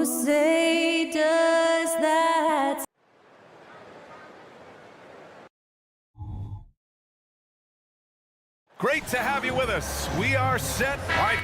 say does that? Great to have you with us. We are set. Right.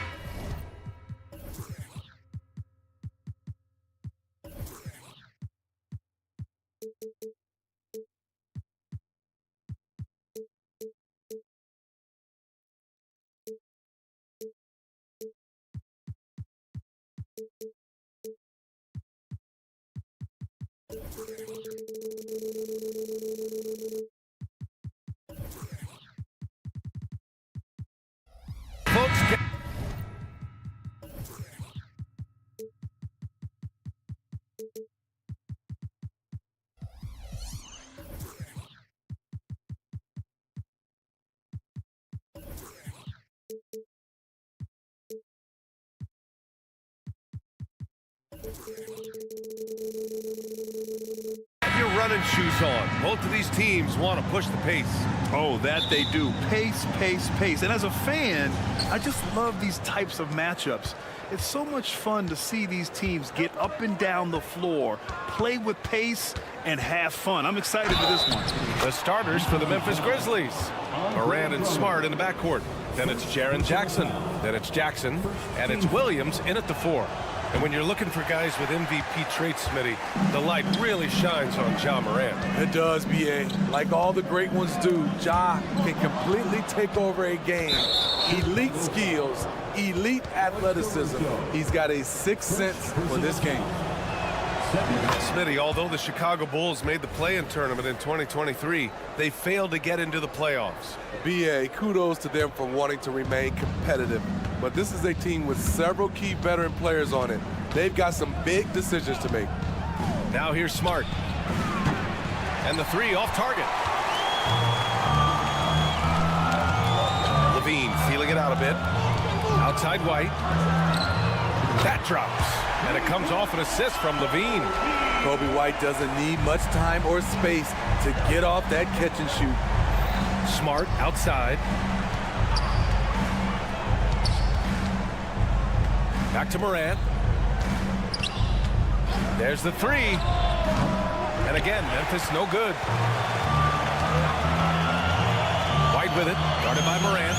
Folks, have your running shoes on. Both of these teams want to push the pace. Oh, that they do. Pace, pace, pace. And as a fan, I just love these types of matchups. It's so much fun to see these teams get up and down the floor, play with pace, and have fun. I'm excited for this one. The starters for the Memphis Grizzlies. Morant and Smart in the backcourt. Then it's Jaren Jackson. Then it's Jackson. And it's Williams in at the 4. And when you're looking for guys with MVP traits, Smitty, the light really shines on Ja Morant. It does, B.A. Like all the great ones do, Ja can completely take over a game. Elite skills, elite athleticism. He's got a sixth sense for this game. Smitty, although the Chicago Bulls made the play-in tournament in 2023, they failed to get into the playoffs. B.A., kudos to them for wanting to remain competitive. But this is a team with several key veteran players on it. They've got some big decisions to make. Now here's Smart. And the 3 off target. Levine feeling it out a bit. Outside White. That drops. And it comes off an assist from Levine. Kobe White doesn't need much time or space to get off that catch and shoot. Smart outside. Back to Morant. There's the 3. And again, Memphis no good. White with it, guarded by Morant.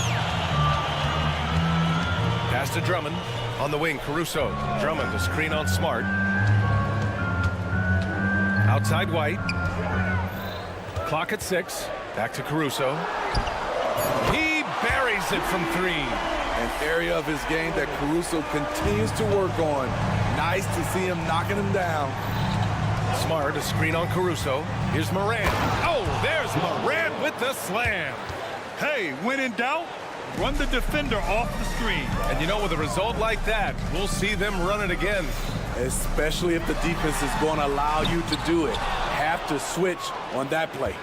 Pass to Drummond. On the wing, Caruso. Drummond, the screen on Smart. Outside White. Clock at 6. Back to Caruso. He buries it from 3. An area of his game that Caruso continues to work on. Nice to see him knocking him down. Smart, a screen on Caruso. Here's Morant. Oh, there's Morant with the slam. Hey, when in doubt, run the defender off the screen. And you know, with a result like that, we'll see them run it again. Especially if the defense is going to allow you to do it. Have to switch on that play.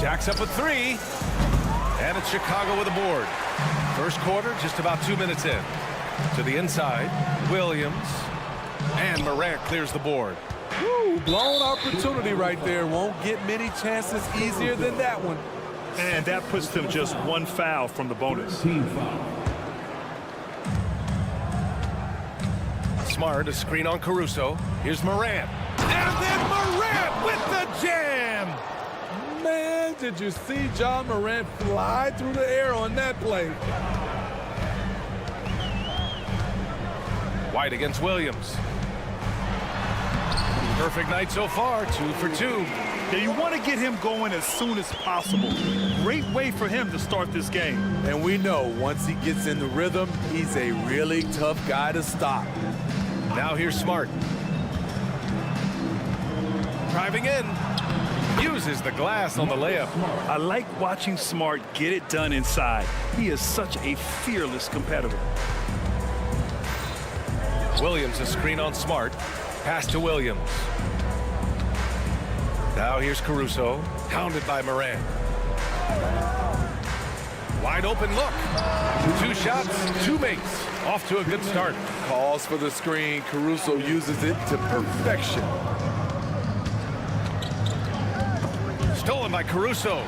Jack's up at 3. And it's Chicago with a board. First quarter, just about 2 minutes in. To the inside, Williams. And Morant clears the board. Woo, blown opportunity right there. Won't get many chances easier than that one. And that puts them just 1 foul from the bonus. Smart, a screen on Caruso. Here's Morant. And then Morant with the jam. Man, did you see Ja Morant fly through the air on that play? White against Williams. Perfect night so far, 2 for 2. Yeah, you want to get him going as soon as possible. Great way for him to start this game. And we know once he gets in the rhythm, he's a really tough guy to stop. Now here's Smart. Driving in. Uses the glass on the layup. I like watching Smart get it done inside. He is such a fearless competitor. Williams, a screen on Smart. Pass to Williams. Now here's Caruso, hounded by Morant. Wide open look. 2 shots, 2 makes. Off to a good start. Calls for the screen. Caruso uses it to perfection. Stolen by Caruso.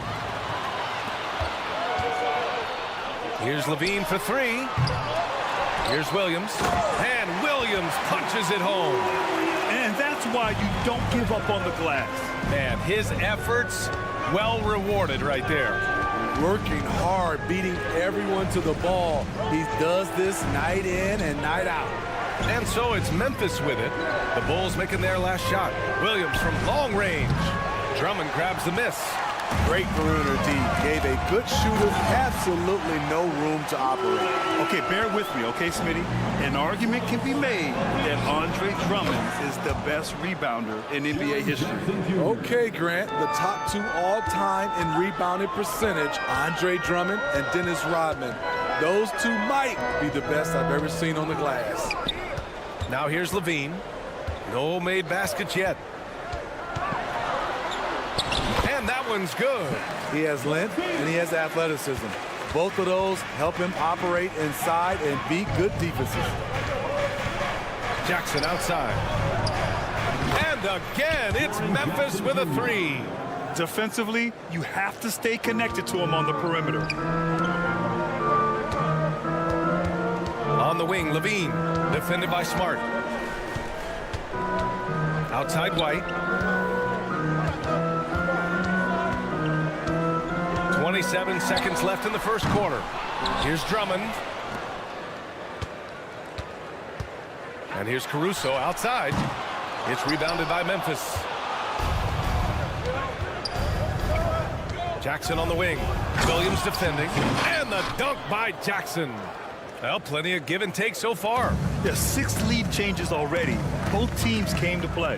Here's Levine for three. Here's Williams. And Williams punches it home. And that's why you don't give up on the glass. Man, his efforts well rewarded right there. Working hard, beating everyone to the ball. He does this night in and night out. And so it's Memphis with it. The Bulls making their last shot. Williams from long range. Drummond grabs the miss. Great perimeter D. Gave a good shooter absolutely no room to operate. Okay, bear with me, okay, Smitty? An argument can be made that Andre Drummond is the best rebounder in NBA history. Okay, Grant, the top two all-time in rebounding percentage, Andre Drummond and Dennis Rodman. Those two might be the best I've ever seen on the glass. Now here's Levine. No made baskets yet. And that one's good. He has length and he has athleticism. Both of those help him operate inside and beat good defenses. Jackson outside. And again, it's Memphis with a three. Defensively, you have to stay connected to him on the perimeter. On the wing, Levine, defended by Smart. Outside White. 27 seconds left in the first quarter. Here's Drummond. And here's Caruso outside. It's rebounded by Memphis. Jackson on the wing. Williams defending. And the dunk by Jackson. Well, plenty of give and take so far. There's 6 lead changes already. Both teams came to play.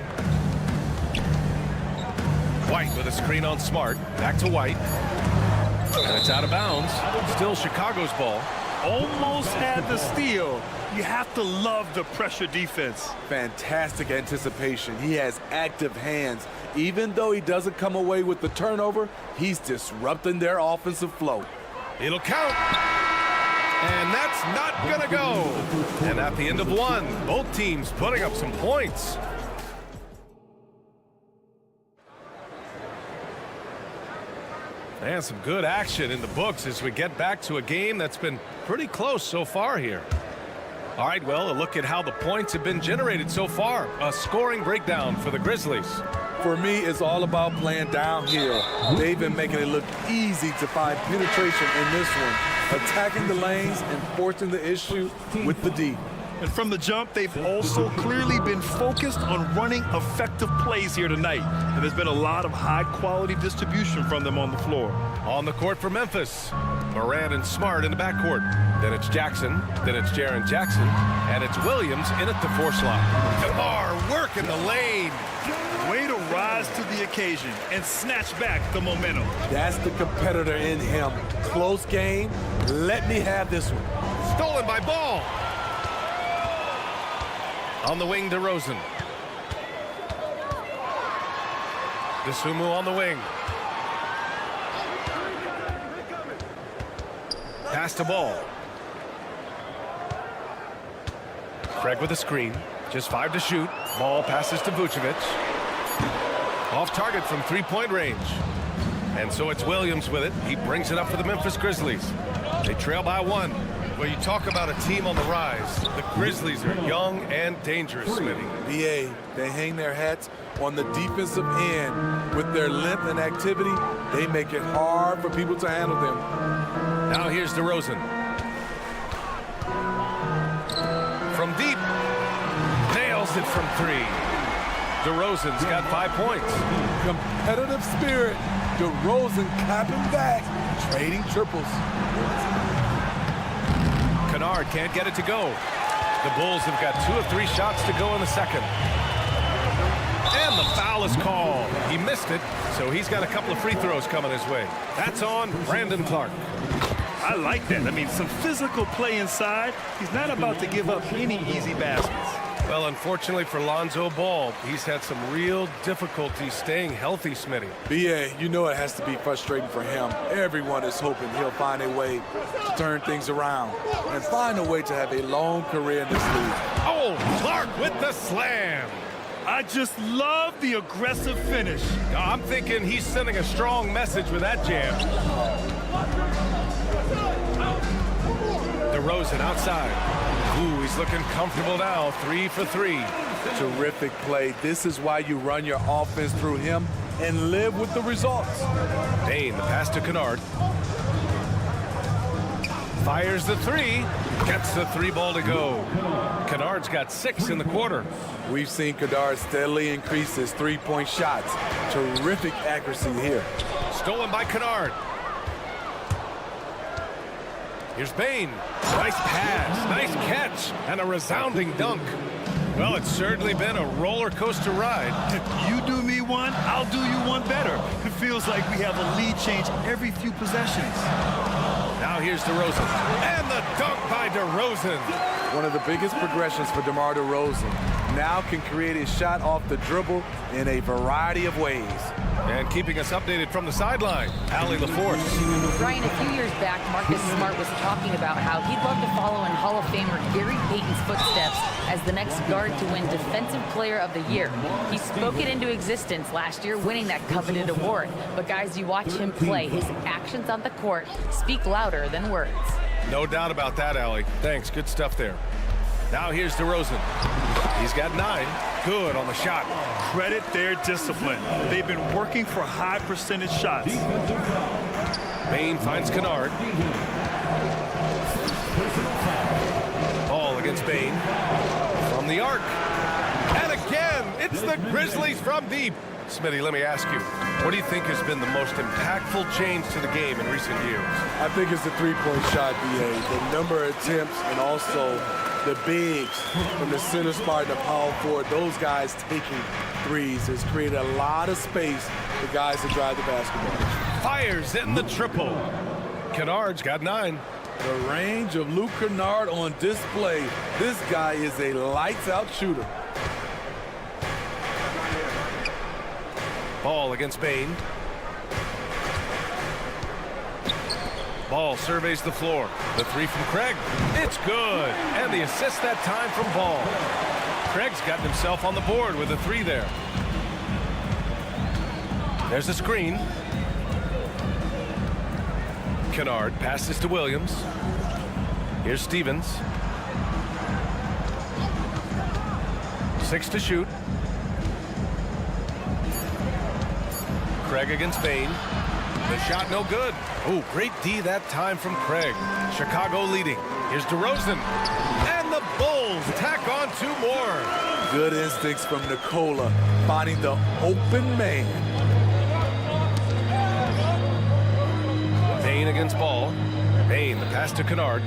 White with a screen on Smart. Back to White. And it's out of bounds. Still Chicago's ball. Almost had the steal. You have to love the pressure defense. Fantastic anticipation. He has active hands. Even though he doesn't come away with the turnover, he's disrupting their offensive flow. It'll count. And that's not gonna go. And at the end of one, both teams putting up some points. And some good action in the books as we get back to a game that's been pretty close so far here. All right, well, a look at how the points have been generated so far. A scoring breakdown for the Grizzlies. For me, it's all about playing downhill. They've been making it look easy to find penetration in this one, attacking the lanes and forcing the issue with the D. And from the jump, they've also clearly been focused on running effective plays here tonight. And there's been a lot of high-quality distribution from them on the floor. On the court for Memphis, Morant and Smart in the backcourt. Then it's Jackson, then it's Jaren Jackson, and it's Williams in at the 4 slot. Kamar working the lane. Way to rise to the occasion and snatch back the momentum. That's the competitor in him. Close game. Let me have this one. Stolen by Ball. On the wing, DeRozan. Desumu on the wing. Pass to Ball. Craig with a screen. Just 5 to shoot. Ball passes to Vucevic. Off target from 3-point range. And so it's Williams with it. He brings it up for the Memphis Grizzlies. They trail by 1. Well, you talk about a team on the rise. The Grizzlies are young and dangerous, Smitty. BA, they hang their hats on the defensive end. With their length and activity, they make it hard for people to handle them. Now here's DeRozan. From deep. Nails it from 3. DeRozan's got 5 points. Competitive spirit. DeRozan clapping back, trading triples. Kennard can't get it to go. The Bulls have got 2 of 3 shots to go in the second. And the foul is called. He missed it, so he's got a couple of free throws coming his way. That's on Brandon Clark. I like that. I mean, some physical play inside. He's not about to give up any easy baskets. Well, unfortunately for Lonzo Ball, he's had some real difficulty staying healthy, Smitty. BA, you know it has to be frustrating for him. Everyone is hoping he'll find a way to turn things around and find a way to have a long career in this league. Oh, Clark with the slam. I just love the aggressive finish. I'm thinking he's sending a strong message with that jam. DeRozan outside. Ooh, he's looking comfortable now. 3 for 3. Terrific play. This is why you run your offense through him and live with the results. Bane, the pass to Kennard. Fires the 3. Gets the 3 ball to go. Kennard's got 6 in the quarter. We've seen Kennard steadily increase his three-point shots. Terrific accuracy here. Stolen by Kennard. Here's Bane. Nice pass, nice catch, and a resounding dunk. Well, it's certainly been a roller coaster ride. You do me one, I'll do you one better. It feels like we have a lead change every few possessions. Now here's DeRozan. And the dunk by DeRozan. One of the biggest progressions for DeMar DeRozan. Now can create a shot off the dribble in a variety of ways. And keeping us updated from the sideline, Allie LaForce. Ryan, a few years back, Marcus Smart was talking about how he'd love to follow in Hall of Famer Gary Payton's footsteps as the next guard to win Defensive Player of the Year. He spoke it into existence last year, winning that coveted award. But guys, you watch him play, his actions on the court speak louder than words. No doubt about that, Allie. Thanks, good stuff there. Now here's DeRozan. He's got 9. Good on the shot. Credit their discipline. They've been working for high percentage shots. Bane finds Kennard. Ball against Bane. From the arc. And again, it's the Grizzlies from deep. Smitty, let me ask you, what do you think has been the most impactful change to the game in recent years? I think it's the three-point shot, B.A. The number of attempts and also the bigs from the center spot and the power forward, those guys taking threes has created a lot of space for guys to drive the basketball. Fires in the triple. Kennard's got 9. The range of Luke Kennard on display. This guy is a lights-out shooter. Ball against Bane. Ball surveys the floor. The 3 from Craig. It's good. And the assist that time from Ball. Craig's gotten himself on the board with a 3 there. There's a screen. Kennard passes to Williams. Here's Stevens. 6 to shoot. Craig against Bane. The shot no good. Oh, great D that time from Craig. Chicago leading. Here's DeRozan. And the Bulls tack on 2 more. Good instincts from Nikola, finding the open man. Bane against Ball. Bane, the pass to Kennard.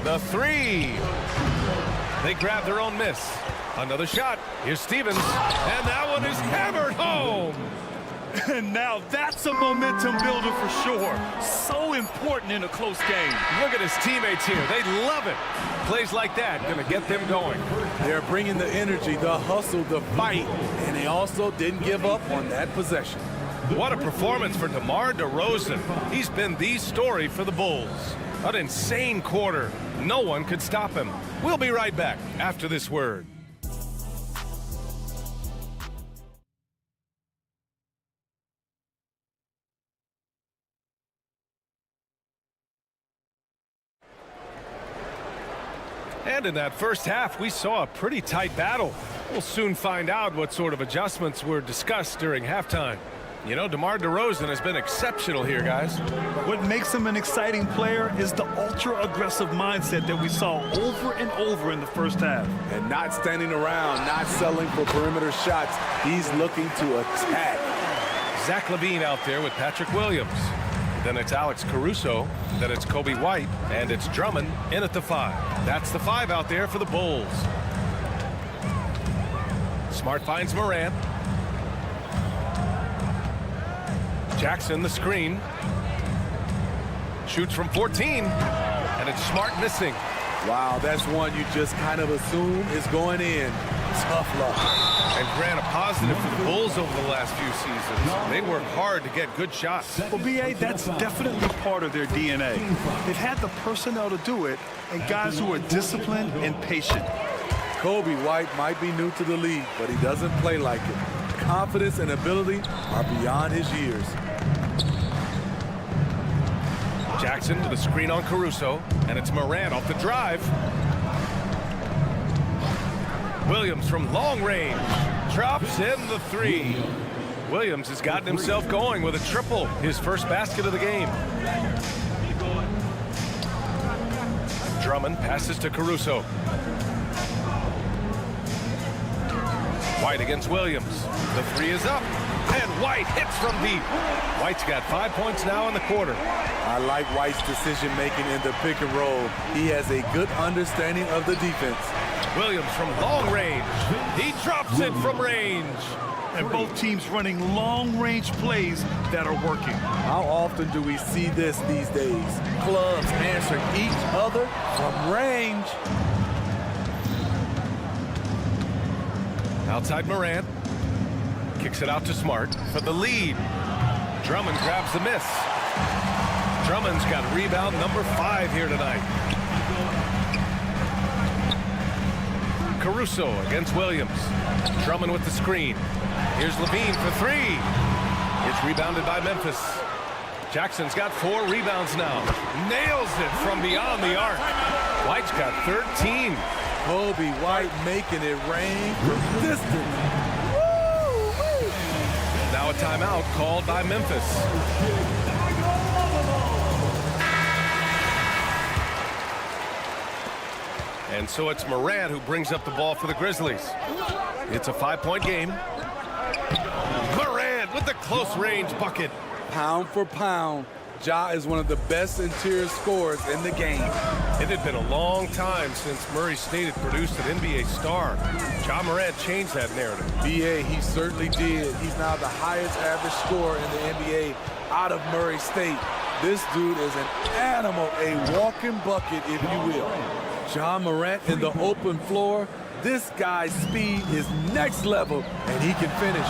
The 3. They grab their own miss. Another shot. Here's Stevens. And that one is hammered home. And now that's a momentum builder for sure. So important in a close game. Look at his teammates here. They love it. Plays like that going to get them going. They're bringing the energy, the hustle, the fight, and they also didn't give up on that possession. What a performance for DeMar DeRozan. He's been the story for the Bulls. An insane quarter. No one could stop him. We'll be right back after this word. And in that first half, we saw a pretty tight battle. We'll soon find out what sort of adjustments were discussed during halftime. You know, DeMar DeRozan has been exceptional here, guys. What makes him an exciting player is the ultra-aggressive mindset that we saw over and over in the first half. And not standing around, not settling for perimeter shots. He's looking to attack. Zach LaVine out there with Patrick Williams. Then it's Alex Caruso. Then it's Kobe White. And it's Drummond in at the 5. That's the 5 out there for the Bulls. Smart finds Morant. Jackson, the screen. Shoots from 14. And it's Smart missing. Wow, that's one you just kind of assume is going in. Tough luck. And Grant, a positive for the Bulls over the last few seasons. They work hard to get good shots. Well, B.A., that's definitely part of their DNA. They've had the personnel to do it, and guys who are disciplined and patient. Kobe White might be new to the league, but he doesn't play like it. Confidence and ability are beyond his years. Jackson with a screen on Caruso, and it's Morant off the drive. Williams from long range drops in the three. Williams has gotten himself going with a triple, his first basket of the game. Drummond passes to Caruso. White against Williams. The three is up, and White hits from deep. White's got 5 points now in the quarter. I like White's decision-making in the pick and roll. He has a good understanding of the defense. Williams from long range. He drops it from range. And both teams running long-range plays that are working. How often do we see this these days? Clubs answering each other from range. Outside Morant. Kicks it out to Smart for the lead. Drummond grabs the miss. Drummond's got rebound number 5 here tonight. Caruso against Williams. Drummond with the screen. Here's Levine for 3. It's rebounded by Memphis. Jackson's got 4 rebounds now. Nails it from beyond the arc. White's got 13. Kobe White making it rain from distance. Now a timeout called by Memphis. And so it's Morant who brings up the ball for the Grizzlies. It's a 5-point game. Morant with the close-range bucket. Pound for pound, Ja is one of the best interior scorers in the game. It had been a long time since Murray State had produced an NBA star. Ja Morant changed that narrative. BA, he certainly did. He's now the highest average scorer in the NBA out of Murray State. This dude is an animal, a walking bucket, if you will. Ja Morant in the open floor. This guy's speed is next level, and he can finish.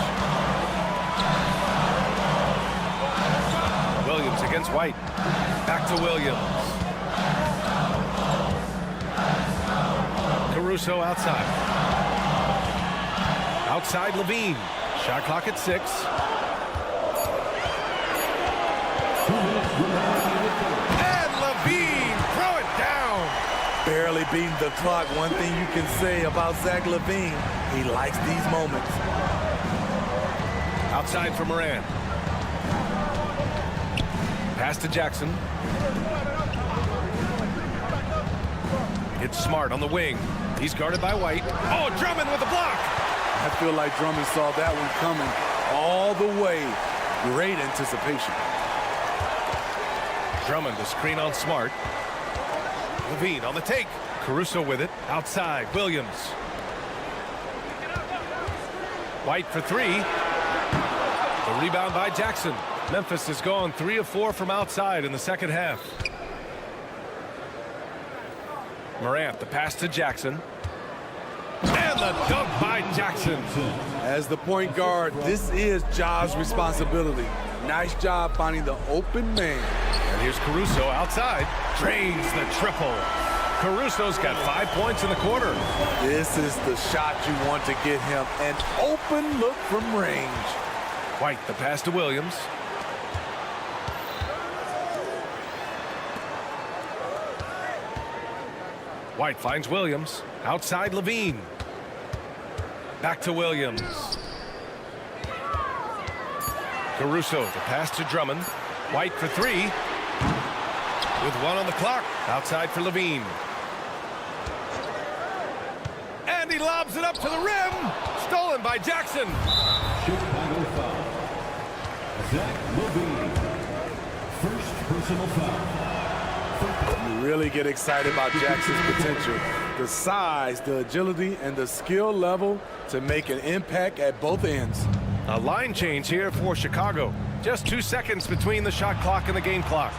Williams against White. Back to Williams. Caruso outside. Outside Levine. Shot clock at 6. And Levine throw it down. Barely beating the clock. One thing you can say about Zach Levine, he likes these moments. Outside for Morant. Pass to Jackson. It's Smart on the wing. He's guarded by White. Oh, Drummond with the block. I feel like Drummond saw that one coming all the way. Great anticipation. Drummond, the screen on Smart. Levine on the take. Caruso with it. Outside, Williams. White for 3. The rebound by Jackson. Memphis has gone 3 of 4 from outside in the second half. Morant, the pass to Jackson. And the dunk by Jackson. As the point guard, this is Ja's responsibility. Nice job finding the open man. And here's Caruso outside. Drains the triple. Caruso's got 5 points in the quarter. This is the shot you want to get him. An open look from range. White, the pass to Williams. White finds Williams. Outside Levine. Back to Williams. Caruso, the pass to Drummond. White for 3. With 1 on the clock. Outside for Levine. And he lobs it up to the rim. Stolen by Jackson. Chicago foul. Zach Levine. First personal foul. You really get excited about Jackson's potential. The size, the agility, and the skill level to make an impact at both ends. A line change here for Chicago. Just 2 seconds between the shot clock and the game clock.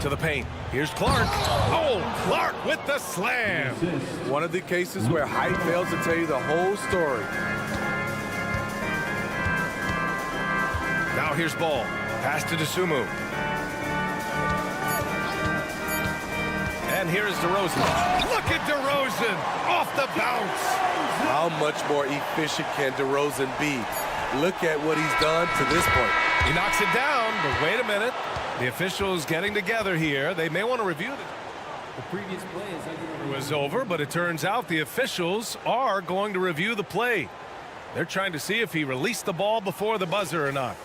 To the paint. Here's Clark. Oh, Clark with the slam. One of the cases where height fails to tell you the whole story. Now here's Ball. Pass to DeSumo. And here is DeRozan. Look at DeRozan off the bounce. How much more efficient can DeRozan be? Look at what he's done to this point. He knocks it down. but wait a minute. The officials getting together here. They may want to review it. The previous play is under It was over, but it turns out the officials are going to review the play. They're trying to see if he released the ball before the buzzer or not.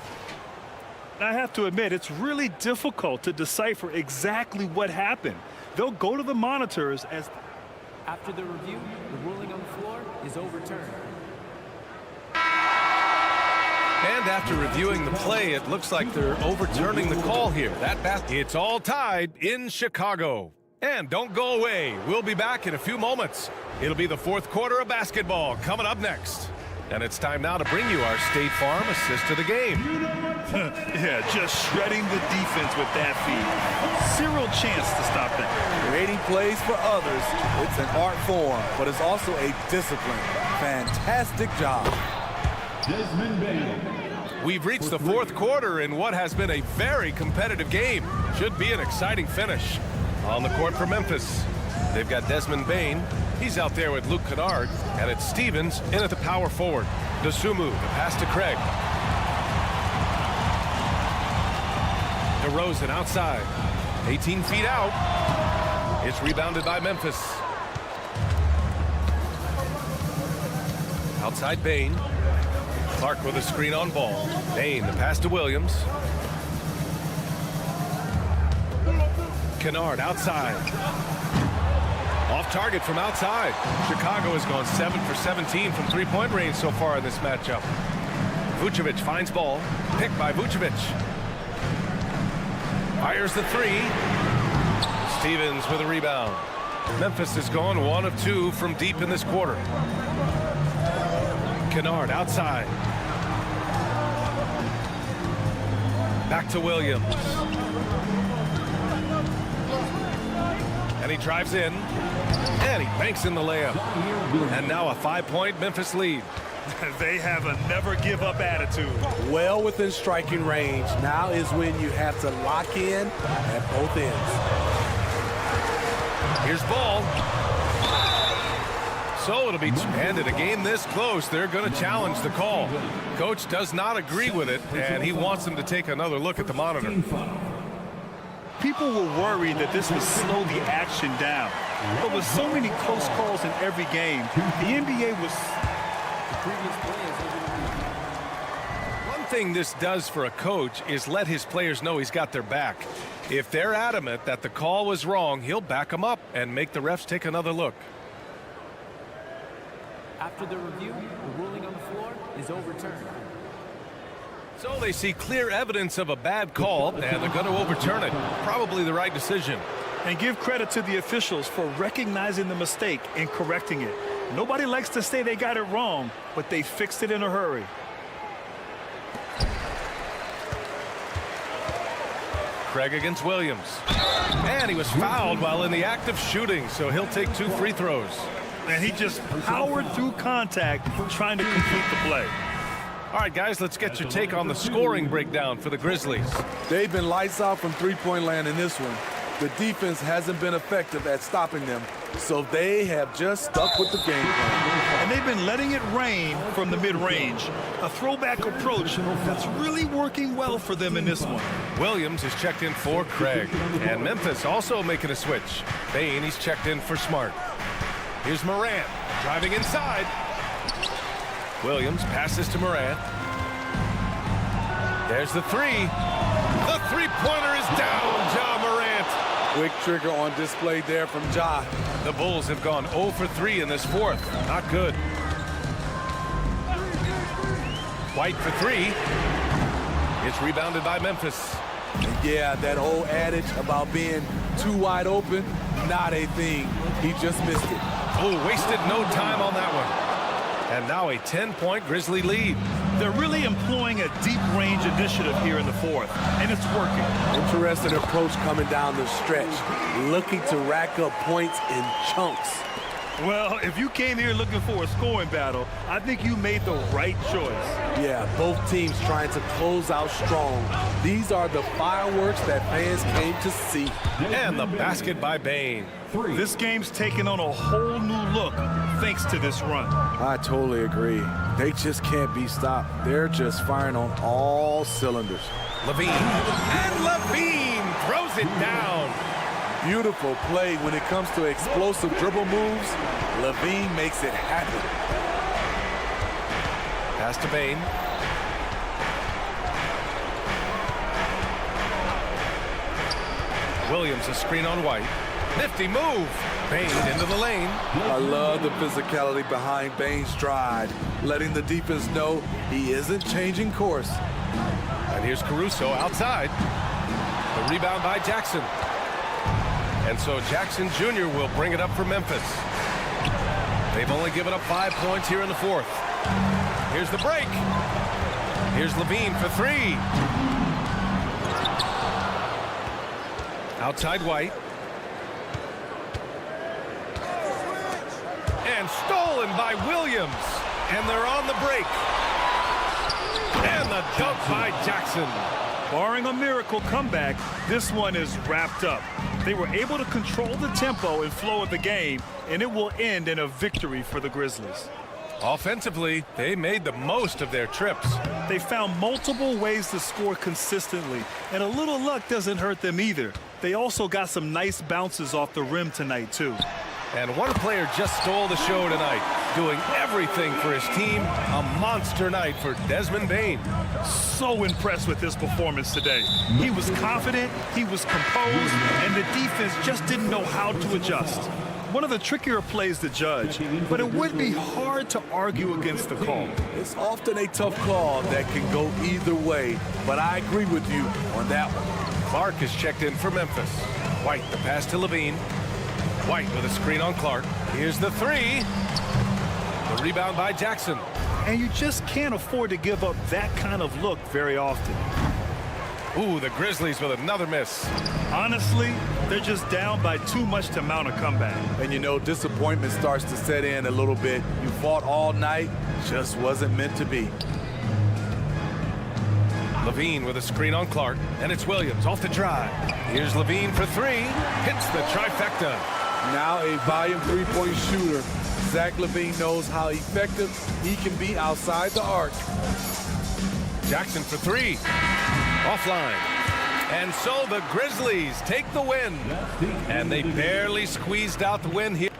I have to admit, it's really difficult to decipher exactly what happened. They'll go to the monitors as... After the review, the ruling on the floor is overturned. And after reviewing the play, it looks like they're overturning the call here. It's all tied in Chicago. And don't go away. We'll be back in a few moments. It'll be the fourth quarter of basketball coming up next. And it's time now to bring you our State Farm assist to the game. Yeah, just shredding the defense with that feed. Zero chance to stop that. Creating plays for others, it's an art form, but it's also a discipline. Fantastic job. Desmond Bain. We've reached the fourth quarter in what has been a very competitive game. Should be an exciting finish. On the court for Memphis, they've got Desmond Bain. He's out there with Luke Kennard, and it's Stevens in at the power forward. DeSumo, the pass to Craig. DeRozan outside, 18 feet out. It's rebounded by Memphis. Outside Bain. Clark with a screen on ball. Bain, the pass to Williams. Kennard outside. Off target from outside. Chicago has gone 7 for 17 from three-point range so far in this matchup. Vucevic finds ball. Picked by Vucevic. Fires the three. Stevens with a rebound. Memphis has gone 1 of 2 from deep in this quarter. Kennard outside. Back to Williams. And he drives in. And he banks in the layup. And now a 5-point Memphis lead. They have a never-give-up attitude. Well within striking range. Now is when you have to lock in at both ends. Here's ball. So it'll be and in a game this close, they're going to challenge the call. Coach does not agree with it, and he wants them to take another look at the monitor. People were worried that this would slow the action down. But with so many close calls in every game, the NBA was... One thing this does for a coach is let his players know he's got their back. If they're adamant that the call was wrong, he'll back them up and make the refs take another look. After the review, the ruling on the floor is overturned. So they see clear evidence of a bad call, and they're going to overturn it. Probably the right decision. And give credit to the officials for recognizing the mistake and correcting it. Nobody likes to say they got it wrong, but they fixed it in a hurry. Craig against Williams. And he was fouled while in the act of shooting, so he'll take 2 free throws. And he just powered through contact trying to complete the play. All right, guys, let's get your take on the scoring breakdown for the Grizzlies. They've been lights out from three-point land in this one. The defense hasn't been effective at stopping them, so they have just stuck with the game plan. And they've been letting it rain from the mid-range. A throwback approach that's really working well for them in this one. Williams is checked in for Craig. And Memphis also making a switch. Bain, he's checked in for Smart. Here's Morant driving inside. Williams passes to Morant. There's the three. The three-pointer is down, Ja Morant. Quick trigger on display there from Ja. The Bulls have gone 0 for 3 in this fourth. Not good. White for 3. It's rebounded by Memphis. And yeah, that old adage about being too wide open, not a thing. He just missed it. Oh, wasted no time on that one. And now a 10-point Grizzly lead. They're really employing a deep range initiative here in the fourth, and it's working. Interesting approach coming down the stretch, looking to rack up points in chunks. Well, if you came here looking for a scoring battle, I think you made the right choice. Yeah, both teams trying to close out strong. These are the fireworks that fans came to see. And the basket by Bain. This game's taken on a whole new look thanks to this run. I totally agree. They just can't be stopped. They're just firing on all cylinders. Levine. And Levine throws it down. Beautiful play when it comes to explosive dribble moves. Levine makes it happen. Pass to Bain. Williams a screen on White. Nifty move. Bain into the lane. I love the physicality behind Bain's stride, letting the defense know he isn't changing course. And here's Caruso outside. The rebound by Jackson. And so Jackson Jr. will bring it up for Memphis. They've only given up 5 points here in the fourth. Here's the break. Here's Levine for three. Outside White. And stolen by Williams. And they're on the break. And the dunk by Jackson. Barring a miracle comeback, this one is wrapped up. They were able to control the tempo and flow of the game, and it will end in a victory for the Grizzlies. Offensively, they made the most of their trips. They found multiple ways to score consistently, and a little luck doesn't hurt them either. They also got some nice bounces off the rim tonight, too. And one player just stole the show tonight, doing everything for his team. A monster night for Desmond Bain. So impressed with his performance today. He was confident, he was composed, and the defense just didn't know how to adjust. One of the trickier plays to judge, but it would be hard to argue against the call. It's often a tough call that can go either way, but I agree with you on that one. Clark is checked in for Memphis. White, the pass to Levine. White with a screen on Clark. Here's the three. The rebound by Jackson. And you just can't afford to give up that kind of look very often. Ooh, the Grizzlies with another miss. Honestly, they're just down by too much to mount a comeback. And you know, disappointment starts to set in a little bit. You fought all night, just wasn't meant to be. Levine with a screen on Clark, and it's Williams off the drive. Here's Levine for three. Hits the trifecta. Now a volume three-point shooter. Zach LaVine knows how effective he can be outside the arc. Jackson for three. Offline. And so the Grizzlies take the win. And they barely squeezed out the win here.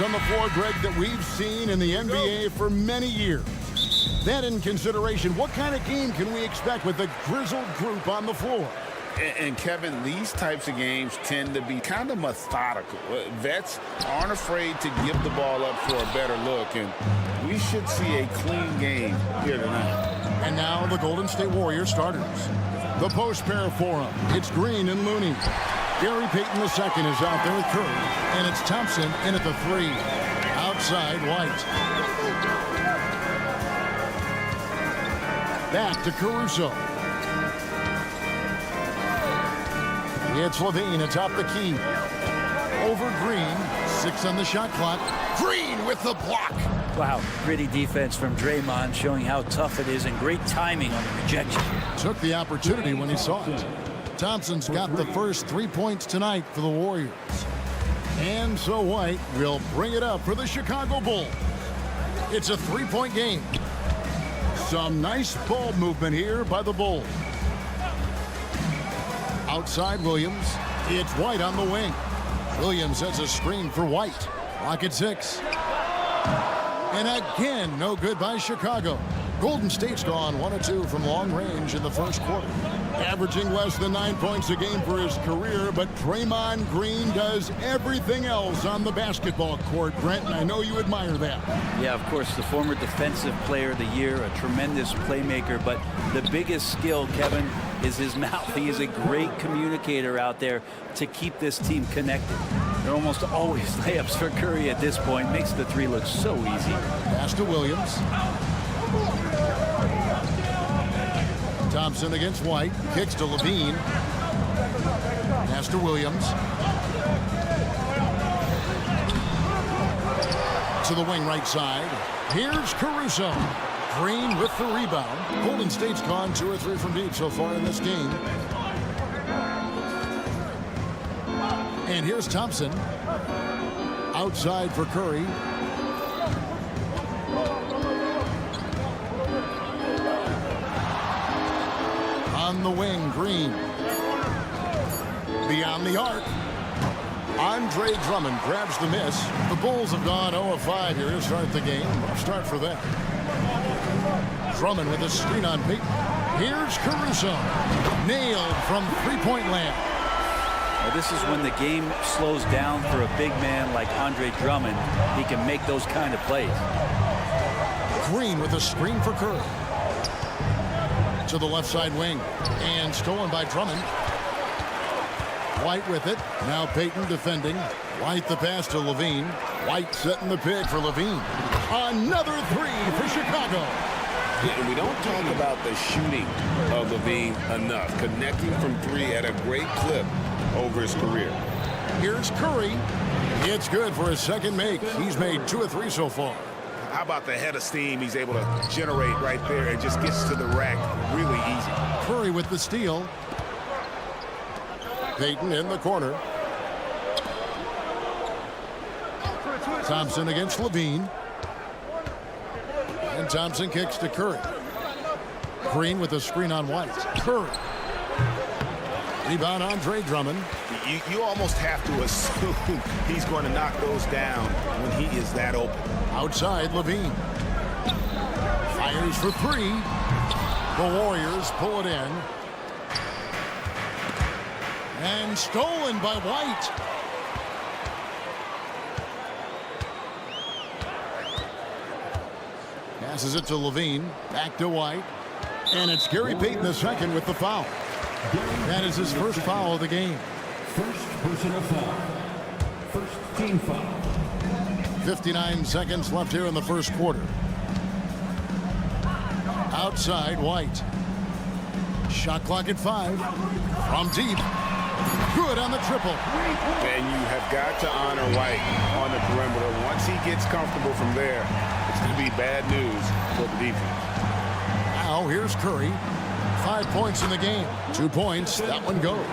on the floor, Greg, that we've seen in the NBA for many years. That in consideration, what kind of game can we expect with the grizzled group on the floor? And Kevin, these types of games tend to be kind of methodical. Vets aren't afraid to give the ball up for a better look, and we should see a clean game here tonight. And now the Golden State Warriors starters. The post pair for them. It's Green and Looney. Gary Payton II is out there with Curry, and it's Thompson in at the 3. Outside, White. Back to Caruso. It's Levine atop the key. Over Green. 6 on the shot clock. Green with the block. Wow, gritty defense from Draymond, showing how tough it is, and great timing on the rejection. Took the opportunity when he saw it. Thompson's got the first 3 points tonight for the Warriors. And so White will bring it up for the Chicago Bulls. It's a 3-point game. Some nice ball movement here by the Bulls. Outside Williams. It's White on the wing. Williams has a screen for White. Clock at 6. And again, no good by Chicago. Golden State's gone 1 of 2 from long range in the first quarter. Averaging less than 9 points a game for his career, but Draymond Green does everything else on the basketball court, Brent, and I know you admire that. Yeah, of course, the former Defensive Player of the Year, a tremendous playmaker, but the biggest skill, Kevin, is his mouth. He is a great communicator out there to keep this team connected. They're almost always layups for Curry at this point. Makes the 3 look so easy. Pass to Williams. Thompson against White. Kicks to Levine. Pass to Williams. To the wing right side. Here's Caruso. Green with the rebound. Golden State's gone 2 or 3 from deep so far in this game. And here's Thompson. Outside for Curry. On the wing, Green. Beyond the arc. Andre Drummond grabs the miss. The Bulls have gone 0 of 5 here to start the game. Rough start for them. Drummond with a screen on Payton. Here's Caruso. Nailed from 3-point land. Now, this is when the game slows down for a big man like Andre Drummond. He can make those kind of plays. Green with a screen for Curry. To the left side wing. And stolen by Drummond. White with it. Now Payton defending. White the pass to Levine. White setting the pick for Levine. Another 3 for Chicago. Yeah, and we don't talk about the shooting of Levine enough. Connecting from 3 at a great clip over his career. Here's Curry. It's good for his second make. He's made 2 of 3 so far. How about the head of steam he's able to generate right there and just gets to the rack really easy. Curry with the steal. Payton in the corner. Thompson against Levine. And Thompson kicks to Curry. Green with a screen on White. Curry. Rebound Andre Drummond. You almost have to assume he's going to knock those down when he is that open. Outside Levine. Fires for 3. The Warriors pull it in. And stolen by White. Passes it to Levine. Back to White. And it's Gary Payton II with the foul. That is his first foul of the game. First personal foul. First team foul. 59 seconds left here in the first quarter. Outside White. Shot clock at 5. From deep. Good on the triple. And you have got to honor White on the perimeter. Once he gets comfortable from there, it's going to be bad news for the defense. Now here's Curry. 5 points in the game. 2 points. That one goes.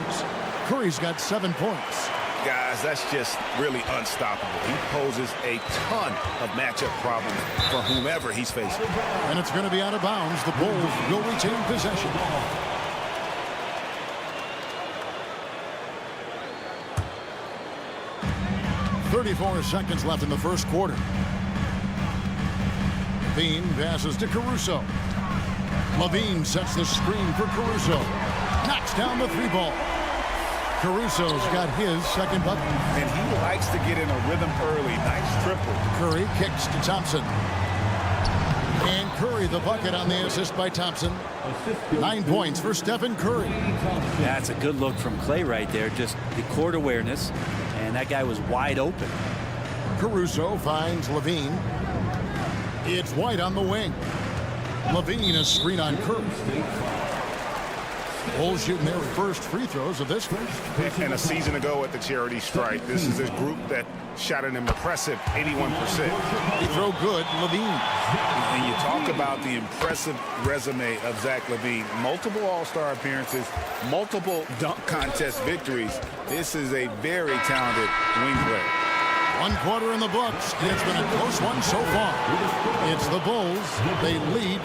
Curry's got 7 points. Guys, that's just really unstoppable. He poses a ton of matchup problems for whomever he's facing. And it's going to be out of bounds. The Bulls will retain possession. 34 seconds left in the first quarter. Levine passes to Caruso. Levine sets the screen for Caruso. Knocks down the three ball. Caruso's got his second bucket. And he likes to get in a rhythm early. Nice triple. Curry kicks to Thompson. And Curry the bucket on the assist by Thompson. 9 points for Stephen Curry. That's a good look from Clay right there. Just the court awareness. And that guy was wide open. Caruso finds Levine. It's White on the wing. Levine a screen on Curry. Bulls shooting their first free throws of this one. And a season ago at the charity strike, this is a group that shot an impressive 81%. They throw good, Levine. And you talk about the impressive resume of Zach LaVine. Multiple All-Star appearances, multiple dunk contest victories. This is a very talented wing player. 1 quarter in the books, and it's been a close one so far. It's the Bulls. They lead.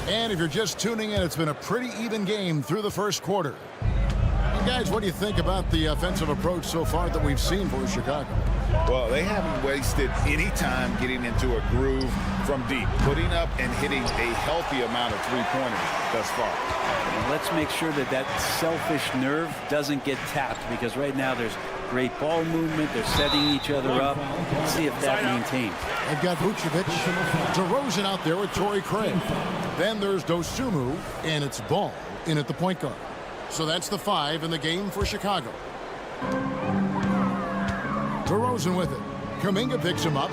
And if you're just tuning in, it's been a pretty even game through the first quarter. And guys, what do you think about the offensive approach so far that we've seen for Chicago? Well, they haven't wasted any time getting into a groove from deep, putting up and hitting a healthy amount of three-pointers thus far. And let's make sure that that selfish nerve doesn't get tapped, because right now there's great ball movement. They're setting each other up. Let's see if that maintains. They've got Vucevic, DeRozan out there with Torrey Craig. Then there's Dosunmu, and it's Ball in at the point guard. So that's the 5 in the game for Chicago. DeRozan with it. Kuminga picks him up.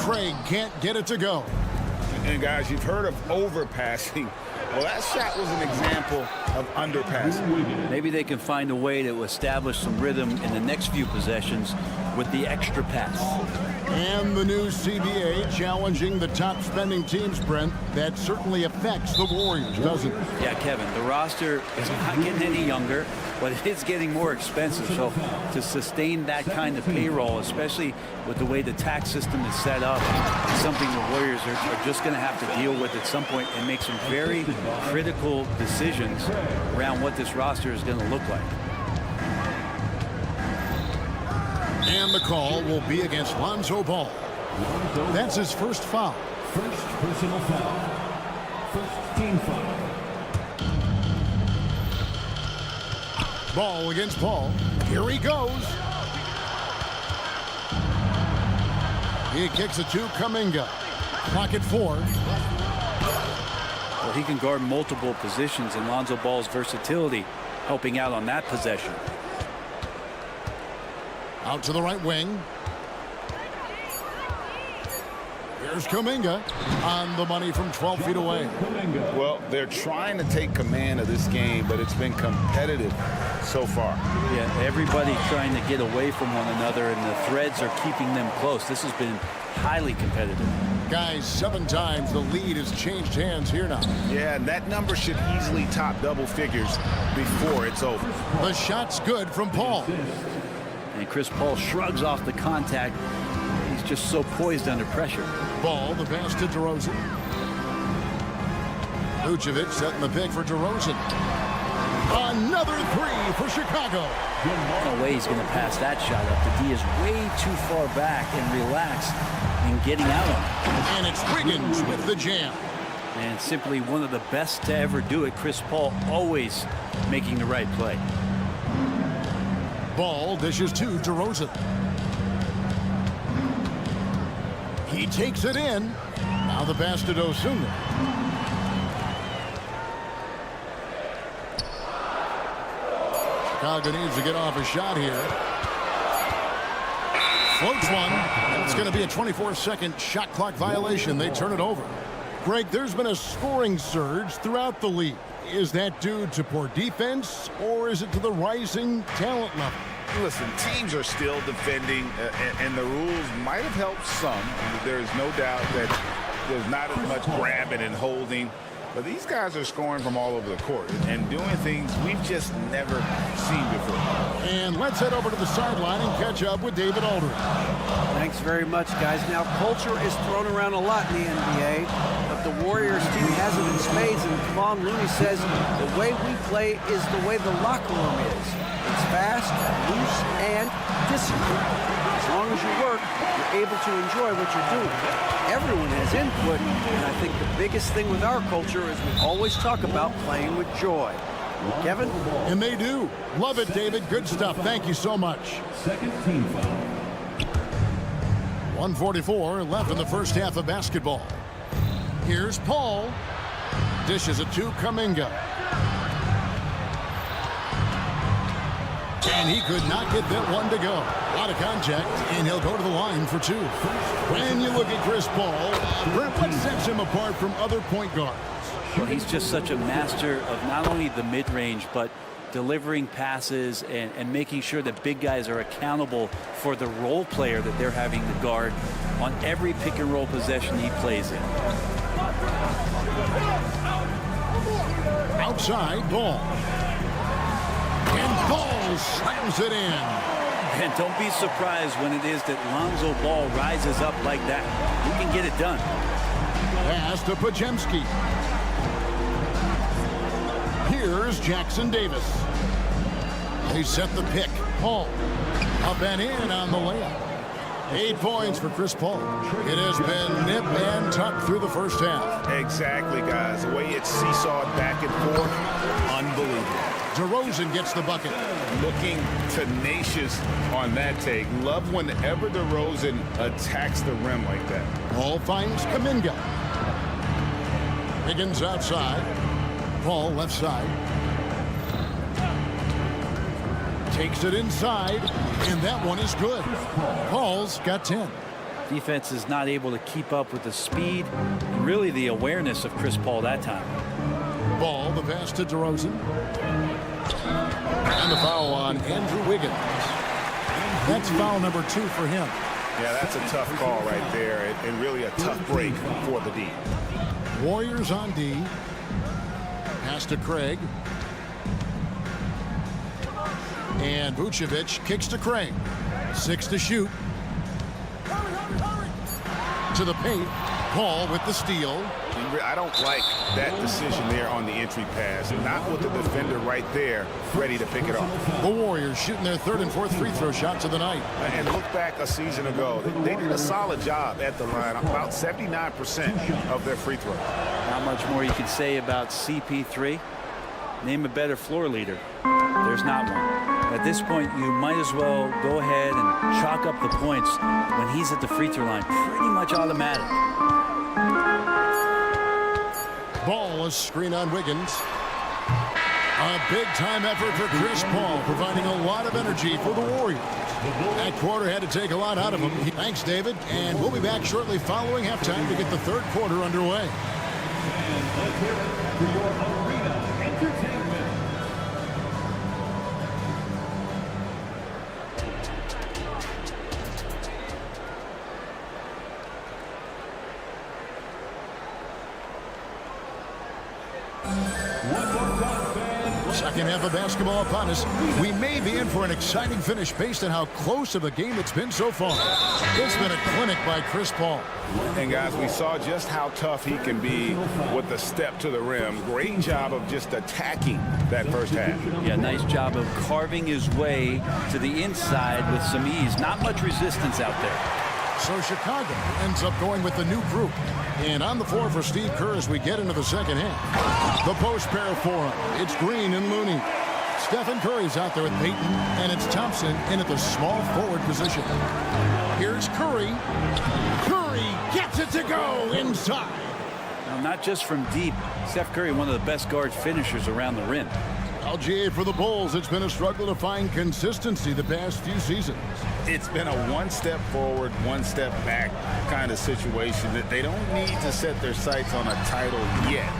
Craig can't get it to go. And guys, you've heard of overpassing. Well, that shot was an example of underpassing. Maybe they can find a way to establish some rhythm in the next few possessions with the extra pass. And the new CBA challenging the top spending teams, Brent. That certainly affects the Warriors, doesn't it? Yeah, Kevin, the roster is not getting any younger, but it is getting more expensive. So to sustain that kind of payroll, especially with the way the tax system is set up, is something the Warriors are just going to have to deal with at some point and make some very critical decisions around what this roster is going to look like. And the call will be against Lonzo Ball. That's his first foul. First personal foul. First team foul. Ball against Paul. Here he goes. He kicks it to Kuminga. Clock at 4. Well, he can guard multiple positions, and Lonzo Ball's versatility helping out on that possession. Out to the right wing. Here's Kuminga on the money from 12 feet away. Well, they're trying to take command of this game, but it's been competitive so far. Yeah, everybody trying to get away from one another, and the threads are keeping them close. This has been highly competitive. Guys, 7 times the lead has changed hands here now. Yeah, and that number should easily top double figures before it's over. The shot's good from Paul. And Chris Paul shrugs off the contact. He's just so poised under pressure. Ball, the pass to DeRozan. Vucevic setting the pick for DeRozan. Another 3 for Chicago. No way he's going to pass that shot up. The D is way too far back and relaxed in getting out on it. And it's Wiggins with the jam. And simply one of the best to ever do it. Chris Paul always making the right play. Ball dishes to DeRozan. He takes it in. Now the pass to Dosunmu. Chicago needs to get off a shot here. Floats one. That's going to be a 24-second shot clock violation. They turn it over. Greg, there's been a scoring surge throughout the league. Is that due to poor defense, or is it to the rising talent level? Listen, teams are still defending, and the rules might have helped some. There is no doubt that there's not as much grabbing and holding. But these guys are scoring from all over the court and doing things we've just never seen before. And let's head over to the sideline and catch up with David Aldridge. Thanks very much, guys. Now, culture is thrown around a lot in the NBA, but the Warriors team has it in spades, and Kevon Looney says the way we play is the way the locker room is. It's fast, loose, and disciplined. As long as you work, you're able to enjoy what you're doing. Everyone has input, and I think the biggest thing with our culture is we always talk about playing with joy. Kevin? And they do. Love it, David. Good stuff. Thank you so much. Second team foul. 1:44 left in the first half of basketball. Here's Paul. Dishes it to Kuminga. And he could not get that one to go. A lot of contact, and he'll go to the line for two. When you look at Chris Paul, Brent, what sets him apart from other point guards? Well, he's just such a master of not only the mid-range, but delivering passes and making sure that big guys are accountable for the role player that they're having to guard on every pick and roll possession he plays in. Outside ball. And Ball slams it in. And don't be surprised when it is that Lonzo Ball rises up like that. He can get it done. Pass to Podziemski. Here's Jackson Davis. They set the pick. Paul up and in on the layup. 8 points for Chris Paul. It has been nip and tuck through the first half. Exactly, guys. The way it's seesawed back and forth, unbelievable. DeRozan gets the bucket. Looking tenacious on that take. Love whenever DeRozan attacks the rim like that. Paul finds Kuminga. Higgins outside. Paul left side. Takes it inside, and that one is good. Paul's got 10. Defense is not able to keep up with the speed and really the awareness of Chris Paul that time. Ball, the pass to DeRozan. And the foul on Andrew Wiggins. That's foul number 2 for him. Yeah, that's a tough call right there, and really a tough break for the D. Warriors on D. Pass to Craig. And Vucevic kicks to Craig. 6 to shoot. To the paint. Paul with the steal. I don't like that decision there on the entry pass. Not with the defender right there ready to pick it off. The Warriors shooting their 3rd and 4th free throw shots of the night. And look back a season ago. They did a solid job at the line. About 79% of their free throws. Not much more you can say about CP3. Name a better floor leader. There's not one. At this point, you might as well go ahead and chalk up the points when he's at the free throw line. Pretty much automatic. Ball, a screen on Wiggins. A big-time effort for Chris Paul, providing a lot of energy for the Warriors. That quarter had to take a lot out of him. Thanks, David. And we'll be back shortly following halftime to get the 3rd quarter underway. And let's hear it for your arena entertainment. Second half of basketball upon us. We may be in for an exciting finish based on how close of a game it's been so far. It's been a clinic by Chris Paul. And guys, we saw just how tough he can be with the step to the rim. Great job of just attacking that first half. Yeah, nice job of carving his way to the inside with some ease. Not much resistance out there. So Chicago ends up going with the new group. And on the floor for Steve Kerr as we get into the second half. The post pair for him. It's Green and Looney. Stephen Curry's out there with Payton, and it's Thompson in at the small forward position. Here's Curry. Curry gets it to go inside. Now, not just from deep. Steph Curry, one of the best guard finishers around the rim. LGA for the Bulls. It's been a struggle to find consistency the past few seasons. It's been a one step forward, one step back kind of situation that they don't need to set their sights on a title yet.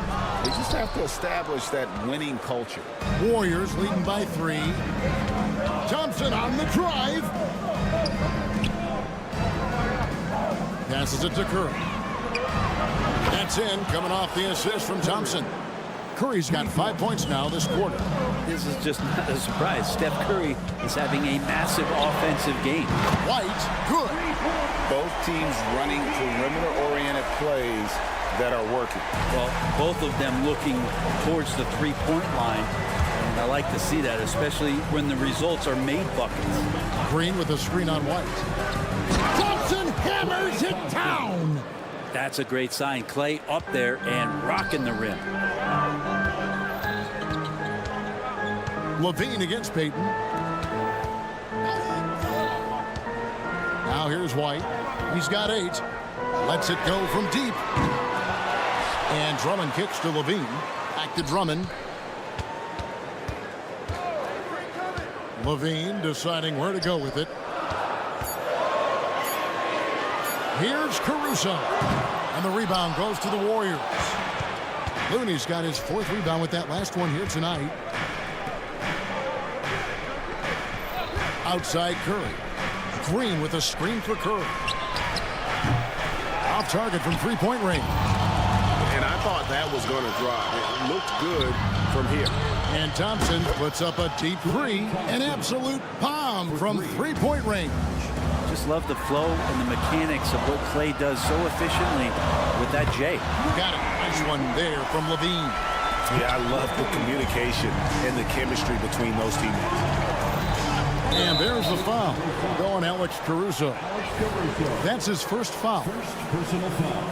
They just have to establish that winning culture. Warriors leading by 3. Thompson on the drive. Passes it to Curry. That's in, coming off the assist from Thompson. Curry's got 5 points now this quarter. This is just not a surprise. Steph Curry is having a massive offensive game. White, good. Both teams running perimeter-oriented plays that are working. Well, both of them looking towards the three-point line. And I like to see that, especially when the results are made buckets. Green with a screen on White. Thompson hammers it down. That's a great sign. Clay up there and rocking the rim. Levine against Payton. Now here's White. He's got 8. Lets it go from deep. And Drummond kicks to Levine. Back to Drummond. Levine deciding where to go with it. Here's Caruso. And the rebound goes to the Warriors. Looney's got his 4th rebound with that last one here tonight. Outside Curry. Green with a screen for Curry. Off target from three-point range. And I thought that was going to drop. It looked good from here. And Thompson puts up a deep 3. An absolute bomb from three-point range. Just love the flow and the mechanics of what Clay does so efficiently with that J. Got it. Nice one there from Levine. Yeah, I love the communication and the chemistry between those teammates. And there's the foul. Going Alex Caruso. That's his first foul. First personal foul.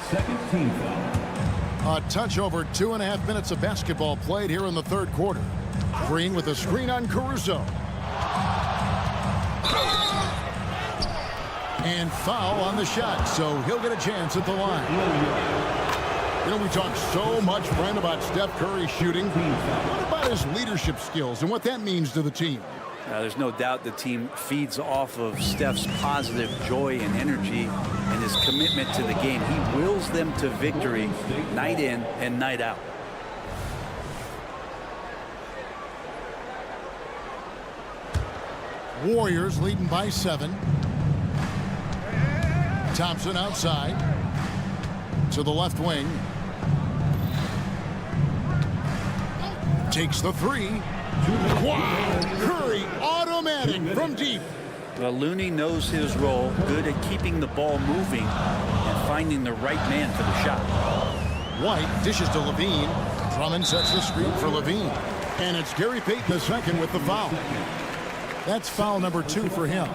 Second team foul. A touch over 2.5 minutes of basketball played here in the third quarter. Green with a screen on Caruso. And foul on the shot, so he'll get a chance at the line. You know, we talk so much, Brent, about Steph Curry shooting. What about his leadership skills and what that means to the team? There's no doubt the team feeds off of Steph's positive joy and energy and his commitment to the game. He wills them to victory night in and night out. Warriors leading by 7. Thompson outside to the left wing. Takes the 3. Wow! Curry automatic from deep. Well, Looney knows his role, good at keeping the ball moving and finding the right man for the shot. White dishes to Levine. Drummond sets the screen for Levine. And it's Gary Payton II with the foul. That's foul number 2 for him.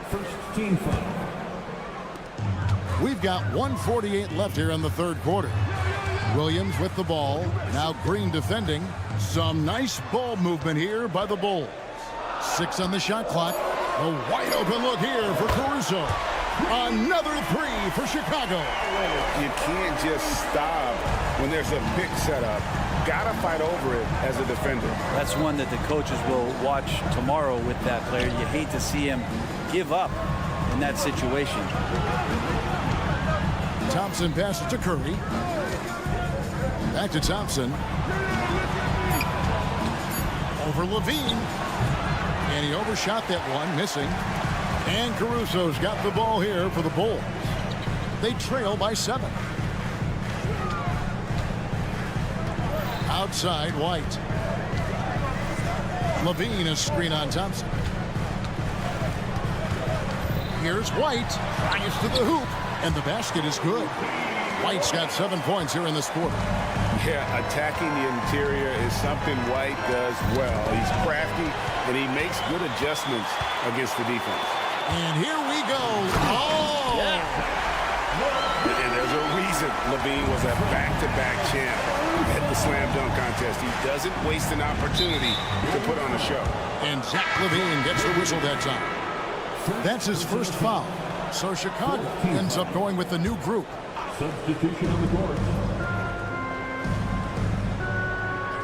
First team foul. We've got 1:48 left here in the third quarter. Williams with the ball. Now Green defending. Some nice ball movement here by the Bulls. 6 on the shot clock. A wide open look here for Caruso. Another 3 for Chicago. You can't just stop when there's a pick set up. Gotta fight over it as a defender. That's one that the coaches will watch tomorrow with that player. You hate to see him give up in that situation. Thompson passes to Curry. Back to Thompson. Over Levine. And he overshot that one, missing. And Caruso's got the ball here for the Bulls. They trail by 7. Outside, White. Levine, a screen on Thompson. Here's White. Drives to the hoop. And the basket is good. White's got 7 points here in this quarter. Yeah, attacking the interior is something White does well. He's crafty, and he makes good adjustments against the defense. And here we go. Oh! Yeah. And there's a reason Levine was a back-to-back champ at the slam dunk contest. He doesn't waste an opportunity to put on a show. And Zach Levine gets the whistle that time. That's his first foul. So Chicago ends up going with the new group. Substitution on the court.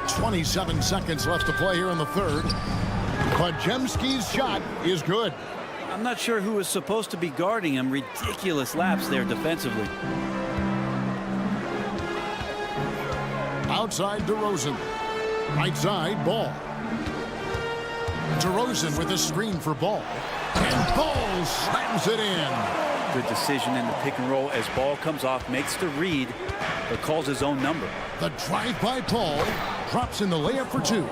27 seconds left to play here in the third. Podziemski's shot is good. I'm not sure who was supposed to be guarding him. Ridiculous laps there defensively. Outside DeRozan. Right side, Ball. DeRozan with a screen for Ball. And Ball slams it in. Good decision in the pick and roll as ball comes off, makes the read, but calls his own number. The drive by Paul drops in the layup for 2.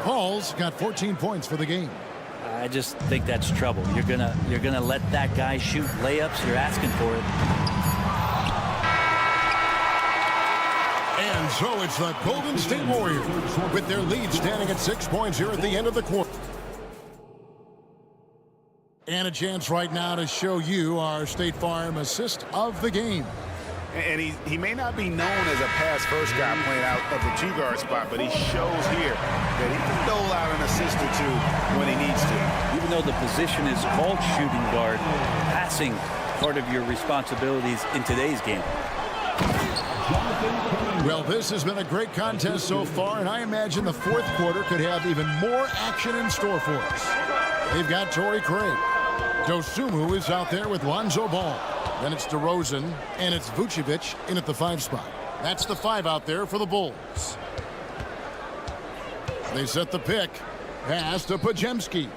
Paul's got 14 points for the game. I just think that's trouble. You're gonna let that guy shoot layups. You're asking for it. And so it's the Golden State Warriors with their lead standing at 6 points here at the end of the quarter. And a chance right now to show you our State Farm assist of the game. And he may not be known as a pass-first guy playing out of the 2-guard spot, but he shows here that he can dole out an assist or 2 when he needs to. Even though the position is called shooting guard, passing part of your responsibilities in today's game. Well, this has been a great contest so far, and I imagine the fourth quarter could have even more action in store for us. They've got Torrey Craig. Dosunmu is out there with Lonzo Ball. Then it's DeRozan, and it's Vucevic in at the 5 spot. That's the 5 out there for the Bulls. They set the pick. Pass to Podziemski.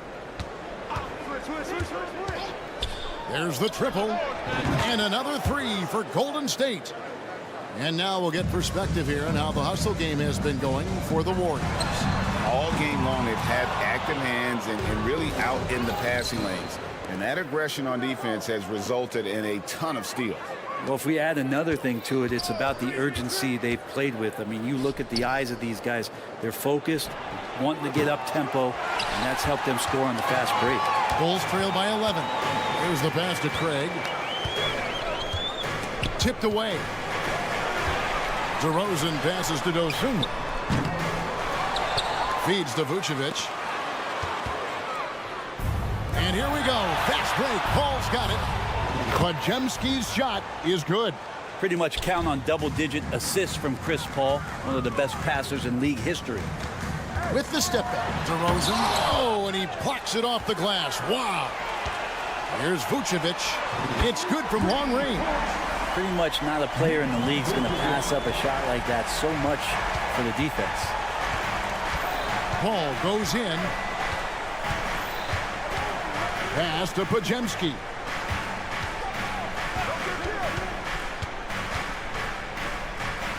There's the triple. And another 3 for Golden State. And now we'll get perspective here on how the hustle game has been going for the Warriors. All game long, they've had active hands and really out in the passing lanes. And that aggression on defense has resulted in a ton of steals. Well, if we add another thing to it, it's about the urgency they've played with. I mean, you look at the eyes of these guys. They're focused, wanting to get up tempo, and that's helped them score on the fast break. Bulls trail by 11. Here's the pass to Craig. Tipped away. DeRozan passes to Dosunmu. Feeds to Vucevic. And here we go. Fast break. Paul's got it. Podziemski's shot is good. Pretty much count on double-digit assists from Chris Paul, one of the best passers in league history. With the step back, DeRozan. Oh, and he plucks it off the glass. Wow. Here's Vucevic. It's good from long range. Pretty much not a player in the league is going to pass up a shot like that so much for the defense. Paul goes in. Pass to Podziemski.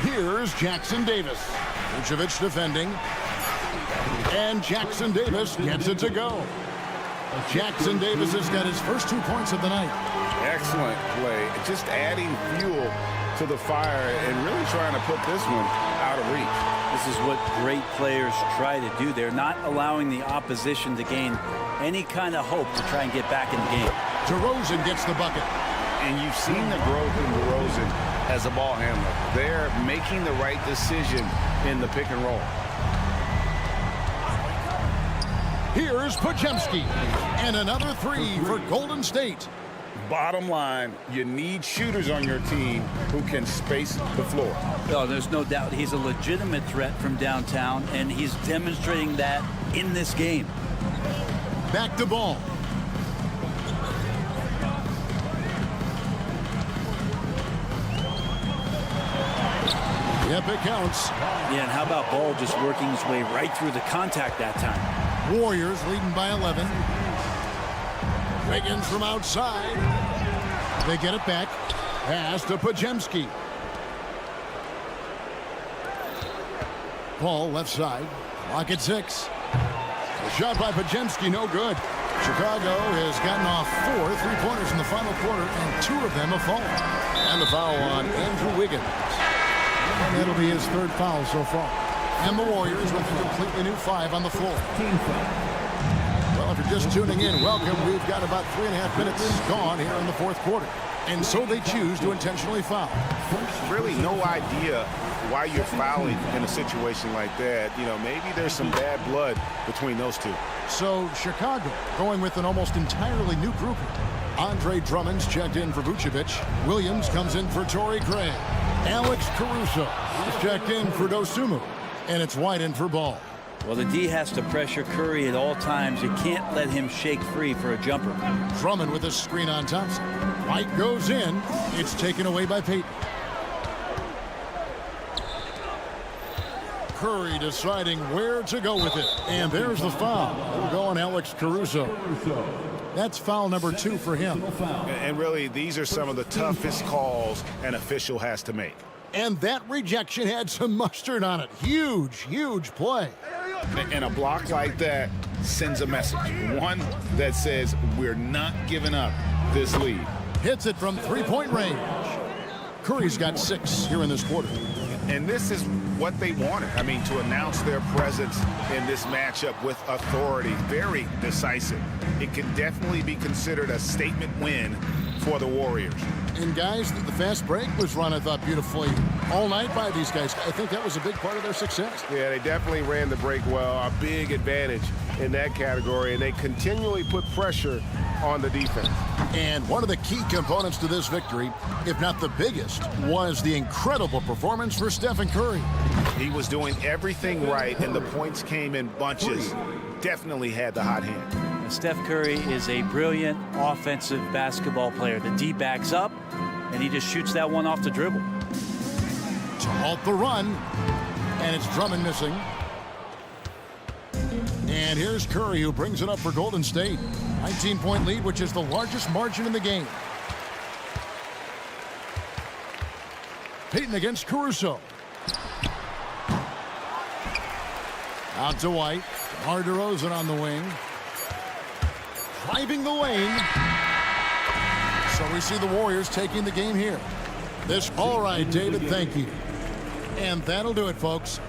Here's Jackson Davis. Vucevic defending. And Jackson Davis gets it to go. Jackson Davis has got his first 2 points of the night. Excellent play. Just adding fuel to the fire and really trying to put this one out of reach. This is what great players try to do. They're not allowing the opposition to gain any kind of hope to try and get back in the game. DeRozan gets the bucket. And you've seen the growth in DeRozan as a ball handler. They're making the right decision in the pick and roll. Here's Podziemski. And another 3 for Golden State. Bottom line, you need shooters on your team who can space the floor. Oh, there's no doubt he's a legitimate threat from downtown, and he's demonstrating that in this game. Back to Ball. Yep, it counts. Yeah, and how about Ball just working his way right through the contact that time? Warriors leading by 11. Wiggins from outside. They get it back. Pass to Podziemski. Paul left side. Clock at 6. A shot by Podziemski, no good. Chicago has gotten off 4 3-pointers in the final quarter, and 2 of them have fallen. And the foul on Andrew Wiggins. And that'll be his 3rd foul so far. And the Warriors with a completely new 5 on the floor. Well, if you're just tuning in, welcome. We've got about 3.5 minutes gone here in the 4th quarter. And so they choose to intentionally foul. Really no idea why you're fouling in a situation like that. You know, maybe there's some bad blood between those two. So Chicago going with an almost entirely new grouping. Andre Drummond's checked in for Vucevic. Williams comes in for Torrey Craig. Alex Caruso is checked in for Dosunmu. And it's White in for Ball. Well, the D has to pressure Curry at all times. You can't let him shake free for a jumper. Drummond with a screen on Thompson. White goes in. It's taken away by Payton. Curry deciding where to go with it. And there's the foul. We'll go on Alex Caruso. That's foul number 2 for him. And really, these are some of the toughest calls an official has to make. And that rejection had some mustard on it. Huge, huge play. And a block like that sends a message. One that says we're not giving up this lead. Hits it from three-point range. Curry's got 6 here in this quarter. And this is what they wanted. I mean, to announce their presence in this matchup with authority, very decisive. It can definitely be considered a statement win for the Warriors. And guys, the fast break was run, I thought, beautifully all night by these guys. I think that was a big part of their success. Yeah, they definitely ran the break well. A big advantage in that category, and they continually put pressure on the defense. And one of the key components to this victory, if not the biggest, was the incredible performance for Stephen Curry. He was doing everything right, and the points came in bunches. Definitely had the hot hand. Steph Curry is a brilliant offensive basketball player. The D backs up, and he just shoots that one off the dribble. To halt the run, and it's Drummond missing. And here's Curry, who brings it up for Golden State. 19-point lead, which is the largest margin in the game. Payton against Caruso. Out to White. Hard DeRozan on the wing. Driving the lane. So we see the Warriors taking the game here. All right, David, thank you. And that'll do it, folks.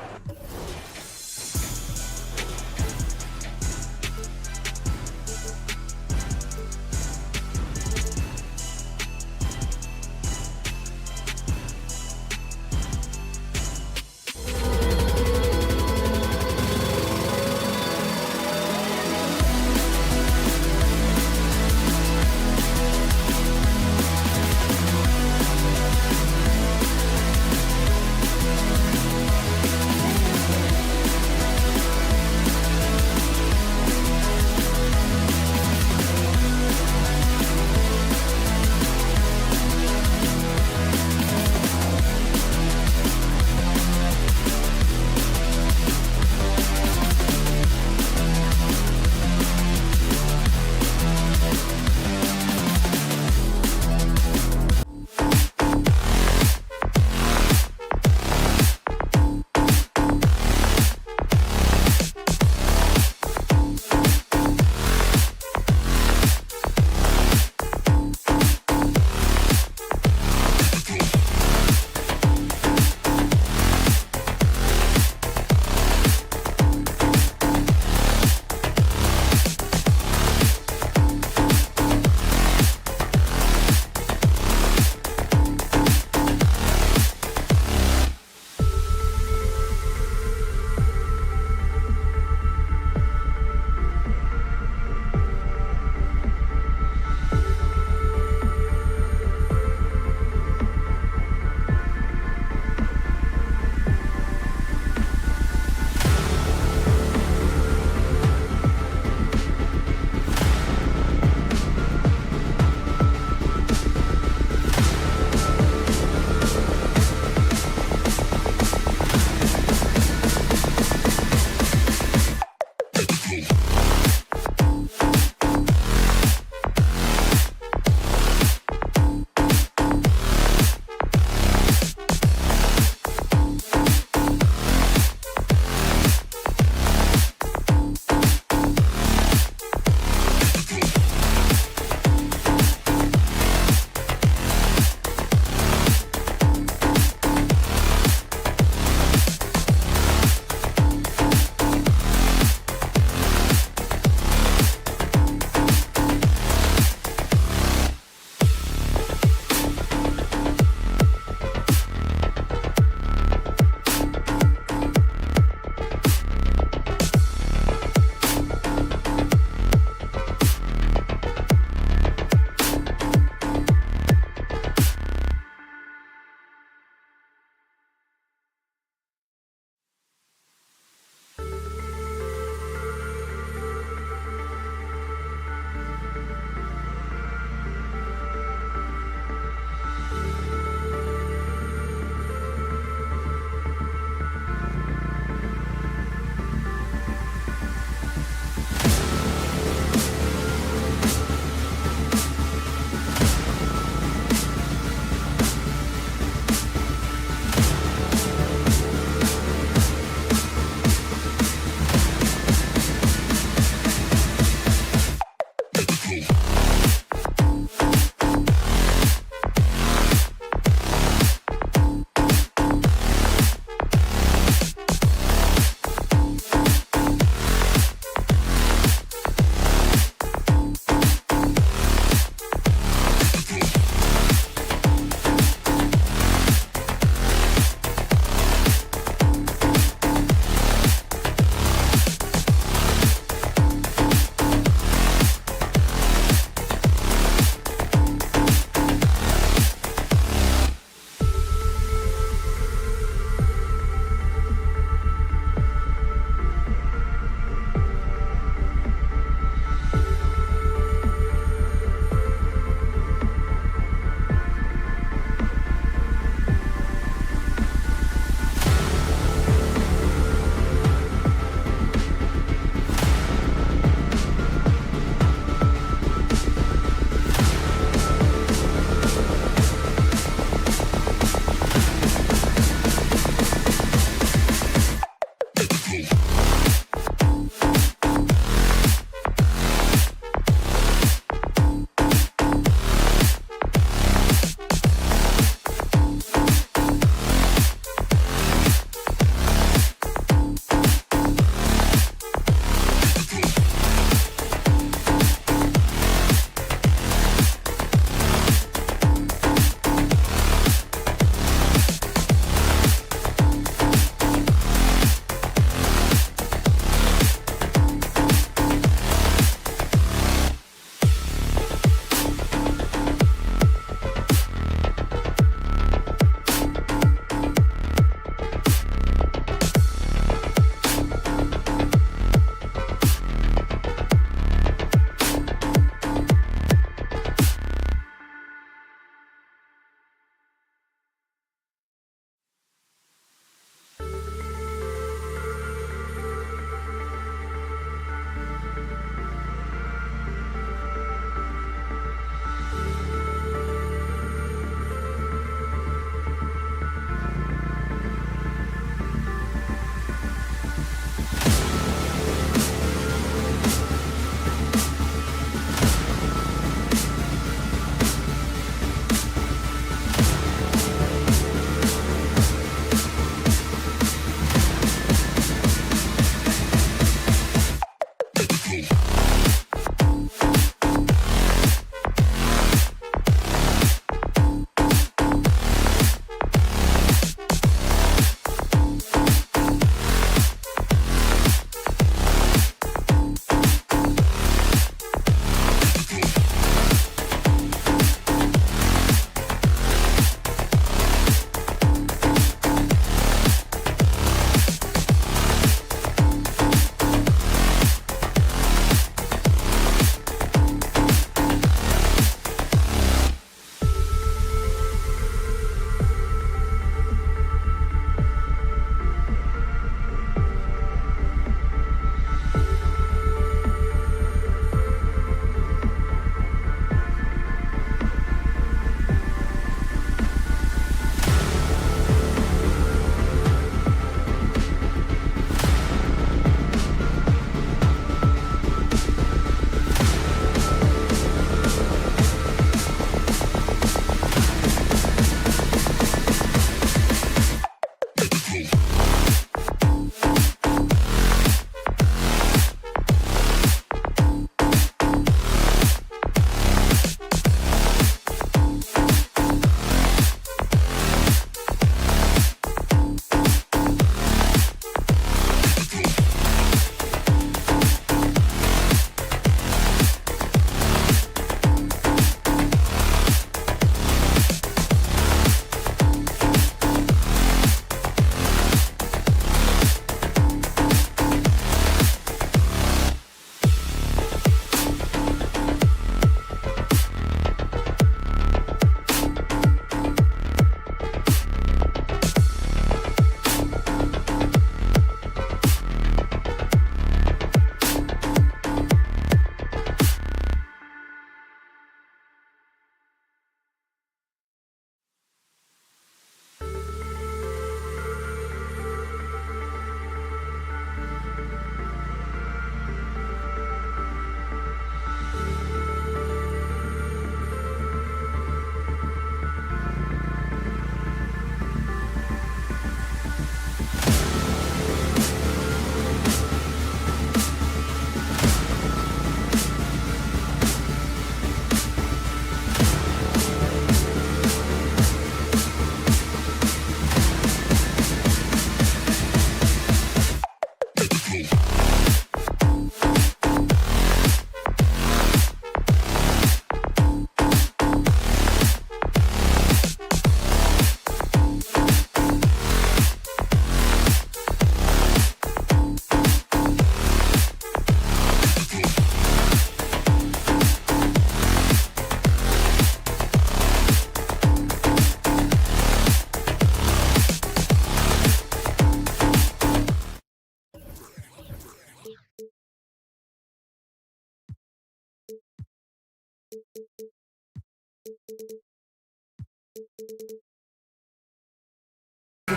What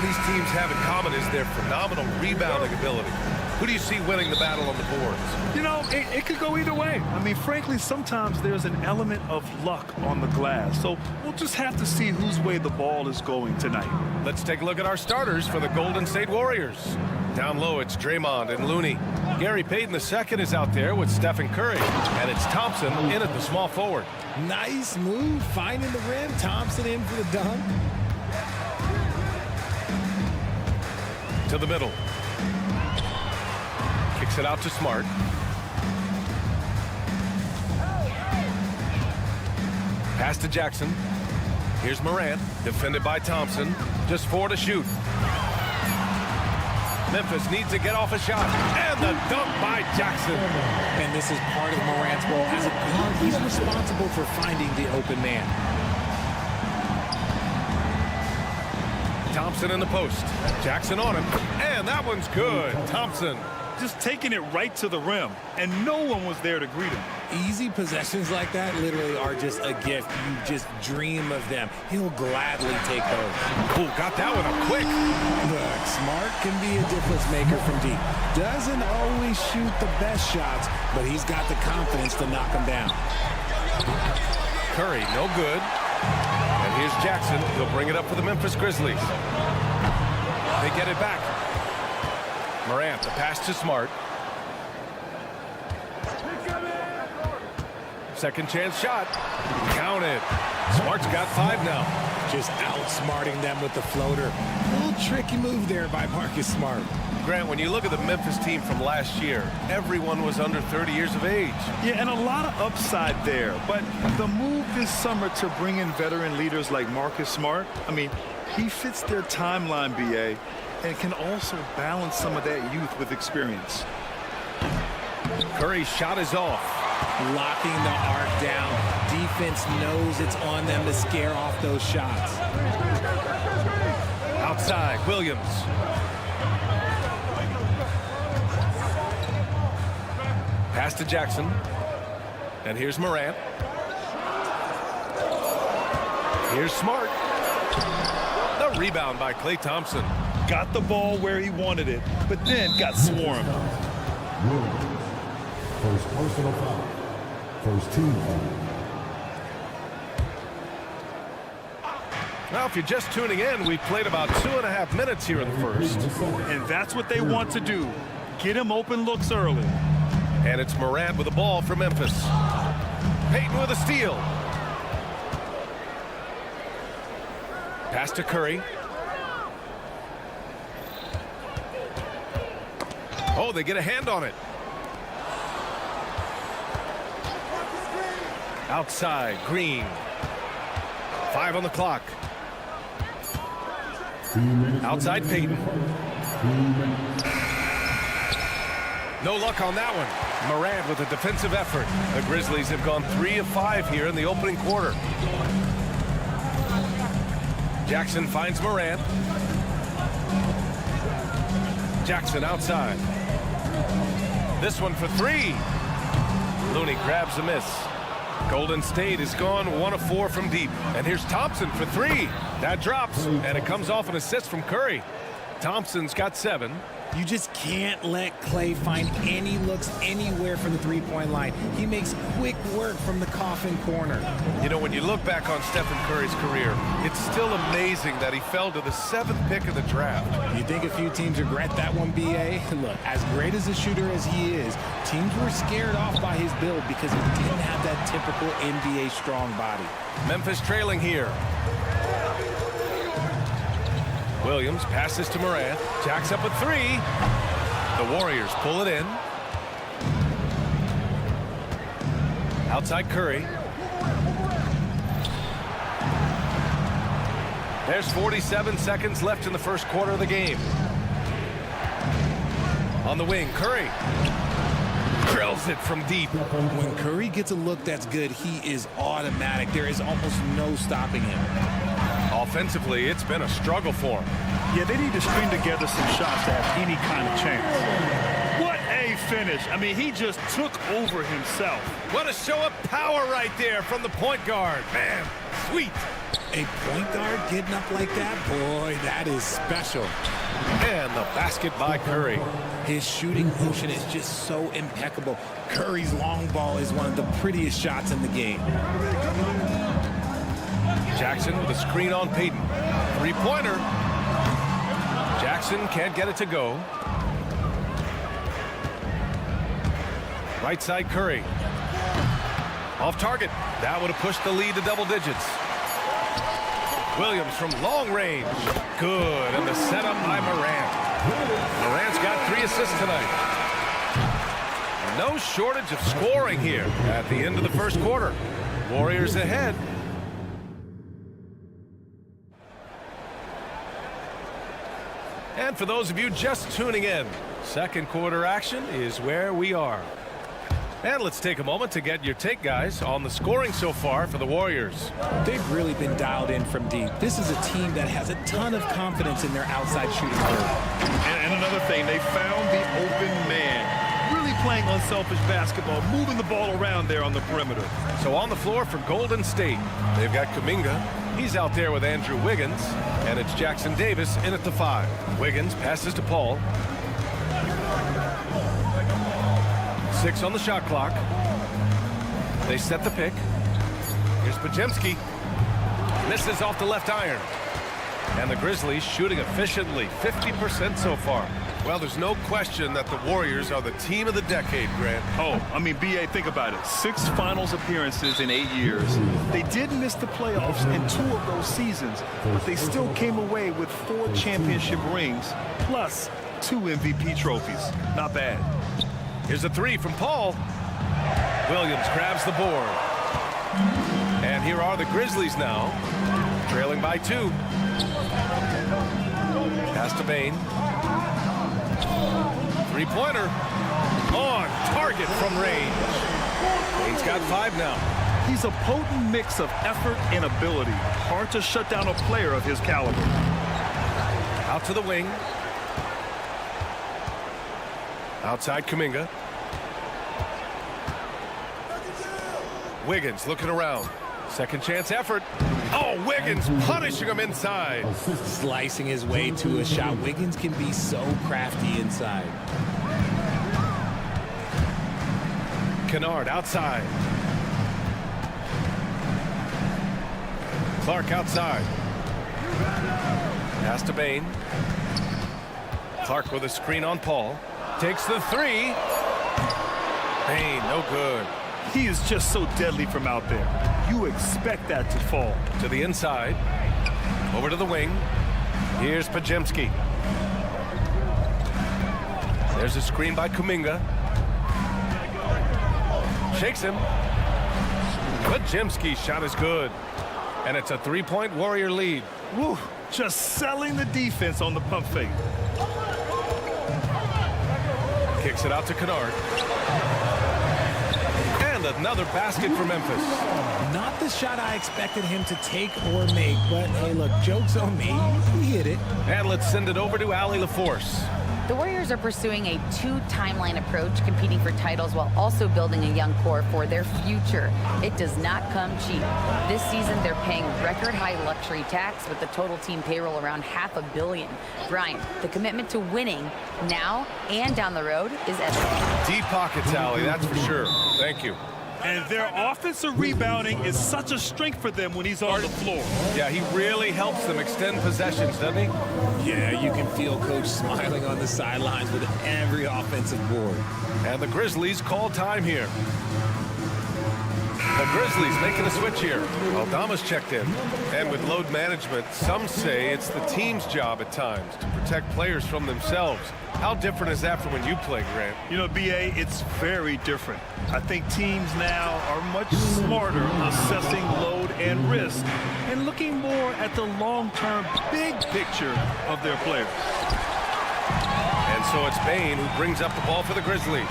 these teams have in common is their phenomenal rebounding ability. Who do you see winning the battle on the boards? You know, it could go either way. I mean, frankly, sometimes there's an element of luck on the glass. So we'll just have to see whose way the ball is going tonight. Let's take a look at our starters for the Golden State Warriors. Down low, it's Draymond and Looney. Gary Payton II is out there with Stephen Curry. And it's Thompson in at the small forward. Nice move, finding the rim. Thompson in for the dunk. To the middle. Kicks it out to Smart. Pass to Jackson. Here's Morant, defended by Thompson. Just 4 to shoot. Memphis needs to get off a shot. And the dunk by Jackson. And this is part of Morant's role. As a guard, he's responsible for finding the open man. Thompson in the post. Jackson on him. And that one's good. Thompson. Just taking it right to the rim, and no one was there to greet him. Easy possessions like that literally are just a gift. You just dream of them. He'll gladly take those. Ooh, got that one up quick. Look, Smart can be a difference maker from deep. Doesn't always shoot the best shots, but he's got the confidence to knock them down. Curry, no good. And here's Jackson. He'll bring it up for the Memphis Grizzlies. They get it back. Morant, the pass to Smart. Second chance shot. Counted. Smart's got 5 now. Just outsmarting them with the floater. A little tricky move there by Marcus Smart. Grant, when you look at the Memphis team from last year, everyone was under 30 years of age. Yeah, and a lot of upside there. But the move this summer to bring in veteran leaders like Marcus Smart, I mean, he fits their timeline, BA, and can also balance some of that youth with experience. Curry's shot is off. Locking the arc down. Defense knows it's on them to scare off those shots. Outside, Williams. Pass to Jackson. And here's Morant. Here's Smart. The rebound by Klay Thompson. Got the ball where he wanted it, but then got swarmed. First personal foul. First team foul. Now, if you're just tuning in, we played about 2.5 minutes here in the first. And that's what they want to do. Get him open looks early. And it's Morant with the ball for Memphis. Payton with a steal. Pass to Curry. Oh, they get a hand on it. Outside, Green. 5 on the clock. Outside, Payton. No luck on that one. Morant with a defensive effort. The Grizzlies have gone 3 of 5 here in the opening quarter. Jackson finds Morant. Jackson outside. This one for 3. Looney grabs a miss. Golden State is gone 1 of 4 from deep. And here's Thompson for 3. That drops, and it comes off an assist from Curry. Thompson's got 7. You just can't let Klay find any looks anywhere from the three-point line. He makes quick work from the coffin corner. You know, when you look back on Stephen Curry's career, it's still amazing that he fell to the 7th pick of the draft. You think a few teams regret that one, BA? Look, as great as a shooter as he is, teams were scared off by his build because he didn't have that typical NBA strong body. Memphis trailing here. Williams passes to Morant. Jacks up with 3. The Warriors pull it in. Outside Curry. There's 47 seconds left in the first quarter of the game. On the wing, Curry drills it from deep. When Curry gets a look that's good, he is automatic. There is almost no stopping him. Offensively, it's been a struggle for him. Yeah, they need to string together some shots to have any kind of chance. What a finish. I mean, he just took over himself. What a show of power right there from the point guard. Man, sweet. A point guard getting up like that, boy, that is special. And the basket by Curry. His shooting motion is just so impeccable. Curry's long ball is one of the prettiest shots in the game. Jackson with a screen on Payton. Three-pointer. Jackson can't get it to go. Right side Curry. Off target. That would have pushed the lead to double digits. Williams from long range. Good. And the setup by Morant. Morant's got 3 assists tonight. No shortage of scoring here at the end of the first quarter. Warriors ahead. And for those of you just tuning in, second quarter action is where we are. And let's take a moment to get your take, guys, on the scoring so far for the Warriors. They've really been dialed in from deep. This is a team that has a ton of confidence in their outside shooting ability. And another thing, they found the open man. Really playing unselfish basketball, moving the ball around there on the perimeter. So on the floor for Golden State, they've got Kuminga. He's out there with Andrew Wiggins. And it's Jackson Davis in at the 5. Wiggins passes to Paul. 6 on the shot clock. They set the pick. Here's Podziemski. Misses off the left iron. And the Grizzlies shooting efficiently, 50% so far. Well, there's no question that the Warriors are the team of the decade, Grant. Oh, I mean, B.A., think about it. 6 finals appearances in 8 years. They did miss the playoffs in 2 of those seasons, but they still came away with 4 championship rings, plus 2 MVP trophies. Not bad. Here's a 3 from Paul. Williams grabs the board. And here are the Grizzlies now, trailing by 2. Pass to Bain. Three-pointer. On target from range. Bain's got 5 now. He's a potent mix of effort and ability. Hard to shut down a player of his caliber. Out to the wing. Outside Kuminga. Wiggins looking around. Second chance effort. Oh, Wiggins punishing him inside. Slicing his way to a shot. Wiggins can be so crafty inside. Kennard outside. Clark outside. Pass to Bain. Clark with a screen on Paul. Takes the 3. Bain, no good. He is just so deadly from out there. You expect that to fall. To the inside. Over to the wing. Here's Podziemski. There's a screen by Kuminga. Shakes him. Podziemski's shot is good. And it's a 3-point Warrior lead. Woo, just selling the defense on the pump fake. Kicks it out to Kennard. And another basket for Memphis. Not the shot I expected him to take or make, but hey, look, joke's on me. He hit it. And let's send it over to Allie LaForce. The Warriors are pursuing a 2-timeline approach, competing for titles while also building a young core for their future. It does not come cheap. This season, they're paying record-high luxury tax with the total team payroll around $500 million. Brian, the commitment to winning now and down the road is evident. Deep pockets, Allie, that's for sure. Thank you. And their offensive rebounding is such a strength for them when he's on the floor. Yeah, he really helps them extend possessions, doesn't he? Yeah, you can feel Coach smiling on the sidelines with every offensive board. And the Grizzlies call time here. The Grizzlies making a switch here. Aldama's checked in. And with load management, some say it's the team's job at times to protect players from themselves. How different is that from when you played, Grant? You know, B.A., it's very different. I think teams now are much smarter assessing load and risk and looking more at the long-term big picture of their players. And so it's Bain who brings up the ball for the Grizzlies.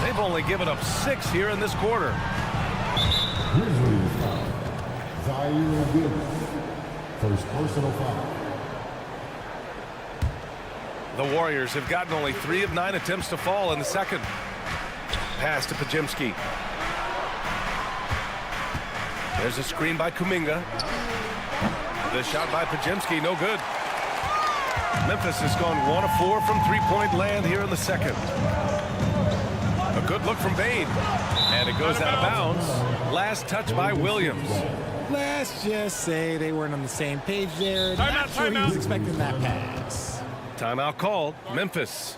They've only given up 6 here in this quarter. Grizzlies foul. Zaire Gibbs. First personal foul. The Warriors have gotten only 3 of 9 attempts to fall in the second. Pass to Pajemski. There's a screen by Kuminga. The shot by Pajemski, no good. Memphis has gone 1 of 4 from three-point land here in the second. A good look from Bane. And it goes out of bounds. Last touch by Williams. Let's just say they weren't on the same page there. Not sure he was expecting that pass. Timeout called. Memphis.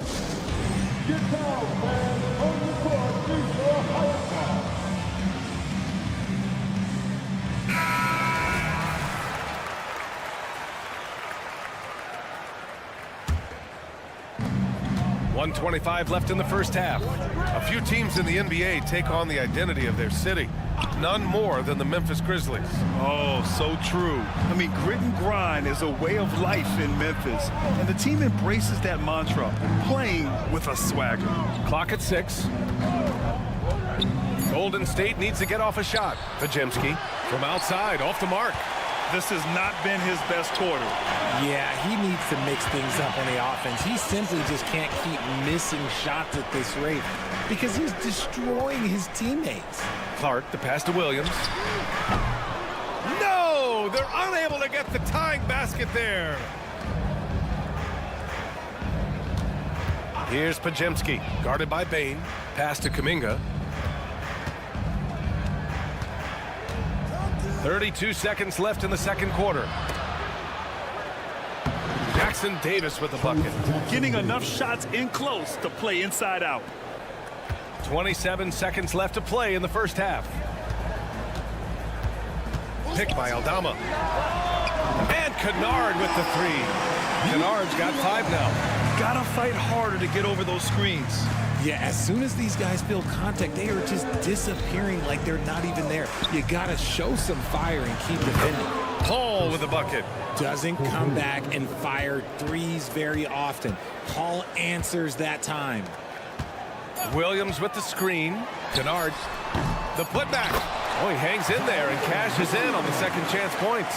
.125 left in the first half. A few teams in the NBA take on the identity of their city. None more than the Memphis Grizzlies. Oh, so true. I mean, grit and grind is a way of life in Memphis. And the team embraces that mantra, playing with a swagger. Clock at 6. Golden State needs to get off a shot. Pajemski from outside, off the mark. This has not been his best quarter. Yeah, he needs to mix things up on the offense. He simply just can't keep missing shots at this rate because he's destroying his teammates. Clark, the pass to Williams. No! They're unable to get the tying basket there. Here's Pajemski, guarded by Bane. Pass to Kuminga. 32 seconds left in the second quarter. Jackson Davis with the bucket. Getting enough shots in close to play inside out. 27 seconds left to play in the first half. Picked by Aldama. And Kennard with the 3. Kennard's got 5 now. Gotta fight harder to get over those screens. Yeah, as soon as these guys feel contact, they are just disappearing like they're not even there. You gotta show some fire and keep defending. Paul with the bucket. Doesn't come back and fire threes very often. Paul answers that time. Williams with the screen. Kennard, the putback. Oh, he hangs in there and cashes in on the second chance points.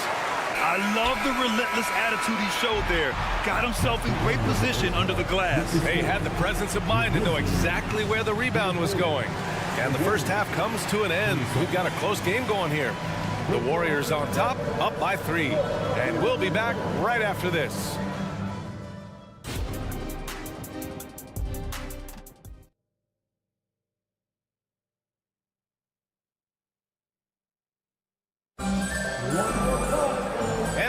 I love the relentless attitude he showed there. Got himself in great position under the glass. He had the presence of mind to know exactly where the rebound was going. And the first half comes to an end. We've got a close game going here. The Warriors on top, up by 3. And we'll be back right after this.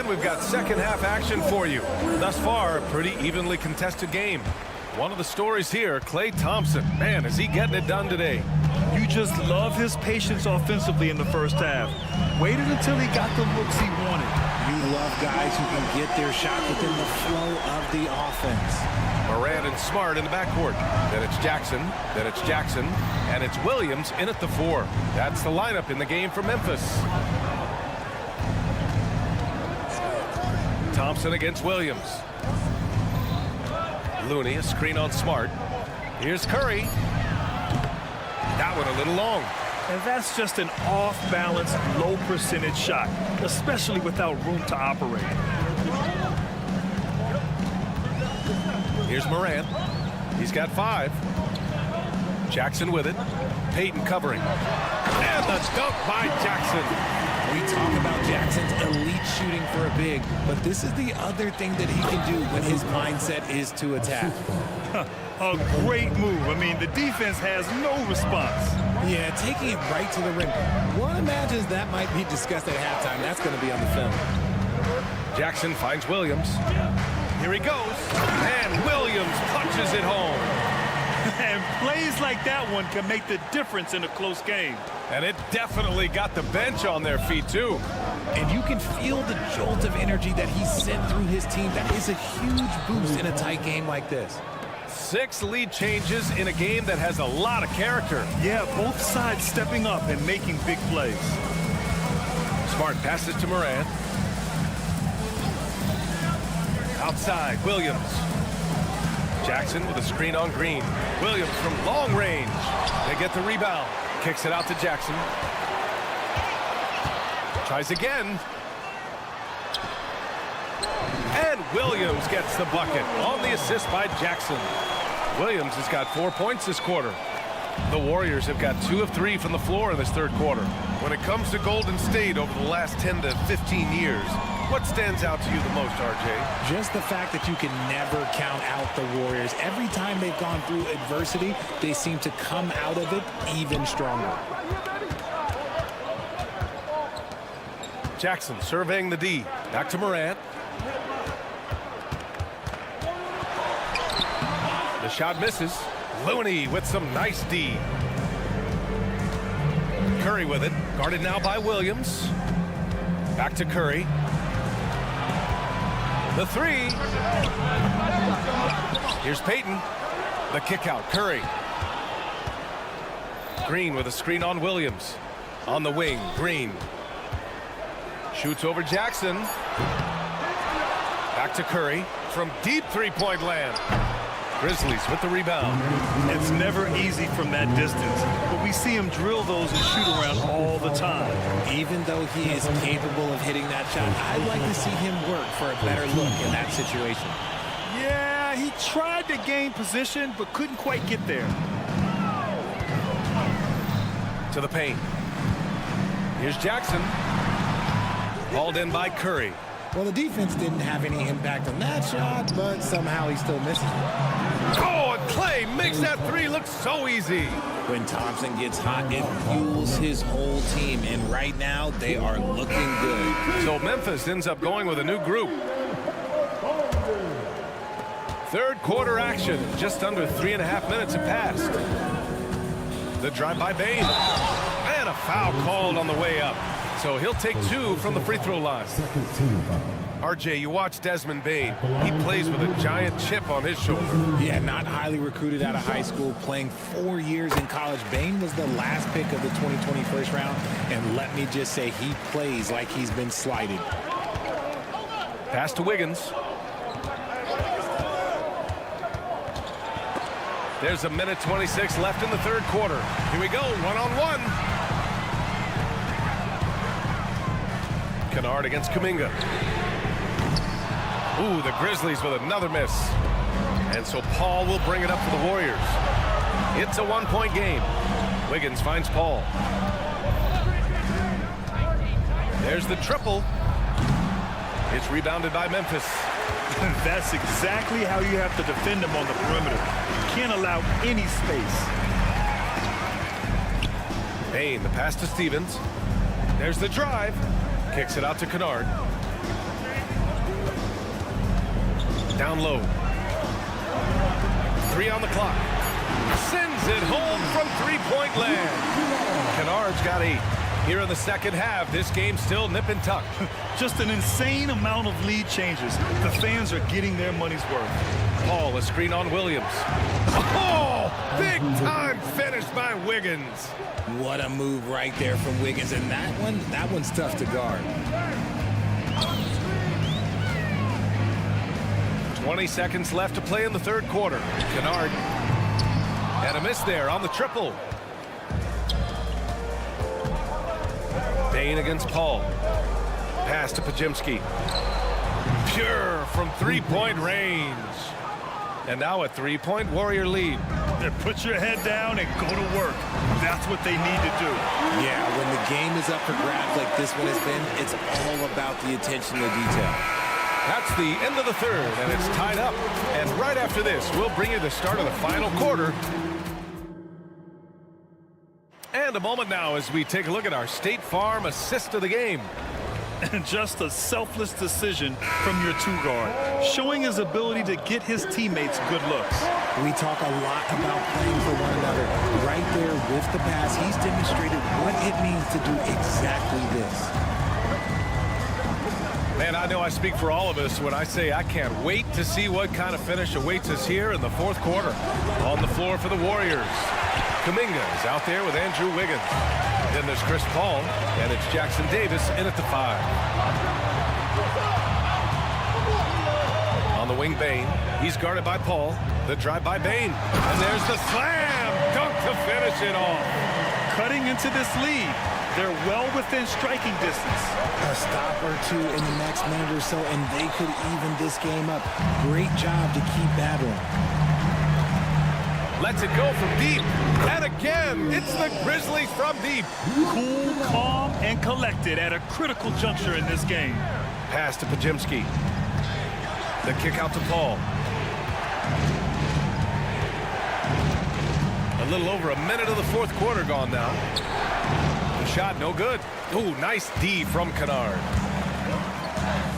We've got second half action for you. Thus far, a pretty evenly contested game. One of the stories here, Klay Thompson. Man, is he getting it done today. You just love his patience offensively in the first half. Waited until he got the looks he wanted. You love guys who can get their shot within the flow of the offense. Morant and Smart in the backcourt. Then it's Jackson. Then it's Jackson. And it's Williams in at the 4. That's the lineup in the game for Memphis. Thompson against Williams. Looney, a screen on Smart. Here's Curry. That one a little long. And that's just an off-balance, low-percentage shot, especially without room to operate. Here's Morant. He's got 5. Jackson with it. Payton covering. And the dunk by Jackson. We talk about Jackson's elite shooting for a big, but this is the other thing that he can do when his mindset is to attack. A great move. I mean, the defense has no response. Yeah, taking it right to the rim. One imagines that might be discussed at halftime. That's going to be on the film. Jackson finds Williams. Here he goes. And Williams punches it home. And plays like that one can make the difference in a close game. And it definitely got the bench on their feet, too. And you can feel the jolt of energy that he sent through his team. That is a huge boost in a tight game like this. 6 lead changes in a game that has a lot of character. Yeah, both sides stepping up and making big plays. Smart passes to Morant. Outside, Williams. Jackson with a screen on Green. Williams from long range. They get the rebound. Kicks it out to Jackson. Tries again. And Williams gets the bucket on the assist by Jackson. Williams has got 4 points this quarter. The Warriors have got 2 of 3 from the floor in this third quarter. When it comes to Golden State over the last 10 to 15 years, what stands out to you the most, RJ? Just the fact that you can never count out the Warriors. Every time they've gone through adversity, they seem to come out of it even stronger. Jackson surveying the D. Back to Morant. The shot misses. Looney with some nice D. Curry with it. Guarded now by Williams. Back to Curry. The three. Here's Payton. The kick out. Curry. Green with a screen on Williams. On the wing. Green. Shoots over Jackson. Back to Curry. From deep three-point land. Grizzlies with the rebound. It's never easy from that distance, but we see him drill those and shoot around all the time. Even though he is capable of hitting that shot, I'd like to see him work for a better look in that situation. Yeah, he tried to gain position, but couldn't quite get there. To the paint. Here's Jackson. Hauled in by Curry. Well, the defense didn't have any impact on that shot, but somehow he still misses it. Oh, and Clay makes that three look so easy. When Thompson gets hot, it fuels his whole team, and right now they are looking good. So Memphis ends up going with a new group. Third quarter action. Just under 3.5 minutes have passed. The drive by Bain. And a foul called on the way up. So he'll take 2 from the free throw line. RJ, you watch Desmond Bain. He plays with a giant chip on his shoulder. Yeah, not highly recruited out of high school, playing 4 years in college. Bain was the last pick of the 2020 first round, and let me just say he plays like he's been slighted. Pass to Wiggins. There's a minute 26 left in the third quarter. Here we go, one-on-one. Kennard against Kuminga. Ooh, the Grizzlies with another miss. And so Paul will bring it up for the Warriors. It's a 1-point game. Wiggins finds Paul. There's the triple. It's rebounded by Memphis. That's exactly how you have to defend him on the perimeter. You can't allow any space. Bain, the pass to Stevens. There's the drive. Kicks it out to Kennard. Down low. 3 on the clock. Sends it home from three-point land. Kennard's got 8. Here in the second half, this game's still nip and tuck. Just an insane amount of lead changes. The fans are getting their money's worth. Paul, a screen on Williams. Oh, big time finish by Wiggins. What a move right there from Wiggins, and that one's tough to guard. 20 seconds left to play in the third quarter. Kennard. And a miss there on the triple. Bain against Paul. Pass to Pajimski. Pure from three-point range. And now a three-point Warrior lead. Put your head down and go to work. That's what they need to do. Yeah, when the game is up for grabs like this one has been, it's all about the attention to detail. That's the end of the third, and it's tied up. And right after this, we'll bring you the start of the final quarter. And a moment now as we take a look at our State Farm assist of the game. And just a selfless decision from your two-guard, showing his ability to get his teammates good looks. We talk a lot about playing for one another. Right there with the pass, he's demonstrated what it means to do exactly this. Man, I know I speak for all of us when I say I can't wait to see what kind of finish awaits us here in the fourth quarter. On the floor for the Warriors. Kuminga is out there with Andrew Wiggins. Then there's Chris Paul, and it's Jackson Davis in at the 5. On the wing, Bain. He's guarded by Paul. The drive by Bain. And there's the slam dunk to finish it off. Cutting into this lead. They're well within striking distance. a stop or two in the next minute or so, and they could even this game up. Great job to keep battling. Lets it go from deep. And again, it's the Grizzlies from deep. Cool, calm, and collected at a critical juncture in this game. Pass to Pajemski. The kick out to Paul. A little over a minute of the fourth quarter gone now. The shot no good. Ooh, nice D from Kennard.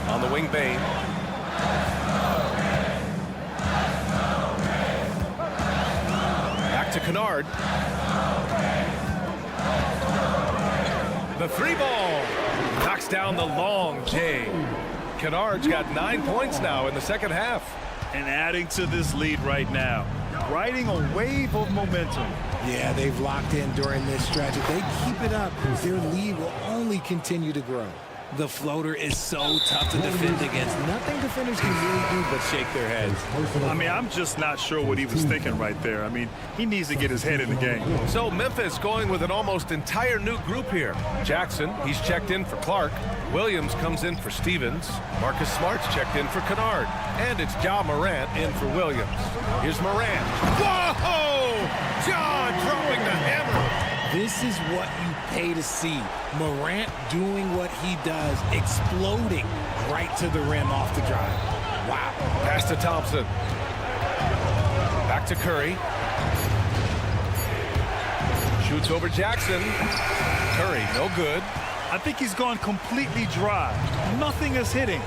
On the wing, Bain. Back to Kennard. The three ball. Knocks down the long J. Kennard's got 9 points now in the second half. And adding to this lead right now. Riding a wave of momentum. Yeah, they've locked in during this stretch. If they keep it up, their lead will only continue to grow. The floater is so tough to defend against. Nothing defenders can really do but shake their heads. I mean, I'm just not sure what he was thinking right there. I mean, he needs to get his head in the game. So Memphis going with an almost entire new group here. Jackson, he's checked in for Clark. Williams comes in for Stevens. Marcus Smart's checked in for Kennard. And it's Ja Morant in for Williams. Here's Morant. Whoa! Ja dropping the hammer. This is what you pay to see. Morant doing what he does, exploding right to the rim off the drive. Wow. Pass to Thompson. Back to Curry. Shoots over Jackson. Curry, no good. I think he's gone completely dry. Nothing is hitting.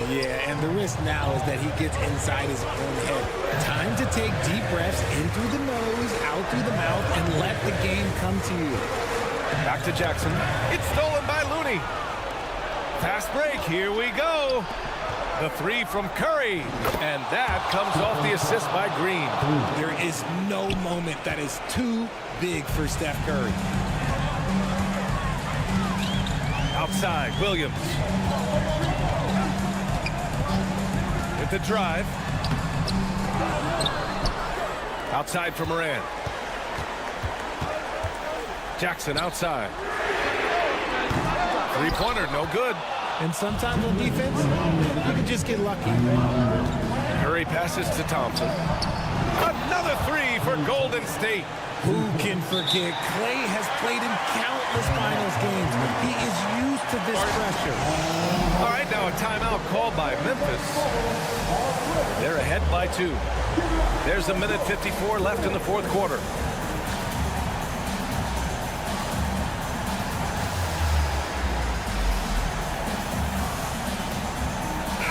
Yeah, and the risk now is that he gets inside his own head. Time to take deep breaths in through the nose, out through the mouth, and let the game come to you. Back to Jackson. It's stolen by Looney. Fast break. Here we go. The three from Curry. And that comes off the assist by Green. There is no moment that is too big for Steph Curry. Outside, Williams. With the drive. Outside for Morant. Jackson outside. Three-pointer, no good. And sometimes on defense, you can just get lucky. Curry passes to Thompson. Another three for Golden State. Who can forget? Clay has played in countless finals games. He is used to this pressure. All right, now a timeout called by Memphis. They're ahead by 2. There's a minute 54 left in the fourth quarter.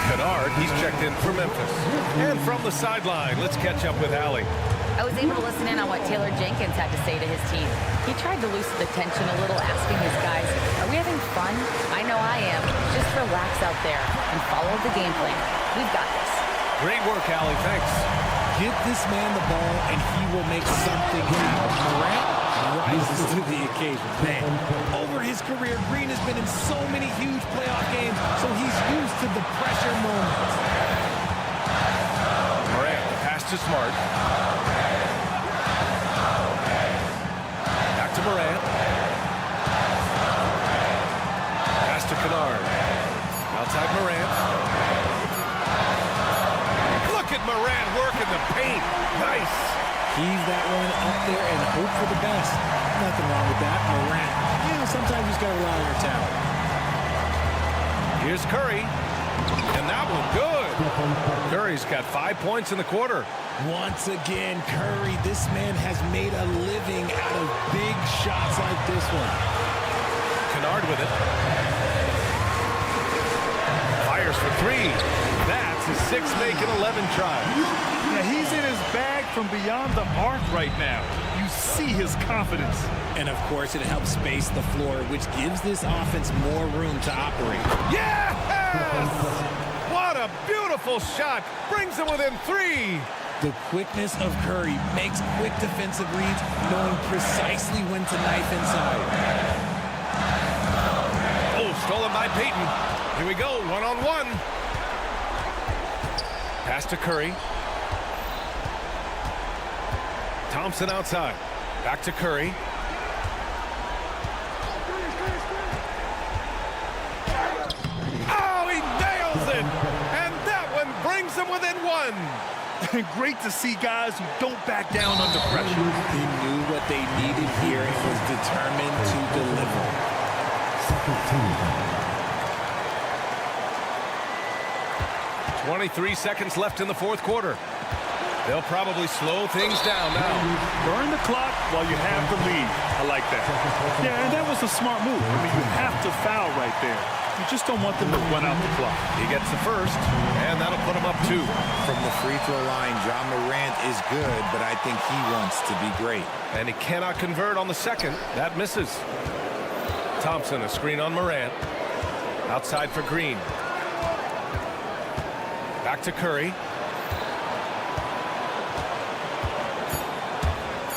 Kennard, he's checked in for Memphis. And from the sideline, let's catch up with Allie. I was able to listen in on what Taylor Jenkins had to say to his team. He tried to loosen the tension a little, asking his guys, are we having fun? I know I am. Just relax out there and follow the game plan. We've got this. Great work, Allie. Thanks. Get this man the ball, and he will make something happen. Morant rises to the occasion. Man, over his career, Green has been in so many huge playoff games, so he's used to the pressure moments. Morant, pass to Smart. Back to Morant. Pass to Kennard. Outside Morant. Look at Morant working the paint. Nice. He's that one up there and hope for the best. Nothing wrong with that. Morant, sometimes you just got to rely on your talent. Here's Curry. And that one good. Curry's got 5 points in the quarter. Once again, Curry, this man has made a living out of big shots like this one. Kennard with it. Fires for 3. That's his 6th make in 11 tries. Yeah, he's in his bag from beyond the arc right now. You see his confidence. And, of course, it helps space the floor, which gives this offense more room to operate. Yes! What a beautiful shot. Brings them within 3. The quickness of Curry makes quick defensive reads, knowing precisely when to knife inside. Oh, stolen by Payton. Here we go, one-on-one. Pass to Curry. Thompson outside. Back to Curry. one. And great to see guys who don't back down under pressure. He knew what they needed here and was determined to deliver. 23 seconds left in the fourth quarter. They'll probably slow things down now. Burn the clock while you have the lead. I like that. Yeah, and that was a smart move. I mean, you have to foul right there. You just don't want them to run out the clock. He gets the first, and that'll put him up 2. From the free throw line, Ja Morant is good, but I think he wants to be great. And he cannot convert on the second. That misses. Thompson, a screen on Morant. Outside for Green. Back to Curry.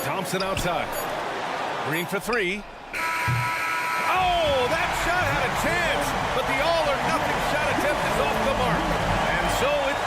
Thompson outside. Green for 3. Oh, that shot had a chance, but the all-or-nothing shot attempt is off the mark. And so it...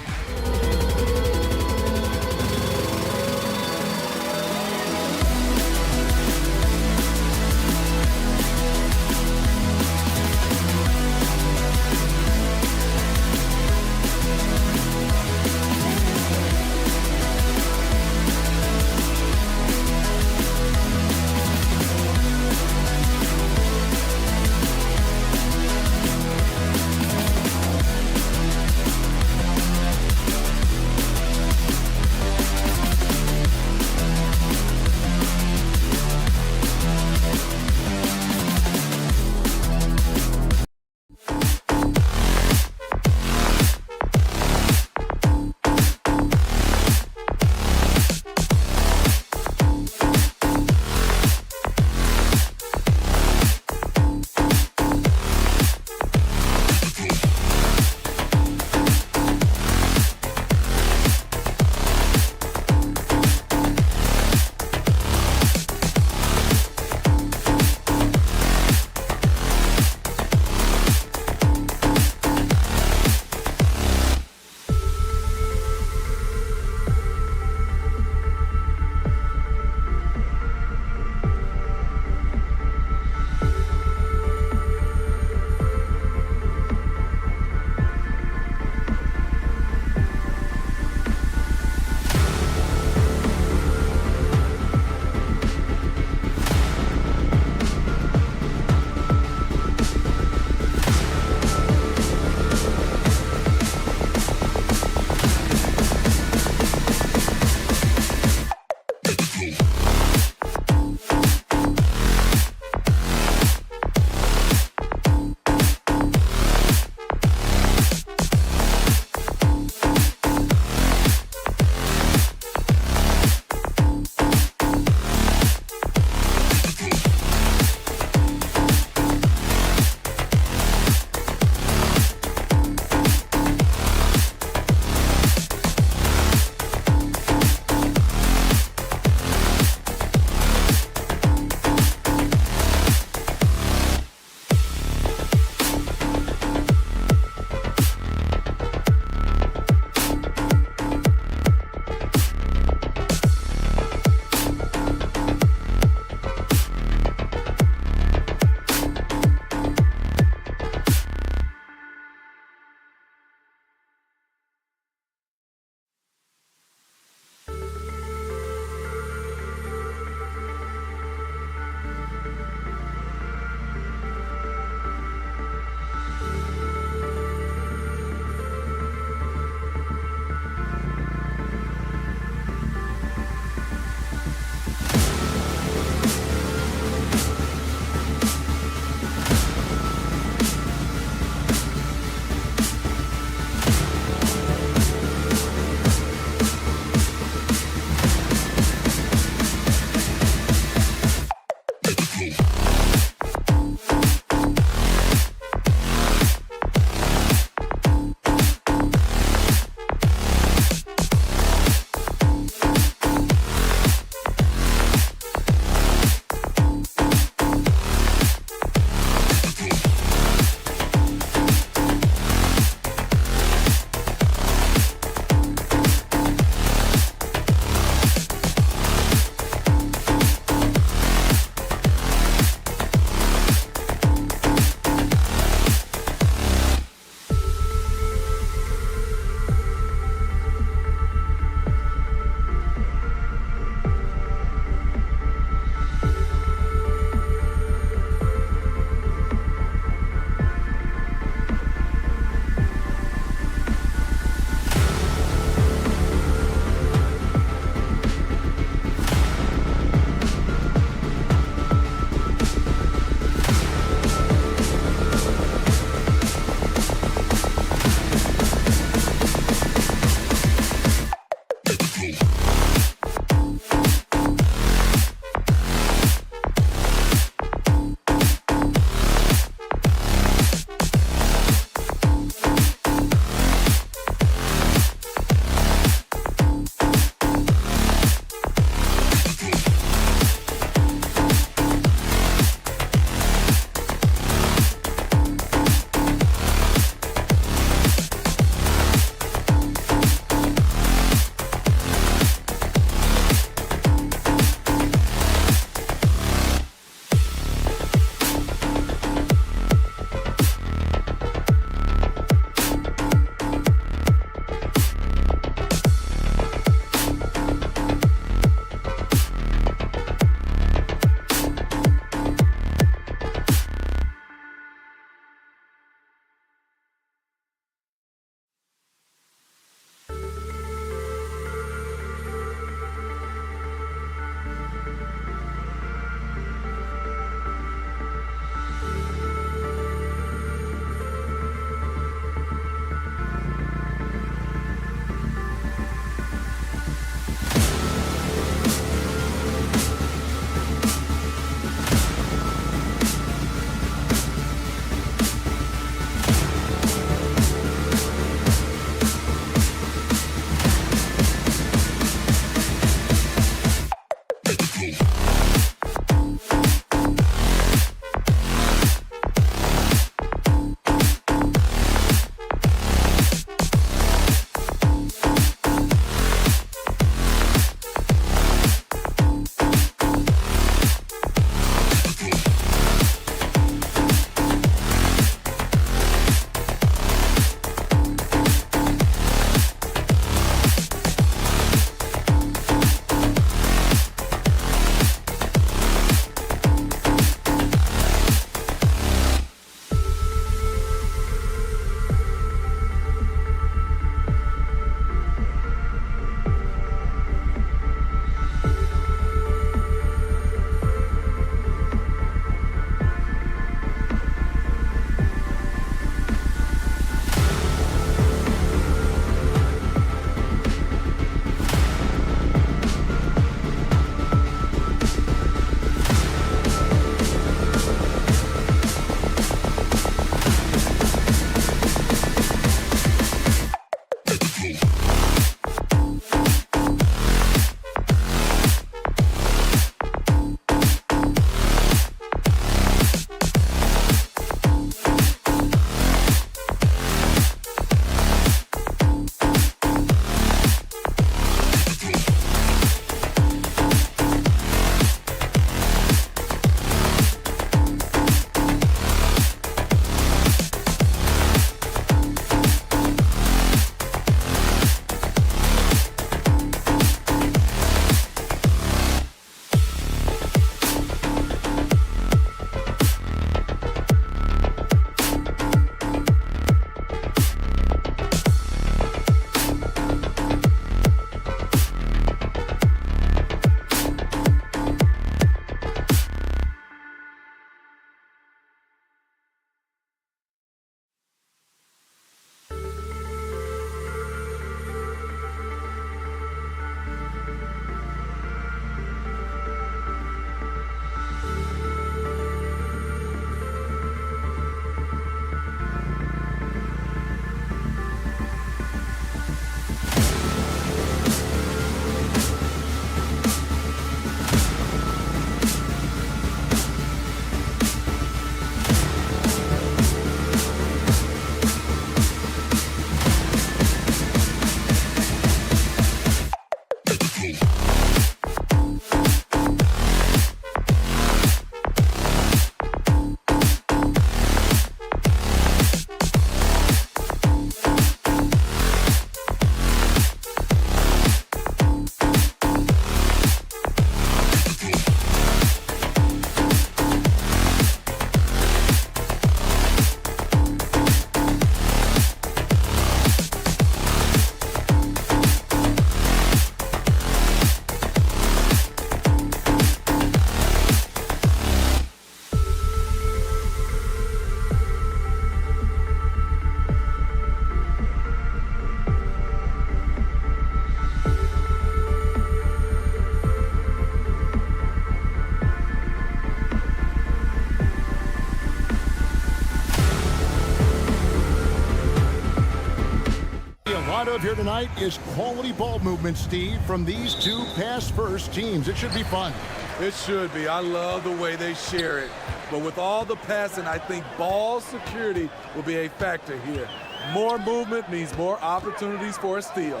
fond of here tonight is quality ball movement, Steve, from these two pass-first teams. It should be fun. It should be. I love the way they share it. But with all the passing, I think ball security will be a factor here. More movement means more opportunities for a steal.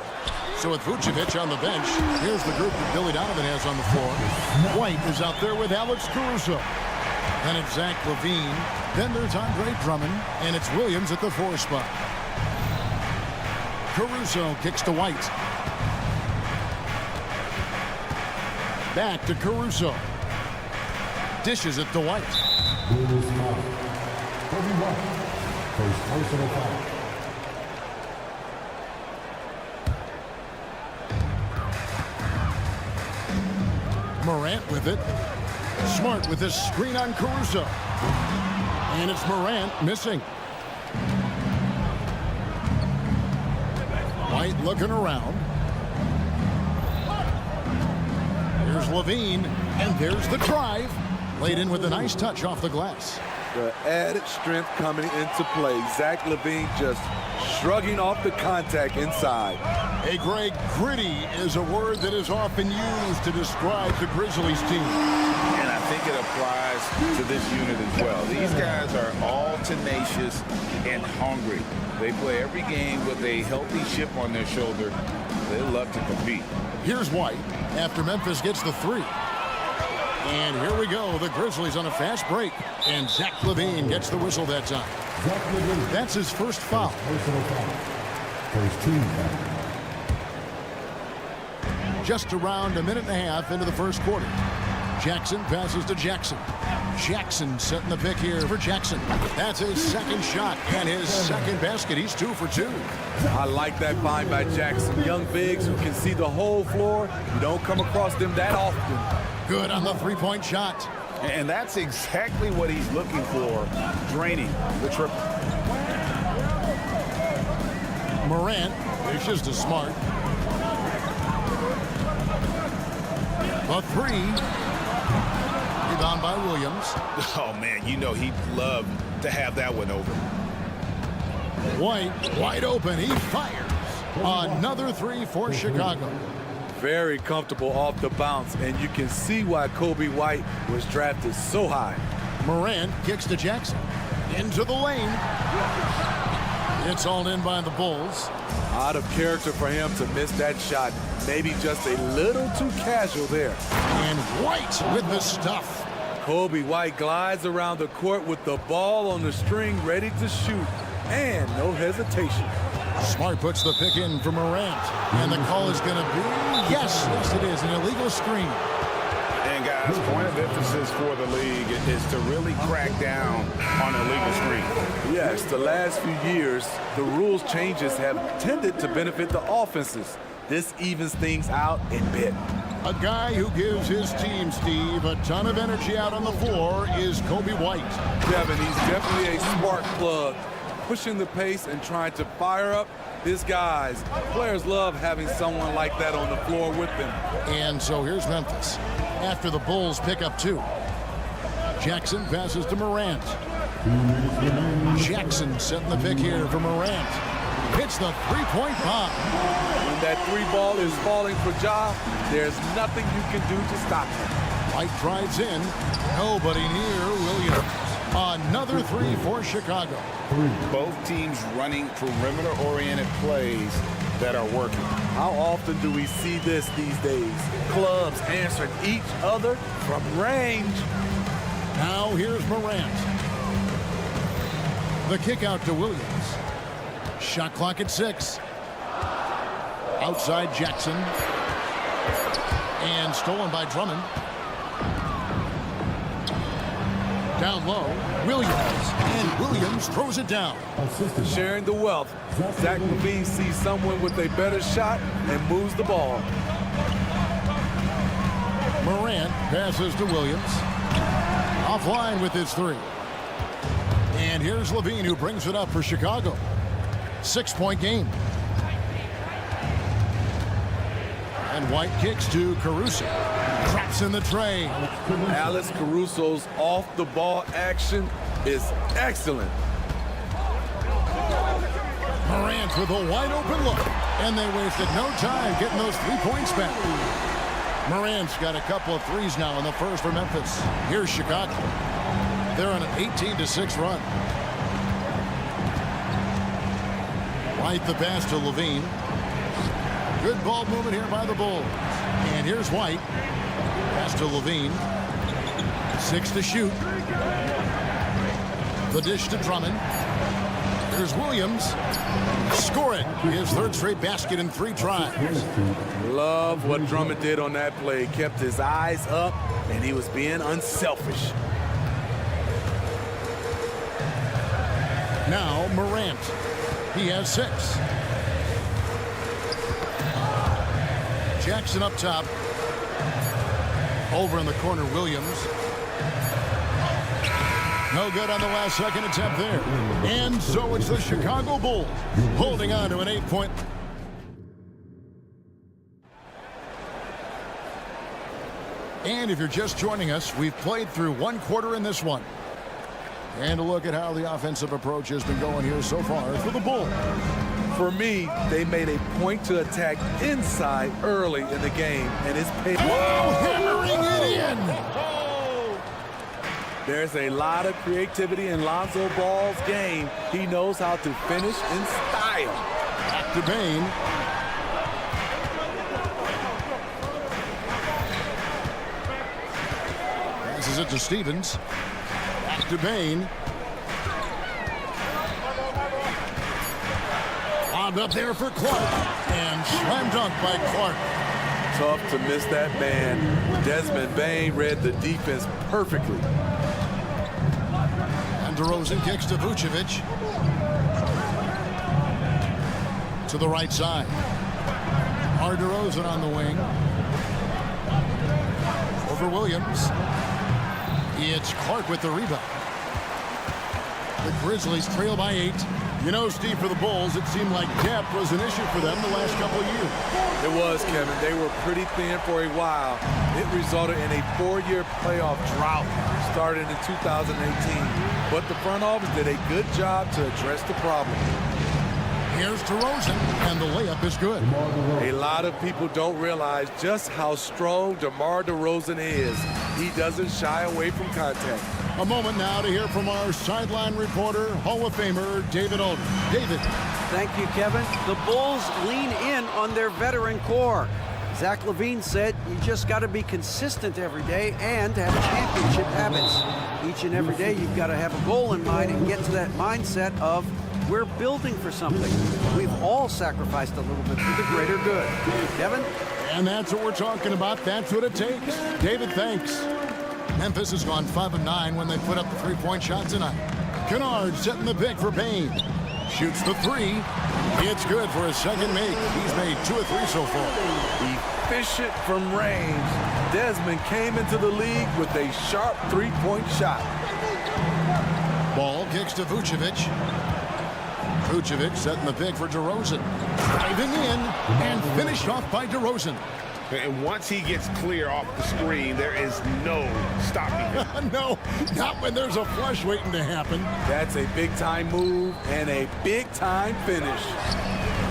So with Vucevic on the bench, here's the group that Billy Donovan has on the floor. White is out there with Alex Caruso. Then it's Zach LaVine. Then there's Andre Drummond. And it's Williams at the 4 spot. Caruso kicks to White. Back to Caruso. Dishes it to White. First personal foul. Morant with it. Smart with this screen on Caruso. And it's Morant missing. White looking around. Here's LaVine. And there's the drive. Laid in with a nice touch off the glass. The added strength coming into play. Zach LaVine just shrugging off the contact inside. Hey, Greg, gritty is a word that is often used to describe the Grizzlies team. And I think it applies to this unit as well. These guys are all tenacious and hungry. They play every game with a healthy chip on their shoulder. They love to compete. Here's White after Memphis gets the 3. And here we go, the Grizzlies on a fast break. And Zach LaVine gets the whistle that time. That's his first foul. First team foul. Just around a minute and a half into the first quarter. Jackson passes to Jackson. Jackson setting the pick here for Jackson. That's his second shot and his second basket. He's 2 for 2. I like that find by Jackson. Young bigs who can see the whole floor. You don't come across them that often. Good on the 3-point shot. And that's exactly what he's looking for, draining the triple. Morant dishes to Smart. A 3. Rebound by Williams. Oh, man, you know he'd love to have that one over. White wide open. He fires. Another 3 for Chicago. Very comfortable off the bounce, and you can see why Kobe White was drafted so high. Morant kicks to Jackson. Into the lane. It's all in by the Bulls. Out of character for him to miss that shot. Maybe just a little too casual there. And White with the stuff. Kobe White glides around the court with the ball on the string ready to shoot. And no hesitation. Smart puts the pick in for Morant. And the call is going to be, yes, it is, an illegal screen. And guys, point of emphasis for the league is to really crack down on illegal screen. Yes, the last few years, the rules changes have tended to benefit the offenses. This evens things out a bit. A guy who gives his team, Steve, a ton of energy out on the floor is Kobe White. Kevin, he's definitely a spark plug, pushing the pace and trying to fire up his guys. Players love having someone like that on the floor with them. And so here's Memphis after the Bulls pick up 2. Jackson passes to Morant. Jackson setting the pick here for Morant. Hits the 3-point bomb. When that 3 ball is falling for Ja, there's nothing you can do to stop him. White drives in. Nobody near Williams. Another 3 for Chicago. Both teams running perimeter-oriented plays that are working. How often do we see this these days? Clubs answering each other from range. Now here's Morant. The kick out to Williams. Shot clock at 6. Outside Jackson. And stolen by Drummond. Down low, Williams. And Williams throws it down. Sharing the wealth. Zach LaVine sees someone with a better shot and moves the ball. Morant passes to Williams. Offline with his 3. And here's LaVine who brings it up for Chicago. 6-point game. And White kicks to Caruso. Drops in the tray. Alex Caruso's off-the-ball action is excellent. Morant with a wide open look. And they wasted no time getting those 3 points back. Morant's got a couple of threes now in the first for Memphis. Here's Chicago. They're on an 18-6 run. White the pass to Levine. Good ball movement here by the Bulls. And here's White. Pass to Levine. 6 to shoot. The dish to Drummond. Here's Williams. Score it. His third straight basket in 3 tries. Love what Drummond did on that play. Kept his eyes up, and he was being unselfish. Now Morant. He has 6. Jackson up top. Over in the corner, Williams. No good on the last second attempt there. And so it's the Chicago Bulls holding on to an 8-point. And if you're just joining us, we've played through 1 quarter in this one. And a look at how the offensive approach has been going here so far for the Bulls. For me, they made a point to attack inside early in the game, and it's paid. Whoa, hammering it in! There's a lot of creativity in Lonzo Ball's game. He knows how to finish in style. Back to Bain. Passes it to Stevens. Back to Bain. Lobbed up there for Clark. And slam dunk by Clark. Tough to miss that man. Desmond Bain read the defense perfectly. And DeRozan kicks to Vucevic. To the right side. DeRozan on the wing. Over Williams. It's Clark with the rebound. The Grizzlies trail by 8. You know, Steve, for the Bulls, it seemed like depth was an issue for them the last couple of years. It was, Kevin. They were pretty thin for a while. It resulted in a 4-year playoff drought started in 2018. But the front office did a good job to address the problem. Here's DeRozan, and the layup is good. A lot of people don't realize just how strong DeMar DeRozan is. He doesn't shy away from contact. A moment now to hear from our sideline reporter, Hall of Famer David Aldridge. David. Thank you, Kevin. The Bulls lean in on their veteran core. Zach LaVine said you just got to be consistent every day and have championship habits. Each and every day you've got to have a goal in mind and get to that mindset of we're building for something. We've all sacrificed a little bit for the greater good. Kevin? And that's what we're talking about. That's what it takes. David, thanks. Memphis has gone 5 of 9 when they put up the 3-point shot tonight. Kennard setting the pick for Bain. Shoots the 3. It's good for his second make. He's made 2 of 3 so far. Efficient from range. Desmond came into the league with a sharp 3-point shot. Ball kicks to Vucevic. Vucevic setting the pick for DeRozan. Driving in and finished off by DeRozan. And once he gets clear off the screen, there is no stopping him. No, not when there's a flush waiting to happen. That's a big-time move and a big-time finish.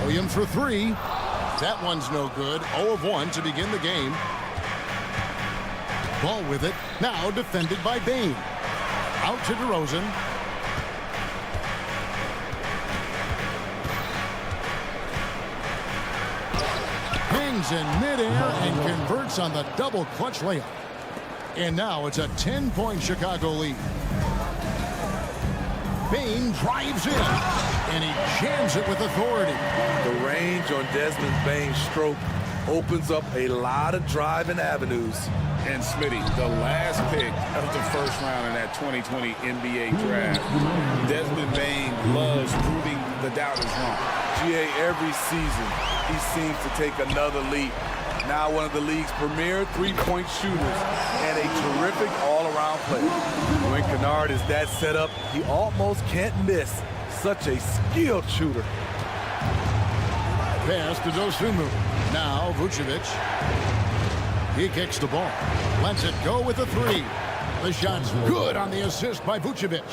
Williams for 3. That one's no good. 0 of 1 to begin the game. Ball with it. Now defended by Bain. Out to DeRozan. Hangs in midair and converts on the double clutch layup. And now it's a 10-point Chicago lead. Bain drives in, and he jams it with authority. The range on Desmond Bain's stroke opens up a lot of driving avenues. And Smitty, the last pick of the first round in that 2020 NBA draft, Desmond Bain loves proving the doubters wrong. GA, every season, he seems to take another leap. Now one of the league's premier 3-point shooters and a terrific all-around player. When Kennard is that set up, he almost can't miss. Such a skilled shooter. Pass to Dosunmu. Now Vucevic. He kicks the ball. Lets it go with a 3. The shot's good on the assist by Vucevic.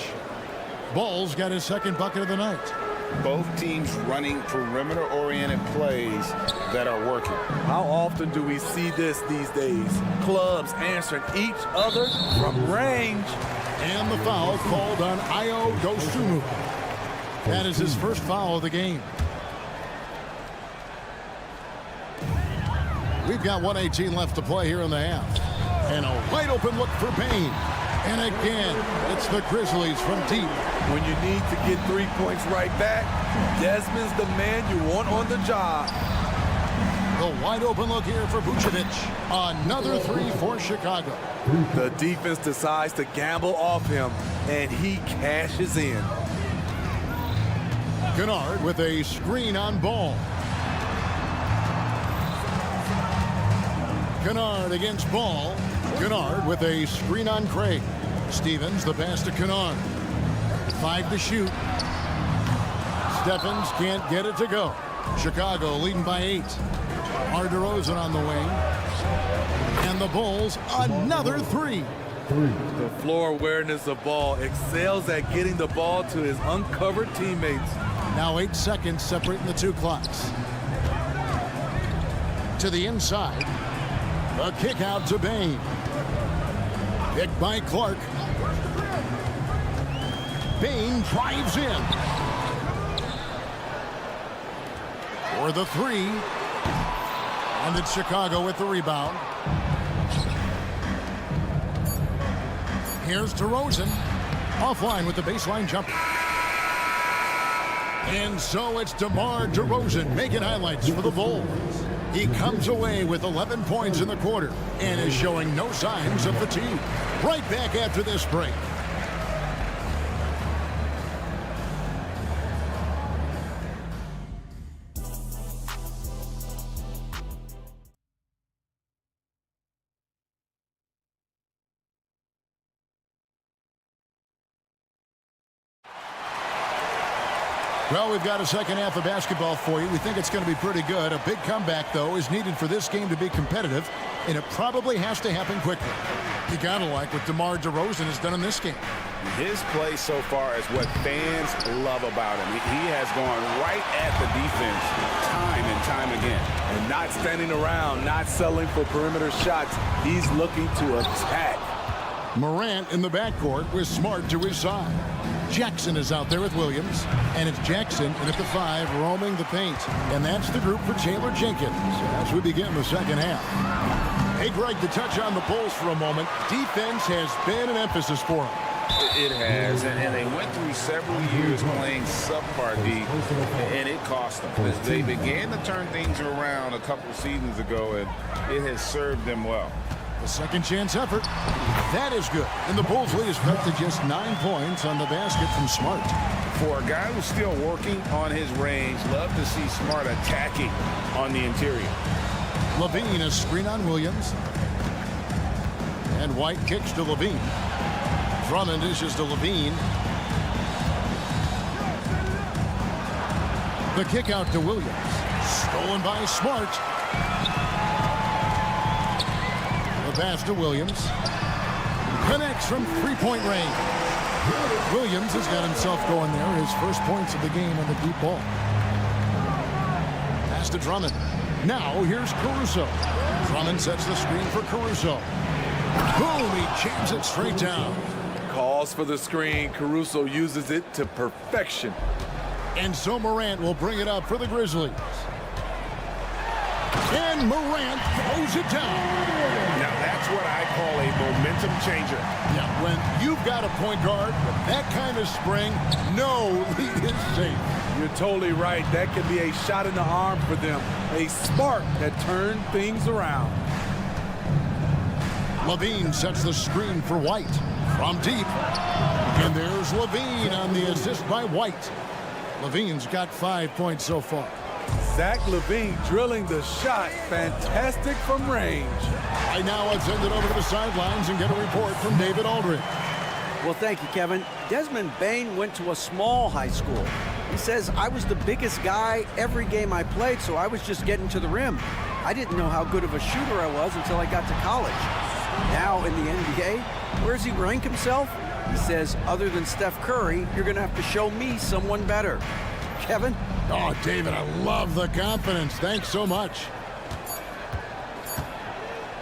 Ball's got his second bucket of the night. Both teams running perimeter-oriented plays that are working. How often do we see this these days? Clubs answering each other from range. And the foul called on Ayo Dosunmu. That is his first foul of the game. We've got 1:18 left to play here in the half. And a wide open look for Payne. And again, it's the Grizzlies from deep. When you need to get 3 points right back, Desmond's the man you want on the job. The wide open look here for Vucevic. Another three for Chicago. The defense decides to gamble off him, and he cashes in. Kennard with a screen on Ball. Kennard against Ball. Kennard with a screen on Craig. Stevens, the pass to Kennard. 5 to shoot. Stephens can't get it to go. Chicago leading by 8. DeRozan on the wing. And the Bulls, another three. The floor awareness of Ball excels at getting the ball to his uncovered teammates. Now 8 seconds separating the two clocks. To the inside. A kick out to Bane. Picked by Clark. Bane drives in. For the three. And it's Chicago with the rebound. Here's DeRozan. Offline with the baseline jumper. And so it's DeMar DeRozan making highlights for the Bulls. He comes away with 11 points in the quarter and is showing no signs of fatigue. Right back after this break. Well, we've got a second half of basketball for you. We think it's going to be pretty good. A big comeback, though, is needed for this game to be competitive, and it probably has to happen quickly. You got to like what DeMar DeRozan has done in this game. His play so far is what fans love about him. He has gone right at the defense time and time again. And not standing around, not settling for perimeter shots. He's looking to attack. Morant in the backcourt with Smart to his side. Jackson is out there with Williams, and it's Jackson in at the 5 roaming the paint. And that's the group for Taylor Jenkins as we begin the second half. Hey, Greg, to touch on the Bulls for a moment, defense has been an emphasis for them. It has, and they went through several years playing subpar D, and it cost them. As they began to turn things around a couple seasons ago, and it has served them well. The second chance effort. That is good. And the Bulls lead is cut to just 9 points on the basket from Smart. For a guy who's still working on his range, love to see Smart attacking on the interior. Levine, a screen on Williams. And White kicks to Levine. Drummond dishes to Levine. The kick out to Williams. Stolen by Smart. The pass to Williams. Connects from three-point range. Williams has got himself going there. His first points of the game on the deep ball. Pass to Drummond. Now here's Caruso. Drummond sets the screen for Caruso. Boom, he jams it straight down. Calls for the screen. Caruso uses it to perfection. And so Morant will bring it up for the Grizzlies. And Morant throws it down. Now that's what I call a momentum changer. Yeah, when you've got a point guard with that kind of spring, no lead is safe. You're totally right. That could be a shot in the arm for them. A spark that turned things around. Levine sets the screen for White from deep. And there's Levine on the assist by White. Levine's got 5 points so far. Zach LaVine drilling the shot. Fantastic from range. Right now, let's send it over to the sidelines and get a report from David Aldridge. Well, thank you, Kevin. Desmond Bane went to a small high school. He says, I was the biggest guy every game I played, so I was just getting to the rim. I didn't know how good of a shooter I was until I got to college. Now in the NBA, where does he rank himself? He says, other than Steph Curry, you're going to have to show me someone better. Kevin? Oh, David, I love the confidence. Thanks so much.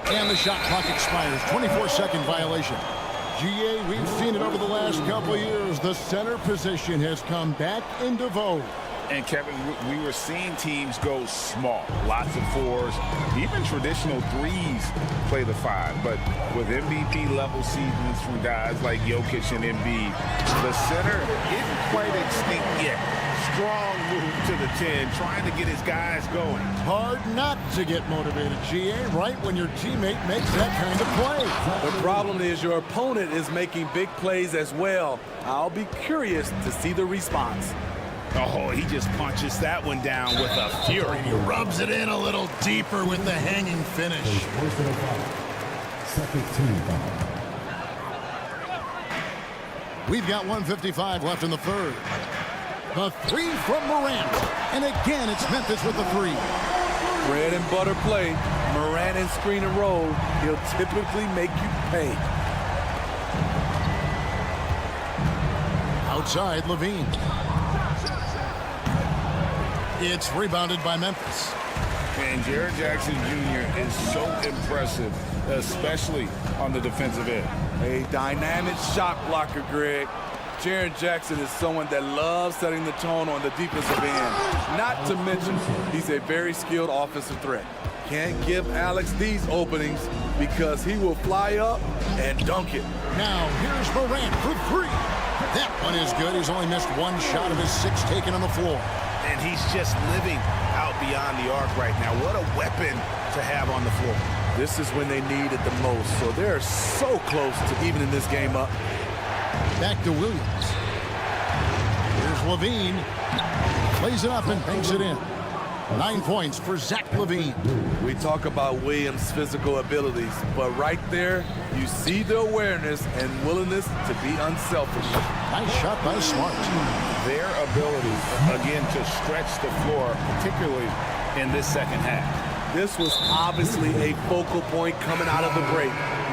And the shot clock expires. 24-second violation. GA, we've seen it over the last couple of years. The center position has come back into vogue. And Kevin, we were seeing teams go small, lots of fours, even traditional threes play the five. But with MVP level seasons from guys like Jokic and Embiid, the center isn't quite extinct yet. Strong move to the 10, trying to get his guys going. Hard not to get motivated, GA, right when your teammate makes that kind of play. The problem is your opponent is making big plays as well. I'll be curious to see the response. Oh, he just punches that one down with a fury. He rubs it in a little deeper with the hanging finish. Second team foul. We've got 1:55 left in the third. The three from Morant. And again, it's Memphis with the three. Bread and butter play. Morant and screen and roll. He'll typically make you pay. Outside, Levine. It's rebounded by Memphis. And Jaren Jackson Jr. is so impressive, especially on the defensive end. A dynamic shot blocker, Greg. Jaren Jackson is someone that loves setting the tone on the defensive end. Not to mention, he's a very skilled offensive threat. Can't give Alex these openings because he will fly up and dunk it. Now, here's Morant for three. That one is good. He's only missed one shot of his six taken on the floor. And he's just living out beyond the arc right now. What a weapon to have on the floor. This is when they need it the most. So they're so close to evening this game up. Back to Williams. Here's Levine. Plays it up and banks it in. 9 points for Zach LaVine. We talk about Williams' physical abilities, but right there, you see the awareness and willingness to be unselfish. Nice shot by Smart. Their ability, again, to stretch the floor, particularly in this second half. This was obviously a focal point coming out of the break.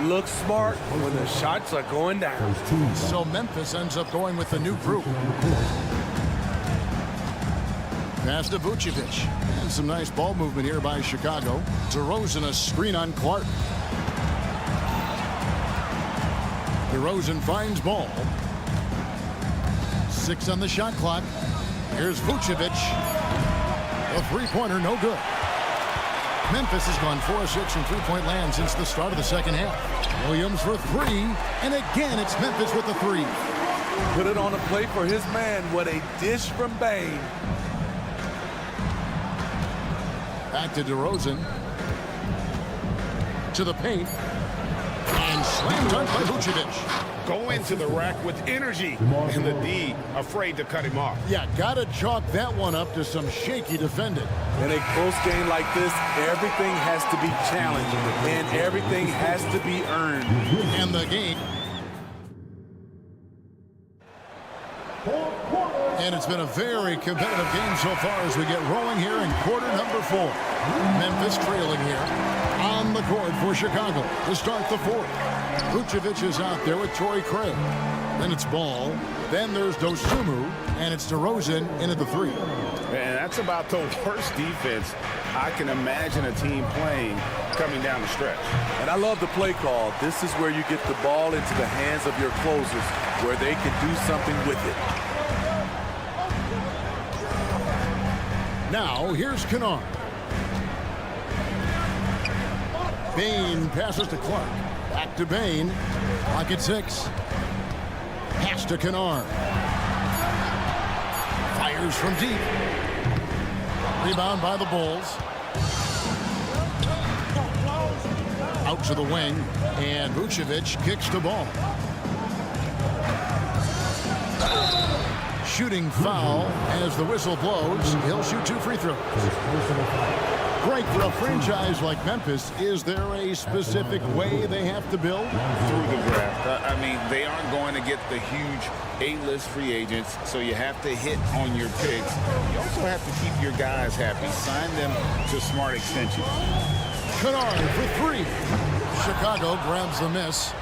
Look smart when the shots are going down. So Memphis ends up going with the new group. Pass to Vucevic. And some nice ball movement here by Chicago. DeRozan a screen on Clark. DeRozan finds ball. 6 on the shot clock. Here's Vucevic. A three-pointer, no good. Memphis has gone 4-6 from three-point land since the start of the second half. Williams for three. And again, it's Memphis with the three. Put it on a plate for his man. What a dish from Bane. Back to DeRozan. To the paint. And slam dunk by Vucevic. Go into the rack with energy. And the D afraid to cut him off. Yeah, gotta chalk that one up to some shaky defending. In a close game like this, everything has to be challenged. And everything has to be earned. And the game. And it's been a very competitive game so far as we get rolling here in quarter number 4. Memphis trailing here on the court for Chicago to start the fourth. Vucevic is out there with Torrey Craig. Then it's Ball. Then there's Dosunmu. And it's DeRozan into the three. And that's about the worst defense I can imagine a team playing coming down the stretch. And I love the play call. This is where you get the ball into the hands of your closers, where they can do something with it. Now, here's Kennard. Bane passes to Clark. Back to Bane. Clock at 6. Pass to Kennard. Fires from deep. Rebound by the Bulls. Out to the wing. And Vucevic kicks the ball. Shooting foul as the whistle blows. He'll shoot 2 free throws. Greg, for a franchise like Memphis, is there a specific way they have to build? Through the draft. I mean, they aren't going to get the huge A-list free agents, so you have to hit on your picks. You also have to keep your guys happy. Sign them to smart extensions. Kennard for 3. Chicago grabs the miss.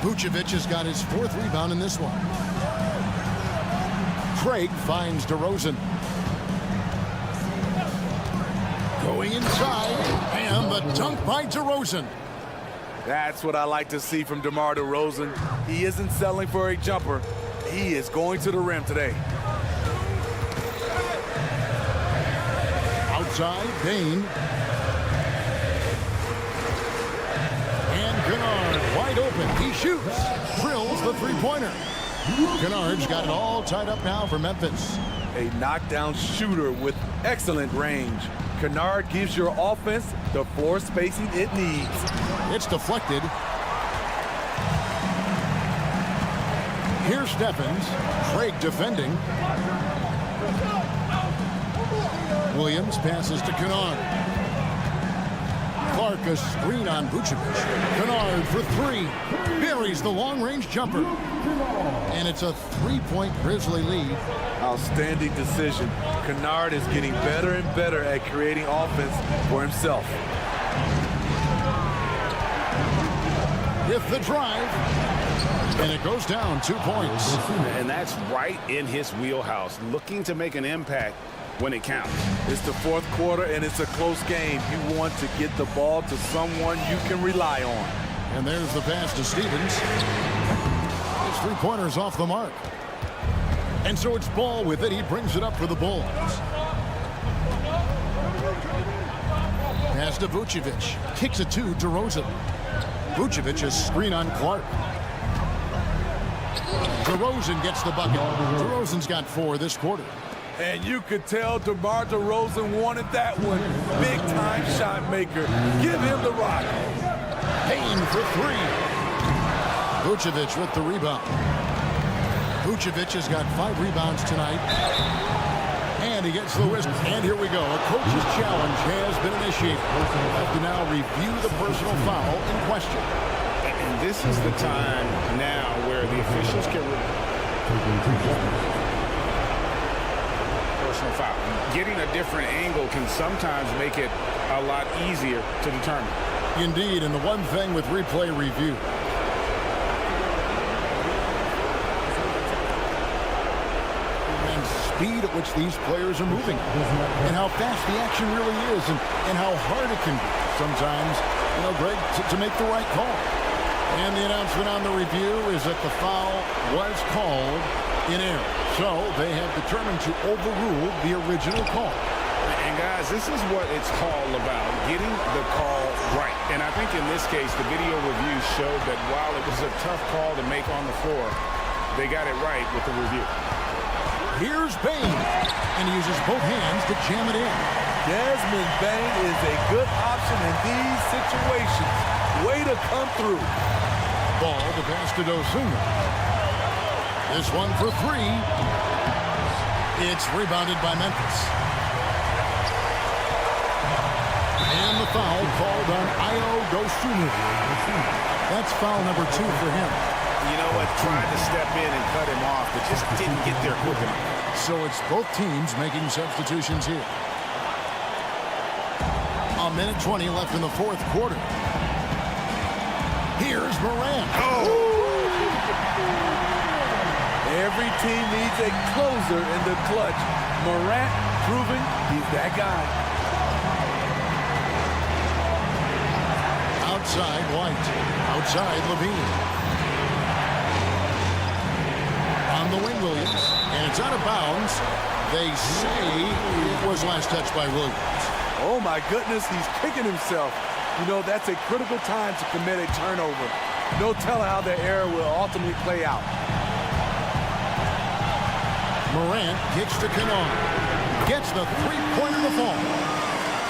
Vucevic has got his 4th rebound in this one. Craig finds DeRozan. the inside, and the dunk by DeRozan. That's what I like to see from DeMar DeRozan. He isn't settling for a jumper. He is going to the rim today. Outside, Bain. And Kennard wide open. He shoots. Drills the three-pointer. Kennard's got it all tied up now for Memphis. A knockdown shooter with excellent range. Kennard gives your offense the floor spacing it needs. It's deflected. Here's Stephens. Craig defending. Williams passes to Kennard. Clark a screen on Vucevic. Kennard for three. Buries the long-range jumper. And it's a three-point Grizzly lead. Outstanding decision. Kennard is getting better and better at creating offense for himself. With the drive. And it goes down 2 points. And that's right in his wheelhouse, looking to make an impact when it counts. It's the fourth quarter, and it's a close game. You want to get the ball to someone you can rely on. And there's the pass to Stevens. His three-pointer's off the mark. And so it's Ball with it. He brings it up for the Bulls. Pass to Vucevic. Kicks it to DeRozan. Vucevic a screen on Clark. DeRozan gets the bucket. DeRozan's got 4 this quarter. And you could tell DeMar DeRozan wanted that one. Big-time shot maker. Give him the rock. Payne for 3. Vucevic with the rebound. Vucevic has got 5 rebounds tonight. And he gets the whistle. And here we go. A coach's challenge has been initiated. We'll have to now review the personal foul in question. And this is the time now where the officials can... Personal foul. Getting a different angle can sometimes make it a lot easier to determine. Indeed, and the one thing with replay review. And speed at which these players are moving. And how fast the action really is. And how hard it can be sometimes, you know, Greg, to make the right call. And the announcement on the review is that the foul was called in error. So they have determined to overrule the original call. And guys, this is what it's all about, getting the call right. And I think in this case, the video review showed that while it was a tough call to make on the floor, they got it right with the review. Here's Bain, and he uses both hands to jam it in. Desmond Bain is a good option in these situations. Way to come through. Ball to pass to Dosunmu. This one for 3. It's rebounded by Memphis. And the foul called on Dosunmu. That's foul number 2 for him. You know what? Tried to step in and cut him off, but just didn't get there quick enough. So it's both teams making substitutions here. 1:20 left in the fourth quarter. Here's Morant. Every team needs a closer in the clutch. Morant proving he's that guy. Outside White. Outside Levine. On the wing, Williams. And it's out of bounds. They say it was last touched by Williams. Oh my goodness, he's kicking himself. You know, that's a critical time to commit a turnover. No telling how the error will ultimately play out. Morant kicks to Kennard. Gets the three-pointer to fall.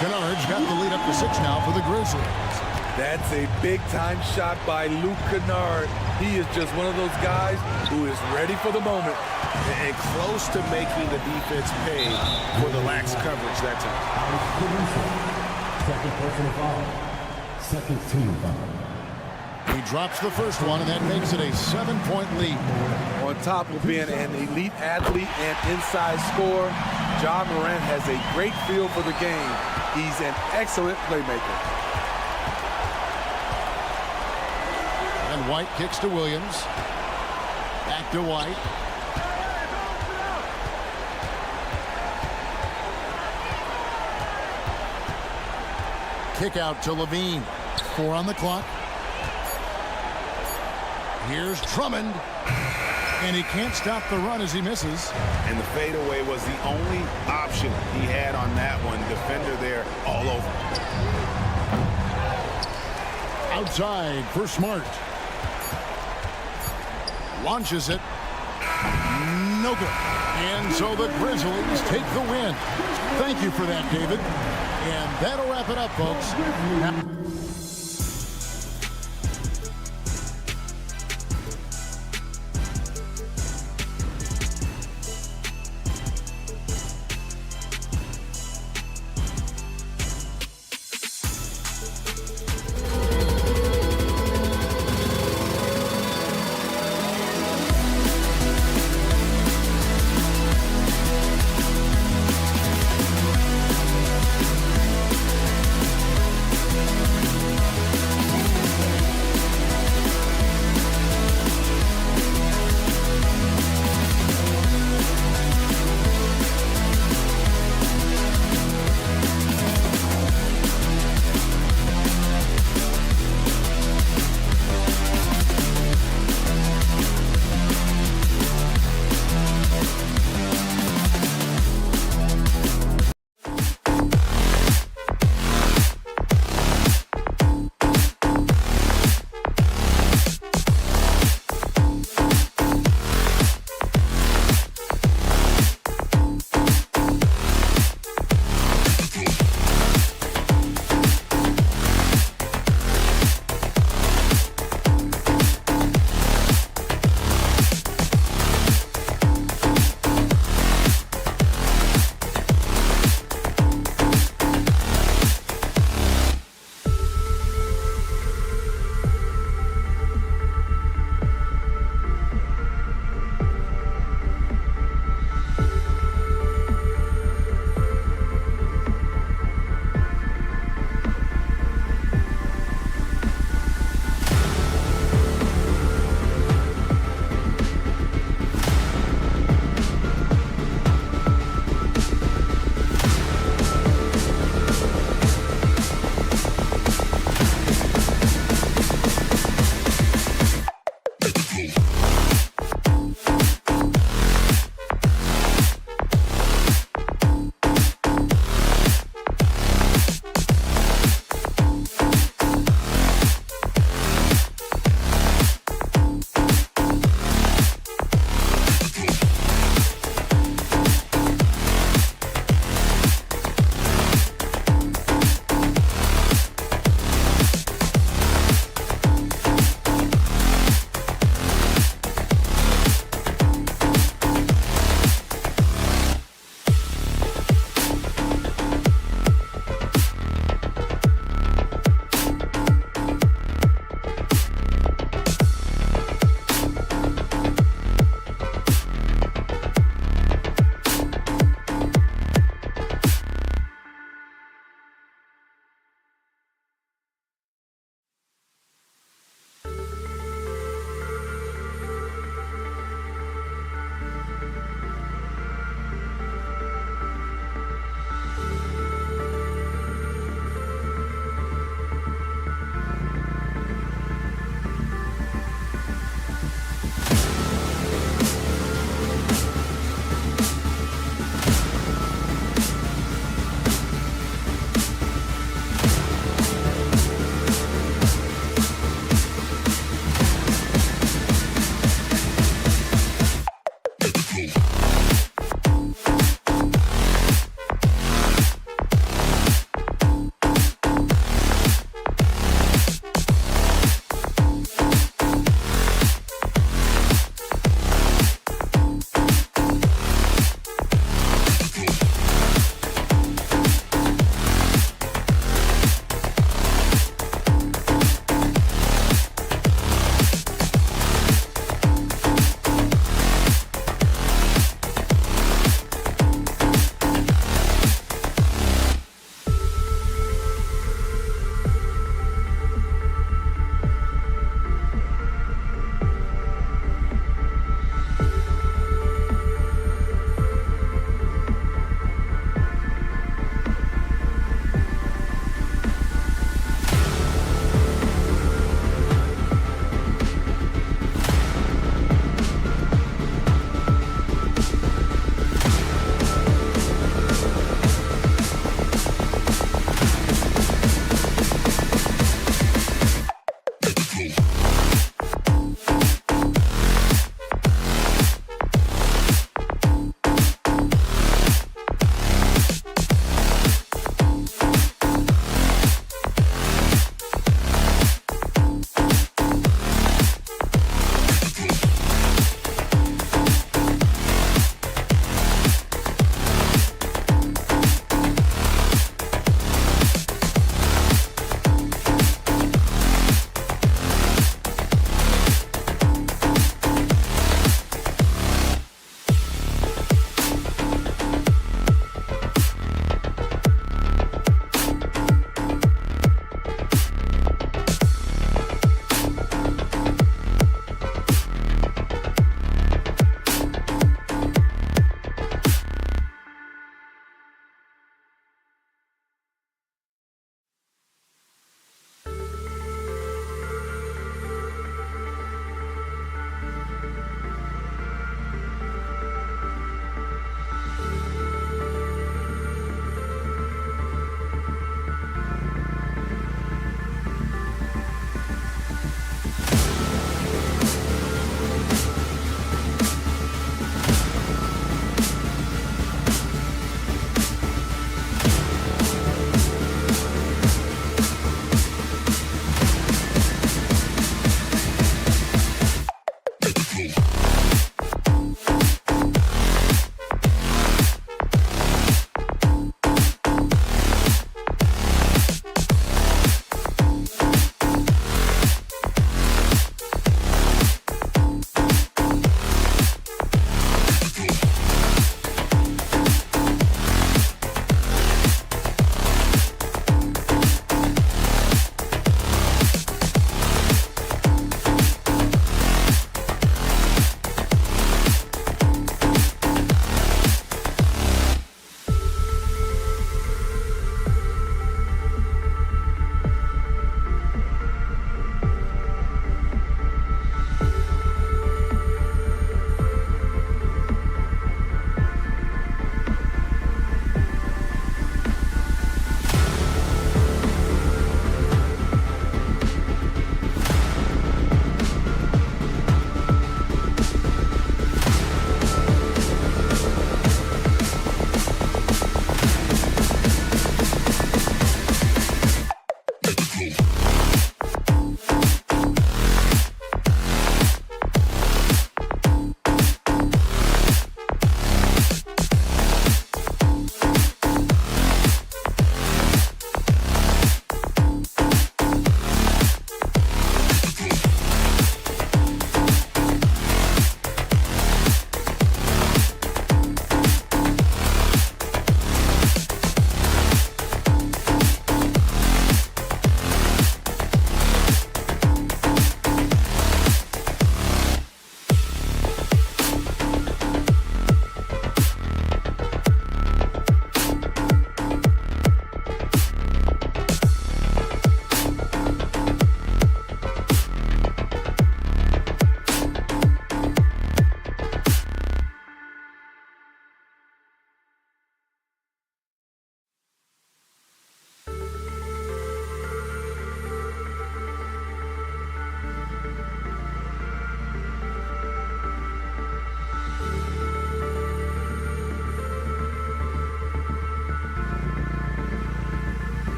Kennard's got the lead up to 6 now for the Grizzlies. That's a big-time shot by Luke Kennard. He is just one of those guys who is ready for the moment. And close to making the defense pay for the lax coverage that time. Second personal foul. Second team foul. He drops the first one, and that makes it a 7-point lead. On top of being an elite athlete and inside scorer, Ja Morant has a great feel for the game. He's an excellent playmaker. And White kicks to Williams. Back to White. Kick out to Levine. 4 on the clock. Here's Drummond. And he can't stop the run as he misses. And the fadeaway was the only option he had on that one. Defender there all over. Outside for Smart. Launches it. No good. And so the Grizzlies take the win. Thank you for that, David. And that'll wrap it up, folks.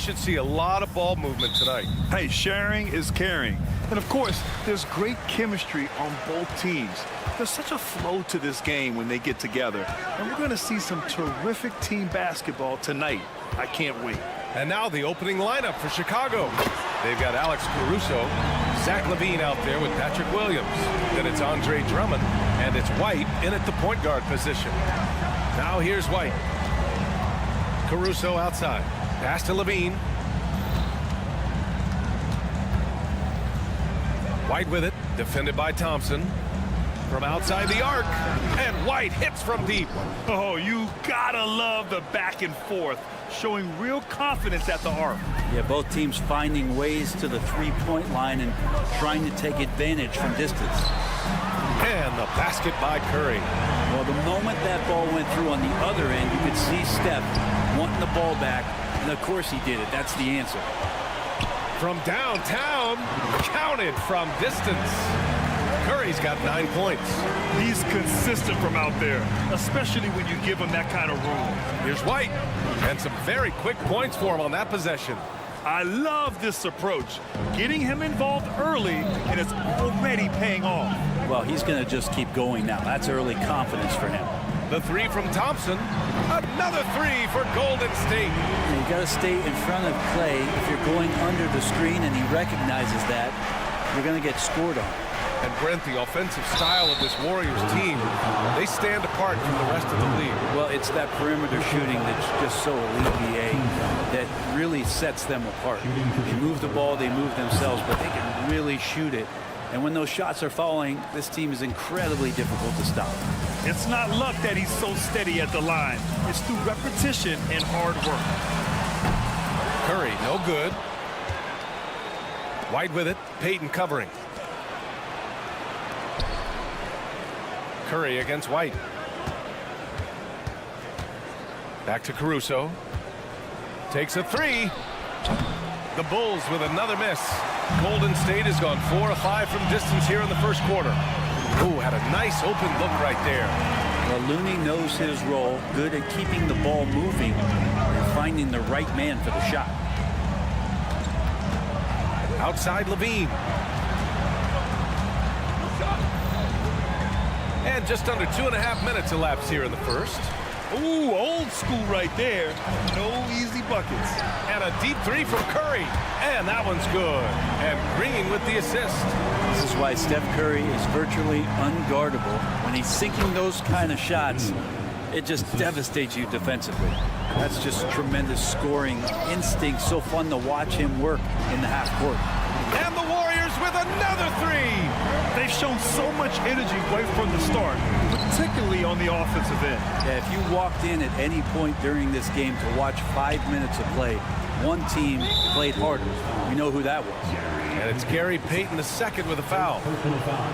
should see a lot of ball movement tonight. Hey, sharing is caring. And of course, there's great chemistry on both teams. There's such a flow to this game when they get together. And we're going to see some terrific team basketball tonight. I can't wait. And now the opening lineup for Chicago. They've got Alex Caruso, Zach LaVine out there with Patrick Williams. Then it's Andre Drummond, and it's White in at the point guard position. Now here's White. Caruso outside. Pass to LaVine. White with it, defended by Thompson. From outside the arc, and White hits from deep. Oh, you gotta love the back and forth, showing real confidence at the arc. Yeah, both teams finding ways to the three-point line and trying to take advantage from distance. And the basket by Curry. Well, the moment that ball went through on the other end, you could see Steph wanting the ball back, and of course he did it. That's the answer. From downtown, counted from distance. Curry's got 9 points. He's consistent from out there, especially when you give him that kind of room. Here's White, and some very quick points for him on that possession. I love this approach, getting him involved early, and it's already paying off. Well, he's going to just keep going now. That's early confidence for him. The three from Thompson. Another three for Golden State. You got to stay in front of Clay. If you're going under the screen and he recognizes that, you're going to get scored on. And Brent, the offensive style of this Warriors team, they stand apart from the rest of the league. Well, it's that perimeter shooting that's just so elite, BA, that really sets them apart. They move the ball, they move themselves, but they can really shoot it. And when those shots are falling, this team is incredibly difficult to stop. It's not luck that he's so steady at the line. It's through repetition and hard work. Curry, no good. White with it, Payton covering. Curry against White. Back to Caruso. Takes a three. The Bulls with another miss. Golden State has gone 4 of 5 from distance here in the first quarter. Ooh, had a nice open look right there. Well, Looney knows his role, good at keeping the ball moving and finding the right man for the shot. Outside LaVine. And just under 2.5 minutes elapsed here in the first. Ooh, old school right there. No easy buckets. And a deep three from Curry. And that one's good. And Green with the assist. This is why Steph Curry is virtually unguardable. When he's sinking those kind of shots, it just devastates you defensively. That's just tremendous scoring instinct. So fun to watch him work in the half court. And the Warriors with another three. They've shown so much energy right from the start, particularly on the offensive end. Yeah, if you walked in at any point during this game to watch 5 minutes of play, one team played harder. We know who that was. And it's Gary Payton II with a foul.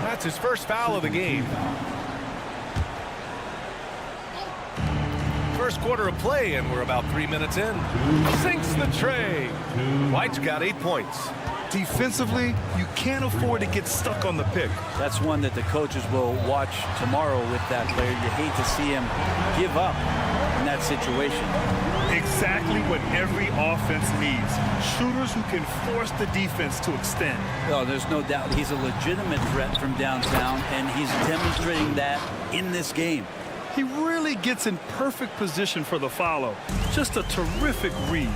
That's his first foul of the game. First quarter of play, and we're about 3 minutes in. Sinks the tray. White's got 8 points. Defensively, you can't afford to get stuck on the pick. That's one that the coaches will watch tomorrow with that player. You hate to see him give up in that situation. Exactly what every offense needs. Shooters who can force the defense to extend. Oh, there's no doubt he's a legitimate threat from downtown, and he's demonstrating that in this game. He really gets in perfect position for the follow. Just a terrific read.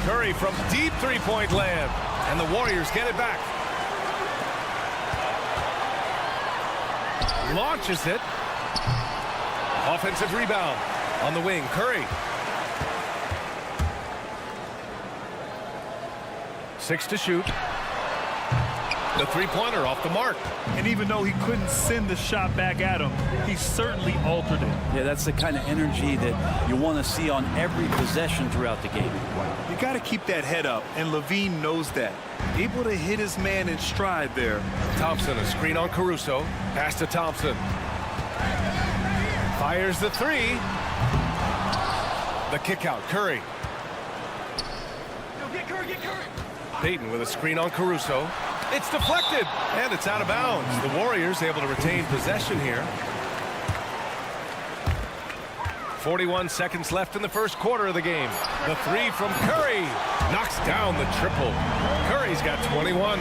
Curry from deep three-point land, and the Warriors get it back. Launches it. Offensive rebound on the wing. Curry. 6 to shoot. The three-pointer off the mark. And even though he couldn't send the shot back at him, he certainly altered it. Yeah, that's the kind of energy that you want to see on every possession throughout the game. You got to keep that head up, and LaVine knows that. Able to hit his man in stride there. Thompson, a screen on Caruso. Pass to Thompson. Fires the three. The kick out, Curry. Yo, get Curry, get Curry. Payton with a screen on Caruso. It's deflected, and it's out of bounds. The Warriors able to retain possession here. 41 seconds left in the first quarter of the game. The three from Curry knocks down the triple. Curry's got 21.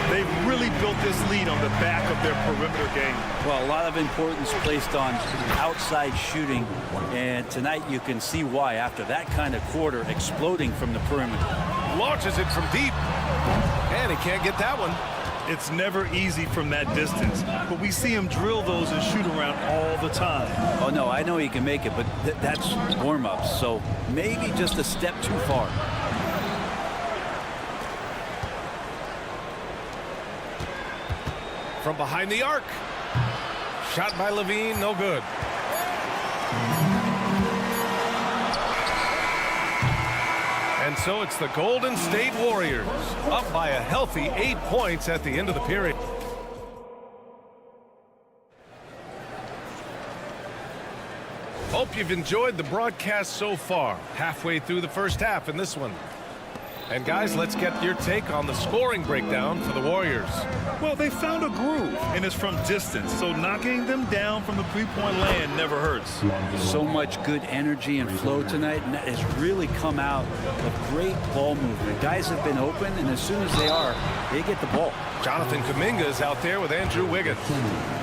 They've really built this lead on the back of their perimeter game. Well, a lot of importance placed on outside shooting, and tonight you can see why after that kind of quarter, exploding from the perimeter. Launches it from deep, and he can't get that one. It's never easy from that distance, but we see him drill those and shoot around all the time. Oh, no, I know he can make it, but that's warm-ups, so maybe just a step too far. From behind the arc. Shot by Levine, no good. And so it's the Golden State Warriors up by a healthy 8 points at the end of the period. Hope you've enjoyed the broadcast so far. Halfway through the first half in this one. And guys, let's get your take on the scoring breakdown for the Warriors. Well, they found a groove, and it's from distance, so knocking them down from the three-point land never hurts. So much good energy and flow tonight, and that has really come out of great ball movement. Guys have been open, and as soon as they are, they get the ball. Jonathan Kuminga is out there with Andrew Wiggins.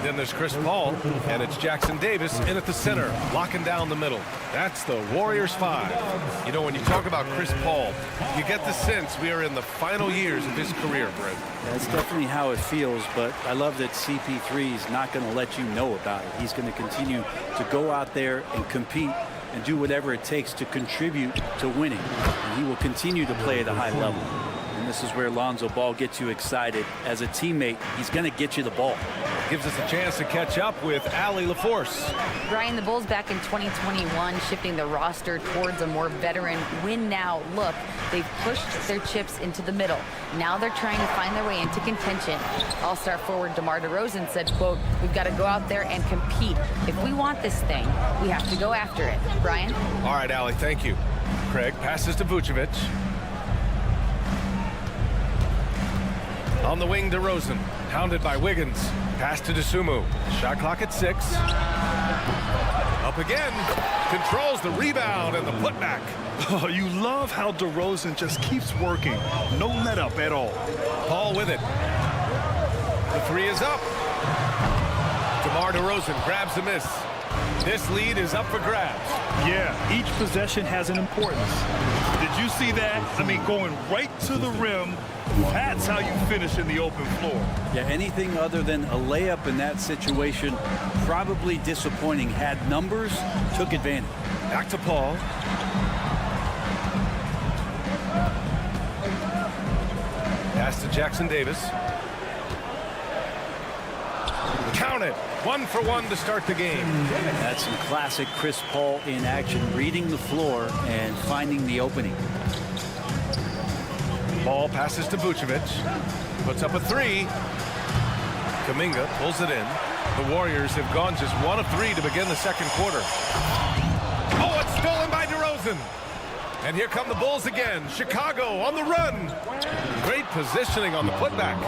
Then there's Chris Paul, and it's Jackson Davis in at the center, locking down the middle. That's the Warriors 5. You know, when you talk about Chris Paul, you get the sense we are in the final years of his career, Brent. That's definitely how it feels, but I love that CP3 is not going to let you know about it. He's going to continue to go out there and compete and do whatever it takes to contribute to winning. And he will continue to play at a high level. And this is where Lonzo Ball gets you excited. As a teammate, he's going to get you the ball. Gives us a chance to catch up with Allie LaForce. Brian, the Bulls back in 2021 shifting the roster towards a more veteran win-now look. They've pushed their chips into the middle. Now they're trying to find their way into contention. All-star forward DeMar DeRozan said, quote, "We've got to go out there and compete. If we want this thing, we have to go after it." Brian? All right, Allie, thank you. Craig passes to Vucevic. On the wing, DeRozan, hounded by Wiggins. Pass to DeSumo. Shot clock at 6. Up again. Controls the rebound and the putback. Oh, you love how DeRozan just keeps working. No let up at all. Paul with it. The three is up. DeMar DeRozan grabs the miss. This lead is up for grabs. Yeah, each possession has an importance. Did you see that? I mean, going right to the rim. That's how you finish in the open floor. Yeah, anything other than a layup in that situation, probably disappointing. Had numbers, took advantage. Back to Paul. Pass to Jackson Davis. Count it. 1 for 1 to start the game. That's some classic Chris Paul in action, reading the floor and finding the opening. Ball passes to Vucevic. Puts up a 3. Kuminga pulls it in. The Warriors have gone just 1 of 3 to begin the second quarter. Oh, it's stolen by DeRozan. And here come the Bulls again. Chicago on the run. Great positioning on the putback.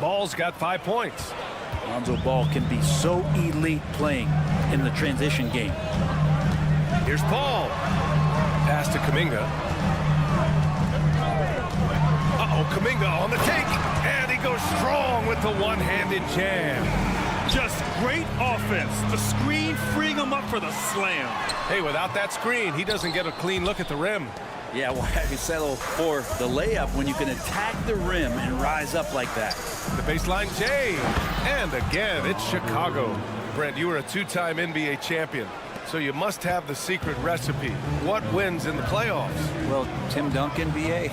Ball's got 5 points. Lonzo Ball can be so elite playing in the transition game. Here's Paul. Pass to Kuminga. Kuminga on the take, and he goes strong with the one-handed jam. Just great offense. The screen freeing him up for the slam. Hey, without that screen, he doesn't get a clean look at the rim. Yeah, why you settle for the layup when you can attack the rim and rise up like that? The baseline J, and again, it's Chicago. Brent, you were a 2-time NBA champion, so you must have the secret recipe. What wins in the playoffs? Well, Tim Duncan, BA.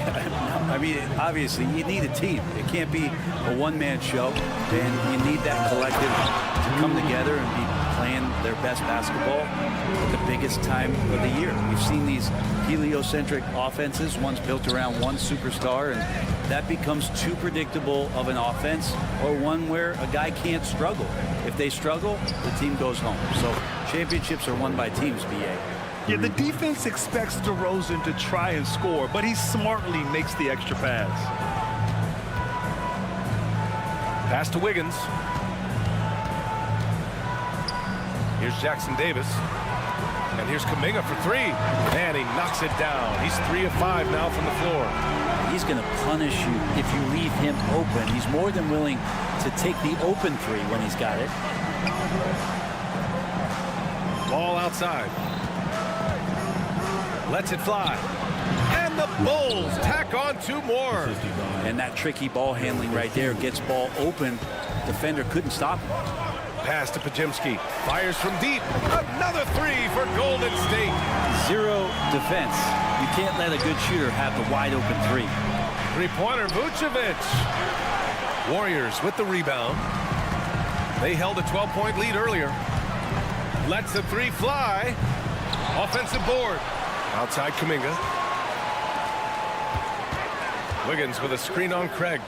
I mean, obviously, you need a team. It can't be a one-man show, and you need that collective to come together and be playing their best basketball at the biggest time of the year. We've seen these heliocentric offenses, one's built around one superstar, and that becomes too predictable of an offense, or one where a guy can't struggle. If they struggle, the team goes home. So championships are won by teams, BA. Yeah, the defense expects DeRozan to try and score, but he smartly makes the extra pass. Pass to Wiggins. Here's Jackson Davis. And here's Kuminga for three. And he knocks it down. He's 3 of 5 now from the floor. He's going to punish you if you leave him open. He's more than willing to take the open three when he's got it. Ball outside. Lets it fly. And the Bulls tack on 2 more. And that tricky ball handling right there gets ball open. Defender couldn't stop him. Pass to Pajemski. Fires from deep. Another 3 for Golden State. 0 defense. You can't let a good shooter have the wide open 3. Three-pointer, Vucevic. Warriors with the rebound. They held a 12-point lead earlier. Lets the 3 fly. Offensive board. Outside Kuminga. Wiggins with a screen on Craig.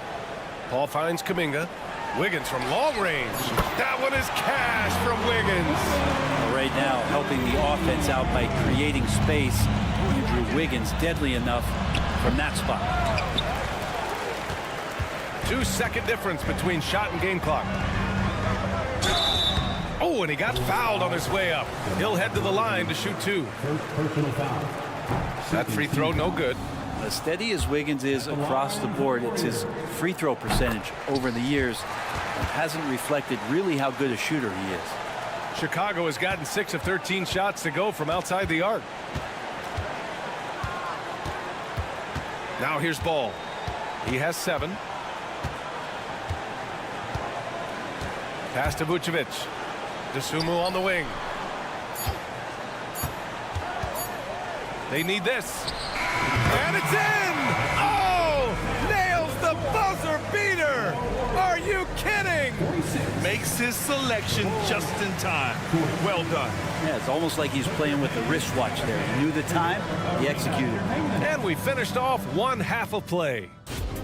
Paul finds Kuminga. Wiggins from long range. That one is cash from Wiggins. Right now, helping the offense out by creating space. Andrew Wiggins deadly enough from that spot. 2-second difference between shot and game clock. Oh, and he got fouled on his way up. He'll head to the line to shoot 2. That free throw no good. As steady as Wiggins is across the board, it's his free throw percentage over the years that hasn't reflected really how good a shooter he is. Chicago has gotten 6 of 13 shots to go from outside the arc. Now here's Ball. He has 7. Pass to Vucevic. Dosunmu on the wing. They need this. And it's in! Oh! Nails the buzzer beater! Are you kidding? Makes his selection just in time. Well done. Yeah, it's almost like he's playing with the wristwatch there. He knew the time, he executed. And we finished off 1 half of play.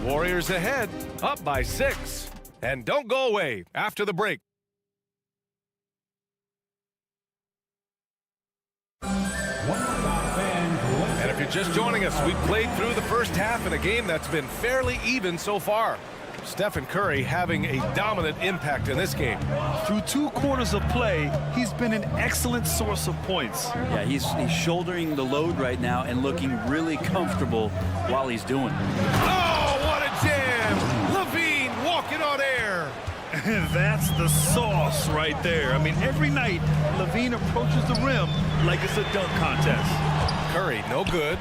Warriors ahead, up by 6. And don't go away after the break. And if you're just joining us, we played through the first half in a game that's been fairly even so far. Stephen Curry having a dominant impact in this game. Through 2 quarters of play, he's been an excellent source of points. Yeah, he's shouldering the load right now and looking really comfortable while he's doing it. Oh, what a jam! Levine walking on air. That's the sauce right there. I mean, every night, Levine approaches the rim like it's a dunk contest. Curry, no good.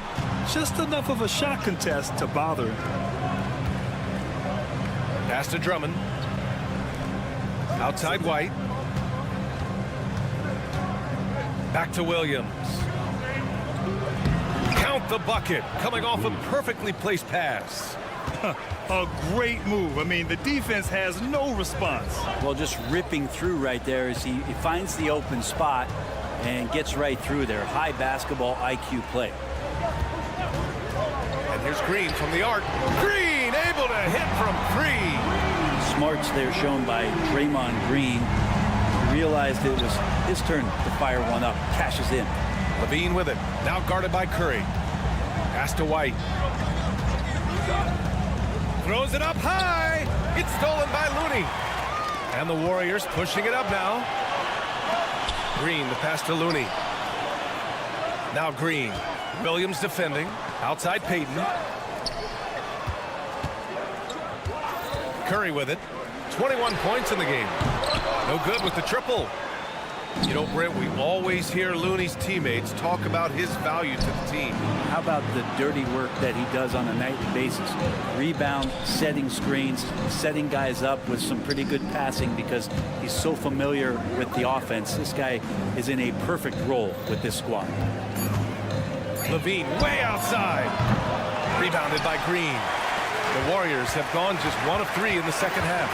Just enough of a shot contest to bother him. Pass to Drummond. Outside White. Back to Williams. Count the bucket. Coming off a perfectly placed pass. A great move. I mean, the defense has no response. Well, just ripping through right there as he finds the open spot and gets right through there. High basketball IQ play. And here's Green from the arc. Green able to hit from 3. Smarts there shown by Draymond Green. He realized it was his turn to fire one up. Cashes in. Levine with it. Now guarded by Curry. Pass to White. Throws it up high. It's stolen by Looney. And the Warriors pushing it up now. Green, the pass to Looney. Now Green. Williams defending. Outside Payton. Curry with it. 21 points in the game. No good with the triple. You know, Brent, we always hear Looney's teammates talk about his value to the team. How about the dirty work that he does on a nightly basis? Rebound, setting screens, setting guys up with some pretty good passing because he's so familiar with the offense. This guy is in a perfect role with this squad. Levine way outside. Rebounded by Green. The Warriors have gone just 1 of 3 in the second half.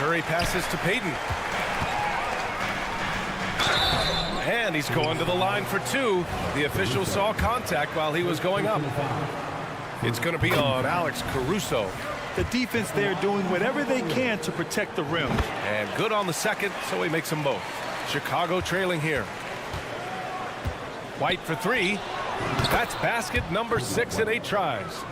Curry passes to Payton. And he's going to the line for 2. The official saw contact while he was going up. It's going to be on Alex Caruso. The defense there doing whatever they can to protect the rim. And good on the second, so he makes them both. Chicago trailing here. White for 3. That's basket number 6 in 8 tries.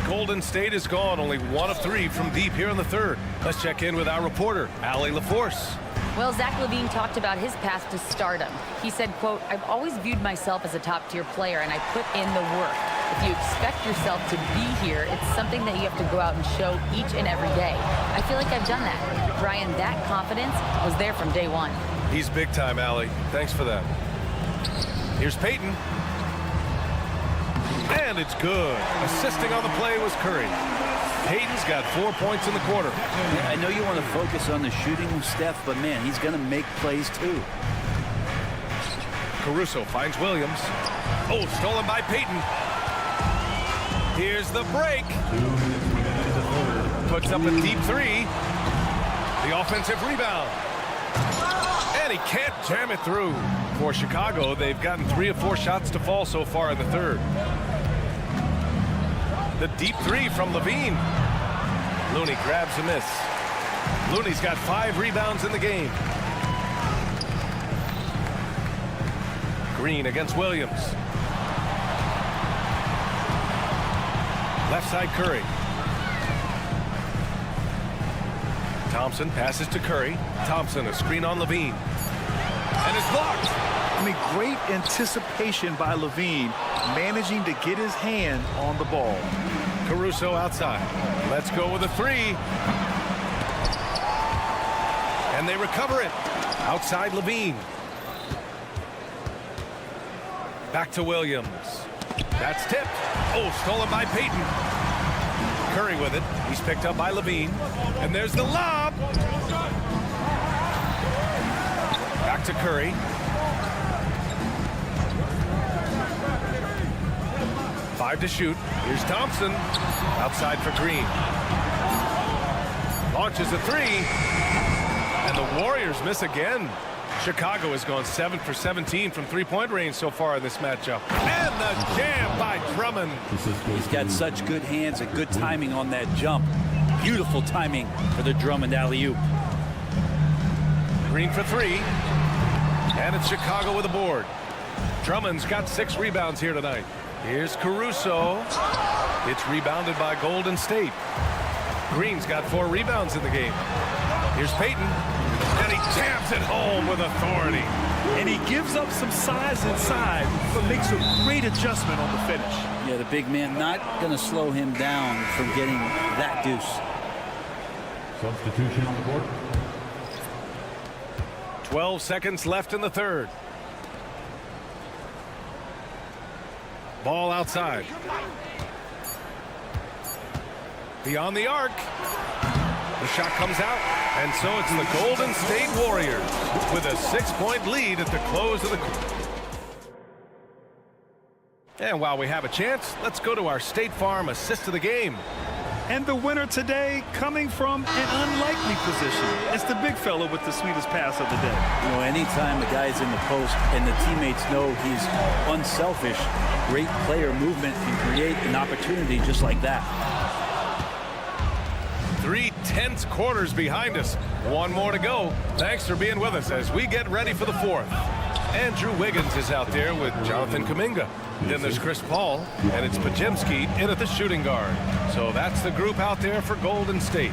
Golden State is gone, only 1 of 3 from deep here in the third. Let's check in with our reporter, Allie LaForce. Well, Zach LaVine talked about his path to stardom. He said, quote, "I've always viewed myself as a top-tier player, and I put in the work. If you expect yourself to be here, it's something that you have to go out and show each and every day. I feel like I've done that." Brian, that confidence was there from day one. He's big time, Allie. Thanks for that. Here's Peyton. And it's good. Assisting on the play was Curry. Peyton's got 4 points in the quarter. Yeah, I know you want to focus on the shooting, Steph, but man, he's going to make plays too. Caruso finds Williams. Oh, stolen by Peyton. Here's the break. Puts up a deep three. The offensive rebound. And he can't jam it through. For Chicago, they've gotten 3 of 4 shots to fall so far in the third. The deep three from LaVine. Looney grabs a miss. Looney's got 5 rebounds in the game. Green against Williams. Left side Curry. Thompson passes to Curry. Thompson, a screen on LaVine. And it's blocked. I mean, great anticipation by LaVine, managing to get his hand on the ball. Caruso outside. Let's go with a 3. And they recover it. Outside LaVine. Back to Williams. That's tipped. Oh, stolen by Peyton. Curry with it. He's picked up by LaVine. And there's the lob. Back to Curry. Five to shoot. Here's Thompson. Outside for Green. Launches a 3. And the Warriors miss again. Chicago has gone 7 for 17 from three-point range so far in this matchup. And the jam by Drummond. He's got such good hands and good timing on that jump. Beautiful timing for the Drummond alley-oop. Green for 3. And it's Chicago with a board. Drummond's got 6 rebounds here tonight. Here's Caruso. It's rebounded by Golden State. Green's got 4 rebounds in the game. Here's Peyton. And he jams it home with authority. And he gives up some size inside, but makes a great adjustment on the finish. Yeah, the big man not going to slow him down from getting that deuce. Substitution on the board. 12 seconds left in the third. Ball outside. Beyond the arc. The shot comes out, and so it's the Golden State Warriors with a 6-point lead at the close of the quarter. And while we have a chance, let's go to our State Farm assist of the game. And the winner today coming from an unlikely position. It's the big fella with the sweetest pass of the day. You know, anytime the guy's in the post and the teammates know he's unselfish, great player movement can create an opportunity just like that. 3 tense quarters behind us. 1 more to go. Thanks for being with us as we get ready for the 4th. Andrew Wiggins is out there with Jonathan Kuminga. Then there's Chris Paul, and it's Pajemski in at the shooting guard. So that's the group out there for Golden State.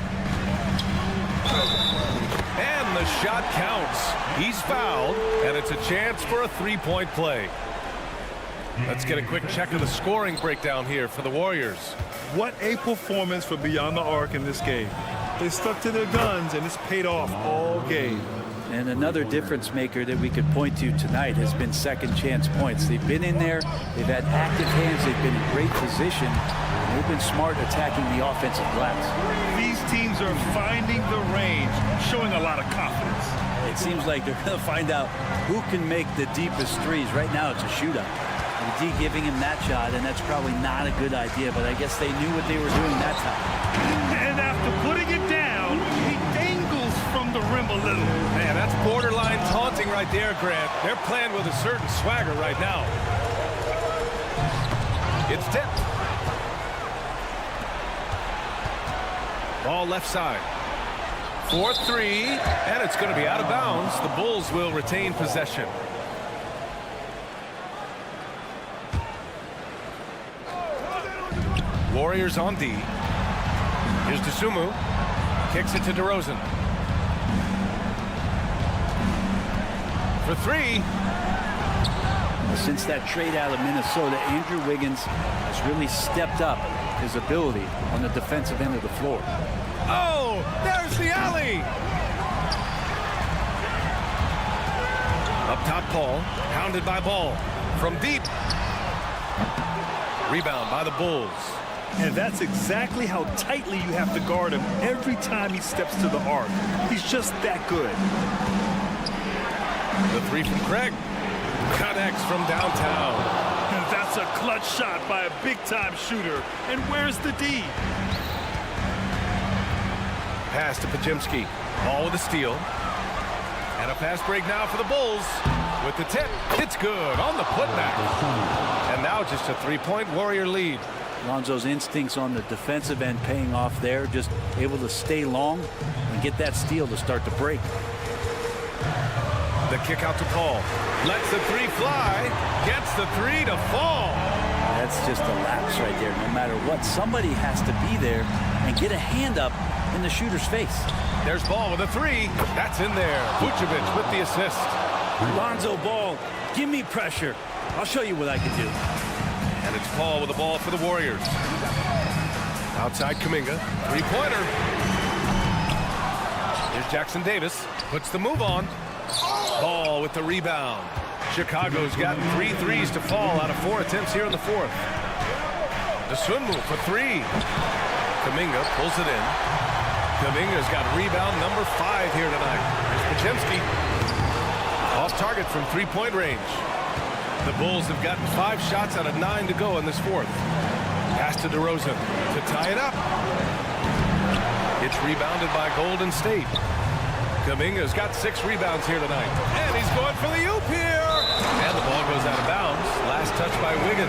And the shot counts. He's fouled, and it's a chance for a 3-point play. Let's get a quick check of the scoring breakdown here for the Warriors. What a performance for Beyond the Arc in this game. They stuck to their guns, and it's paid off all game. And another difference maker that we could point to tonight has been second chance points. They've been in there, they've had active hands, they've been in great position, and they've been smart attacking the offensive glass. These teams are finding the range, showing a lot of confidence. It seems like they're going to find out who can make the deepest threes. Right now it's a shootout. D giving him that shot, and that's probably not a good idea, but I guess they knew what they were doing that time. And after putting it down, he dangles from the rim a little. Man, that's borderline taunting right there, Grant. They're playing with a certain swagger right now. It's tipped. Ball left side. 4-3, and it's going to be out of bounds. The Bulls will retain possession. Warriors on D. Here's DeSumo. Kicks it to DeRozan. for three. Since that trade out of Minnesota, Andrew Wiggins has really stepped up his ability on the defensive end of the floor. Oh, there's the alley. Up top, Paul, hounded by Ball from deep. Rebound by the Bulls. And that's exactly how tightly you have to guard him every time he steps to the arc. He's just that good. The three from Craig. Connects from downtown. And that's a clutch shot by a big-time shooter. And where's the D? Pass to Pajimski. Ball with a steal. And a fast break now for the Bulls. With the tip, it's good on the putback. And now just a three-point Warrior lead. Lonzo's instincts on the defensive end paying off there, just able to stay long and get that steal to start the break. The kick out to Paul. Lets the three fly. Gets the three to fall. That's just a lapse right there. No matter what, somebody has to be there and get a hand up in the shooter's face. There's Ball with a three. That's in there. Vucevic with the assist. Lonzo Ball, give me pressure. I'll show you what I can do. And it's Paul with the ball for the Warriors. Outside Kuminga. Three-pointer. Here's Jackson Davis. Puts the move on. Ball with the rebound. Chicago's gotten 3 threes to fall out of 4 attempts here in the fourth. The swim move for three. Kuminga pulls it in. Kuminga's got rebound number 5 here tonight. Here's Pajimski. Off target from three-point range. The Bulls have gotten 5 shots out of 9 to go in this fourth. Pass to DeRozan to tie it up. It's rebounded by Golden State. Kuminga's got 6 rebounds here tonight. And he's going for the oop here. And the ball goes out of bounds. Last touch by Wiggins.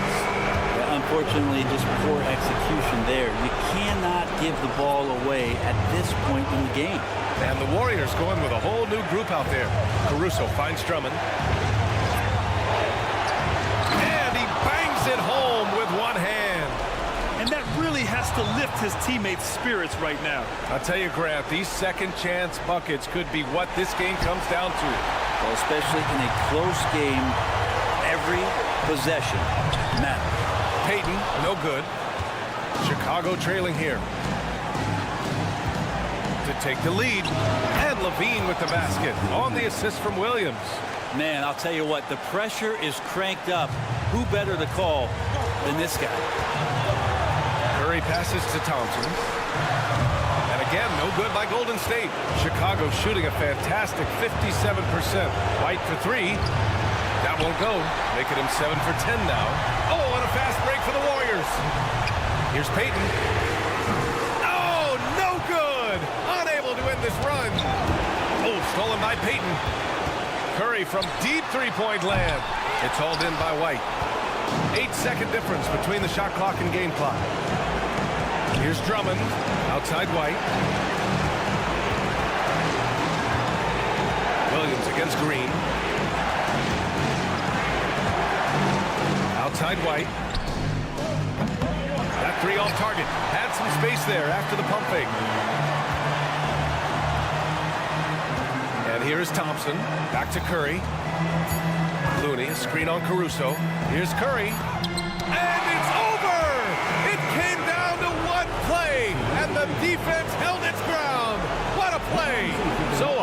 Yeah, unfortunately, just poor execution there. You cannot give the ball away at this point in the game. And the Warriors going with a whole new group out there. Caruso finds Drummond. And he bangs it home with one hand. And that really has to lift his teammates' spirits right now. I'll tell you, Grant, these second chance buckets could be what this game comes down to. Well, especially in a close game, every possession matters. Payton, no good. Chicago trailing here. To take the lead. And Levine with the basket on the assist from Williams. Man, I'll tell you what, the pressure is cranked up. Who better to call than this guy? Curry passes to Thompson. And again, no good by Golden State. Chicago shooting a fantastic 57%. White for three. That won't go. Making him 7 for 10 now. Oh, and a fast break for the Warriors. Here's Payton. Oh, no good. Unable to end this run. Oh, stolen by Payton. Curry from deep three-point land. It's hauled in by White. 8-second difference between the shot clock and game clock. Here's Drummond. Outside White. Williams against Green. Outside White. That three off target. Had some space there after the pump fake. And here is Thompson. Back to Curry. Looney, a screen on Caruso. Here's Curry. And it's over! It came down to one play, and the defense held its ground. What a play! So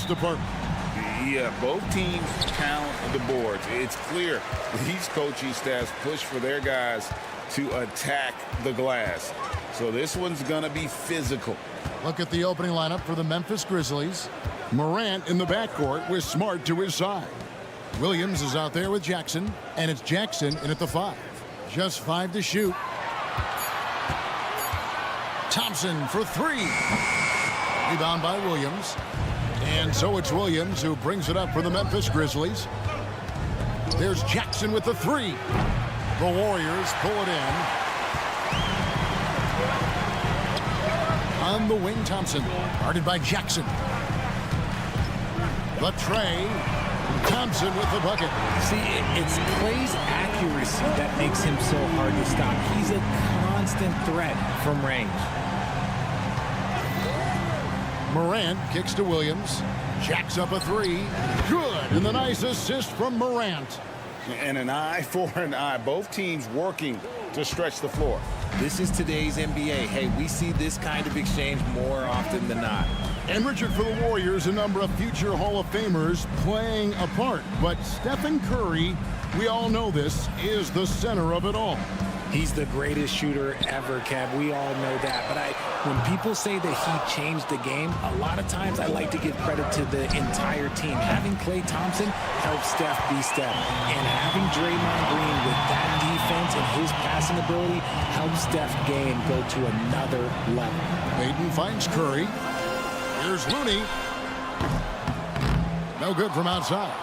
department. Yeah, both teams count the boards. It's clear these coaching staffs push for their guys to attack the glass. So this one's going to be physical. Look at the opening lineup for the Memphis Grizzlies. Morant in the backcourt with Smart to his side. Williams is out there with Jackson, and it's Jackson in at the 5. Just 5 to shoot. Thompson for 3. Rebound by Williams. And so it's Williams who brings it up for the Memphis Grizzlies. There's Jackson with the 3. The Warriors pull it in. On the wing, Thompson. Guarded by Jackson. The tray. Thompson with the bucket. See, it's Clay's accuracy that makes him so hard to stop. He's a constant threat from range. Morant kicks to Williams. Jacks up a 3. Good. And the nice assist from Morant. And an eye for an eye. Both teams working to stretch the floor. This is today's NBA. Hey, we see this kind of exchange more often than not. And Richard, for the Warriors, a number of future Hall of Famers playing a part. But Stephen Curry, we all know this, is the center of it all. He's the greatest shooter ever, Kev. We all know that. But when people say that he changed the game, a lot of times I like to give credit to the entire team. Having Klay Thompson helps Steph be Steph. And having Draymond Green with that defense and his passing ability helps Steph's game go to another level. Payton finds Curry. Here's Looney. No good from outside.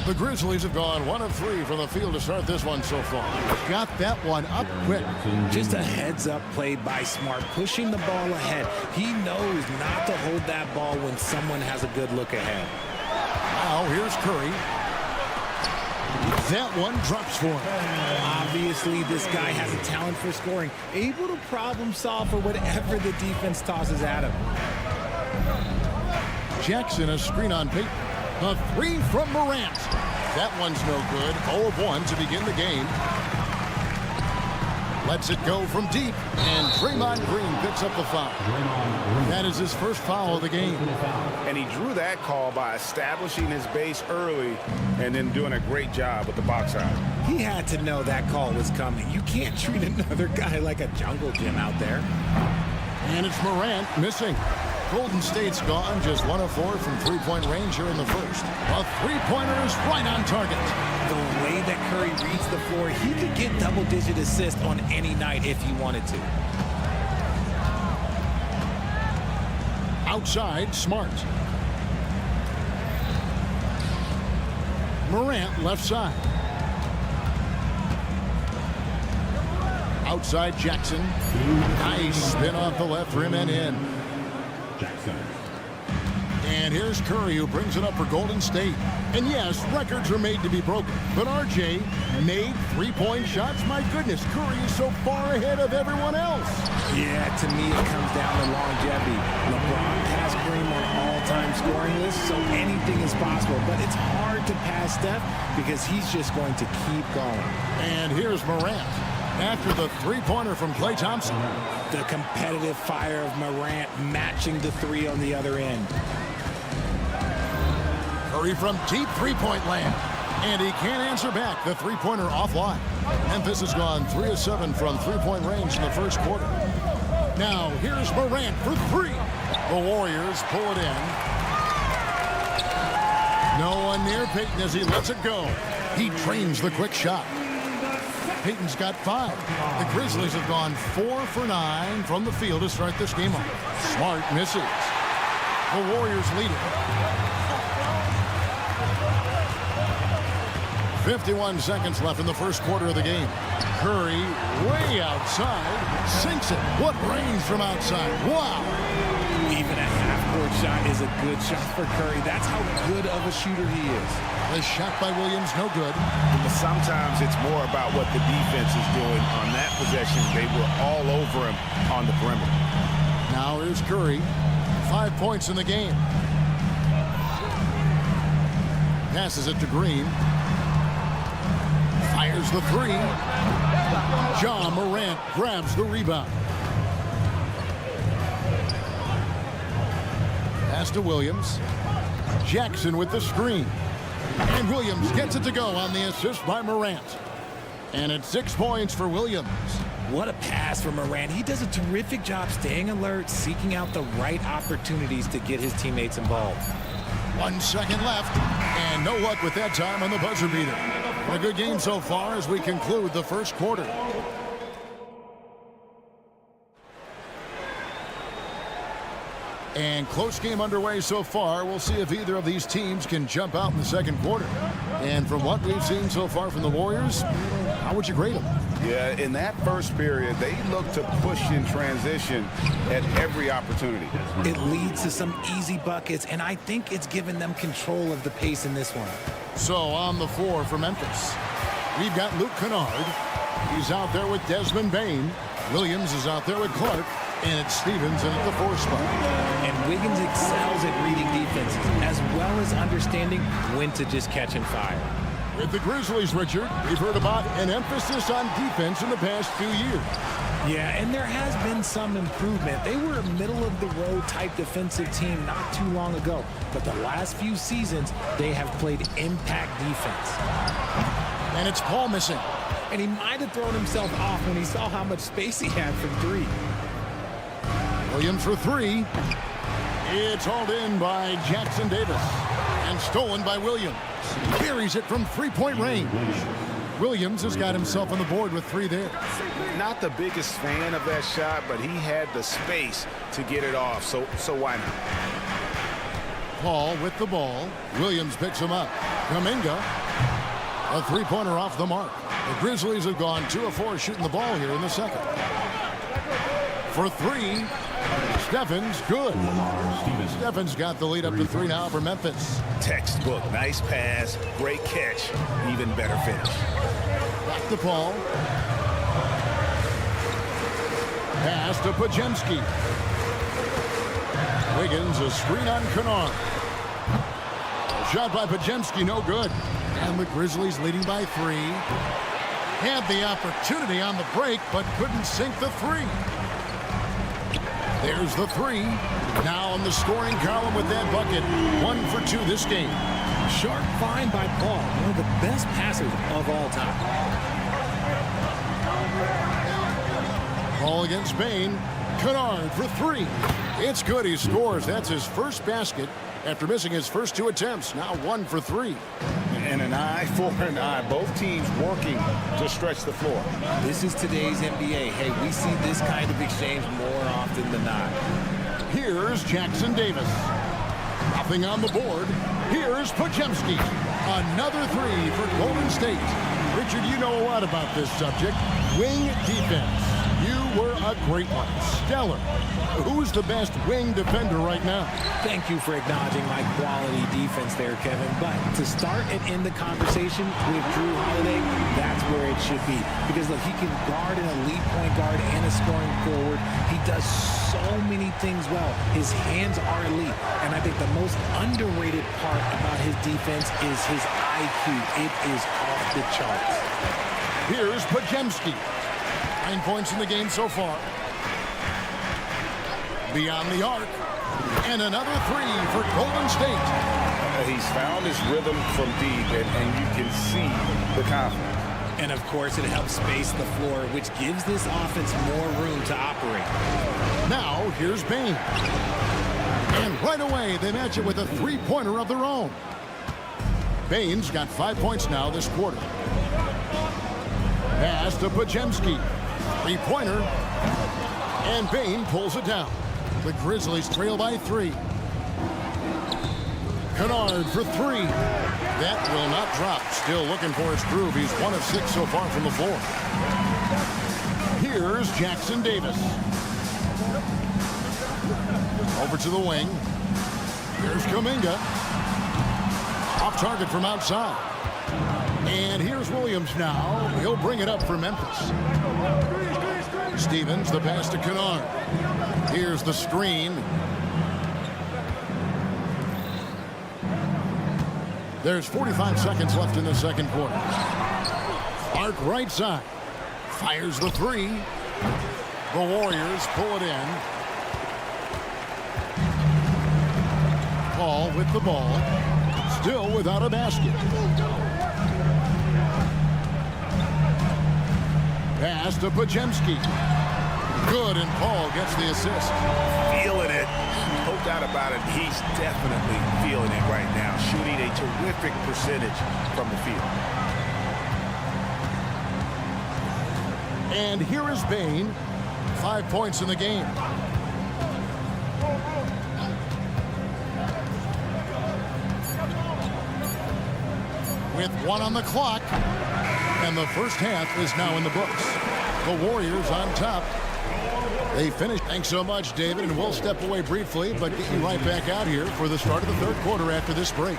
The Grizzlies have gone 1 of 3 from the field to start this one so far. Got that one up quick. Just a heads-up play by Smart, pushing the ball ahead. He knows not to hold that ball when someone has a good look ahead. Now here's Curry. That one drops for him. Obviously, this guy has a talent for scoring, able to problem solve for whatever the defense tosses at him. Jackson, a screen on Payton. A 3 from Morant. That one's no good. 0 of 1 to begin the game. Lets it go from deep. And Draymond Green picks up the foul. That is his first foul of the game. And he drew that call by establishing his base early and then doing a great job with the box out. He had to know that call was coming. You can't treat another guy like a jungle gym out there. And it's Morant missing. Golden State's gone just 1 of 4 from three-point range here in the first. A three-pointer is right on target. The way that Curry reads the floor, he could get double-digit assists on any night if he wanted to. Outside, Smart. Morant left side. Outside, Jackson. Nice spin off the left rim and in. Jackson. And here's Curry, who brings it up for Golden State. And yes, records are made to be broken. But RJ made three-point shots. My goodness, Curry is so far ahead of everyone else. Yeah, to me, it comes down to longevity. LeBron passed Kareem on all-time scoring lists, so anything is possible. But it's hard to pass Steph because he's just going to keep going. And here's Morant. After the three-pointer from Klay Thompson. The competitive fire of Morant matching the 3 on the other end. Curry from deep three-point land. And he can't answer back. The three-pointer offline. Memphis has gone 3 of 7 from three-point range in the first quarter. Now, here's Morant for 3. The Warriors pull it in. No one near Payton as he lets it go. He trains the quick shot. Payton's got 5. The Grizzlies have gone 4 for 9 from the field to start this game off. Smart misses. The Warriors lead it. 51 seconds left in the first quarter of the game. Curry way outside. Sinks it. What range from outside. Wow. Even a half-court shot is a good shot for Curry. That's how good of a shooter he is. The shot by Williams, no good. But sometimes it's more about what the defense is doing on that possession. They were all over him on the perimeter. Now here's Curry. 5 points in the game. Passes it to Green. Fires the 3. Ja Morant grabs the rebound. Pass to Williams. Jackson with the screen. And Williams gets it to go on the assist by Morant. And it's 6 points for Williams. What a pass from Morant. He does a terrific job staying alert, seeking out the right opportunities to get his teammates involved. 1 second left, and no luck with that time on the buzzer beater. A good game so far as we conclude the first quarter. And close game underway so far. We'll see if either of these teams can jump out in the second quarter. And from what we've seen so far from the Warriors, how would you grade them? Yeah, in that first period, they look to push in transition at every opportunity. It leads to some easy buckets, and I think it's given them control of the pace in this one. So on the floor for Memphis, we've got Luke Kennard. He's out there with Desmond Bane. Williams is out there with Clark. And it's Stevens in at the 4 spot. And Wiggins excels at reading defenses, as well as understanding when to just catch and fire. With the Grizzlies, Richard, we've heard about an emphasis on defense in the past few years. Yeah, and there has been some improvement. They were a middle-of-the-road type defensive team not too long ago. But the last few seasons, they have played impact defense. And it's Paul missing. And he might have thrown himself off when he saw how much space he had from 3. Williams for 3. It's hauled in by Jackson Davis. And stolen by Williams. Buries it from 3-point range. Williams has got himself on the board with 3 there. Not the biggest fan of that shot, but he had the space to get it off, so why not? Paul with the ball. Williams picks him up. Kuminga. A 3-pointer off the mark. The Grizzlies have gone 2 of 4 shooting the ball here in the second. For 3. Stephens, good. Stephens got the lead up to 3 now for Memphis. Textbook, nice pass, great catch, even better finish. Back to Paul. Pass to Podziemski. Wiggins, a screen on Kennard. Shot by Podziemski, no good. And the Grizzlies leading by 3. Had the opportunity on the break, but couldn't sink the 3. There's the 3. Now in the scoring column with that bucket. 1 for 2 this game. Sharp find by Paul, one of the best passers of all time. Paul against Bane. Kennard for 3. It's good. He scores. That's his first basket after missing his first 2 attempts. Now 1 for 3. And an eye for an eye. Both teams working to stretch the floor. This is today's NBA. Hey, we see this kind of exchange more often than not. Here's Jackson Davis. Nothing on the board. Here's Podziemski. Another 3 for Golden State. Richard, you know a lot about this subject. Wing defense. You were a great one. Stellar. Who's the best wing defender right now? Thank you for acknowledging my quality defense there, Kevin. But to start and end the conversation with Drew Holiday, that's where it should be. Because look, he can guard an elite point guard and a scoring forward. He does so many things well. His hands are elite. And I think the most underrated part about his defense is his IQ. It is off the charts. Here's Podziemski. 9 points in the game so far. Beyond the arc. And another 3 for Golden State. He's found his rhythm from deep, and you can see the confidence. And of course, it helps space the floor, which gives this offense more room to operate. Now, here's Bane. And right away, they match it with a 3-pointer of their own. Bane's got 5 points now this quarter. Pass to Podziemski. 3-pointer. And Bane pulls it down. The Grizzlies trail by 3. Kennard for 3. That will not drop. Still looking for his groove. He's 1 of 6 so far from the floor. Here's Jackson Davis. Over to the wing. Here's Kuminga. Off target from outside. And here's Williams now. He'll bring it up for Memphis. Stevens, the pass to Kennard. Here's the screen. There's 45 seconds left in the second quarter. Clark right side. Fires the 3. The Warriors pull it in. Hall with the ball. Still without a basket. Pass to Pajemski. Good, and Paul gets the assist. Feeling it. No doubt about it. He's definitely feeling it right now. Shooting a terrific percentage from the field. And here is Bain. 5 points in the game. With 1 on the clock. And the first half is now in the books. The Warriors on top. They finish. Thanks so much, David, and we'll step away briefly, but get you right back out here for the start of the third quarter after this break.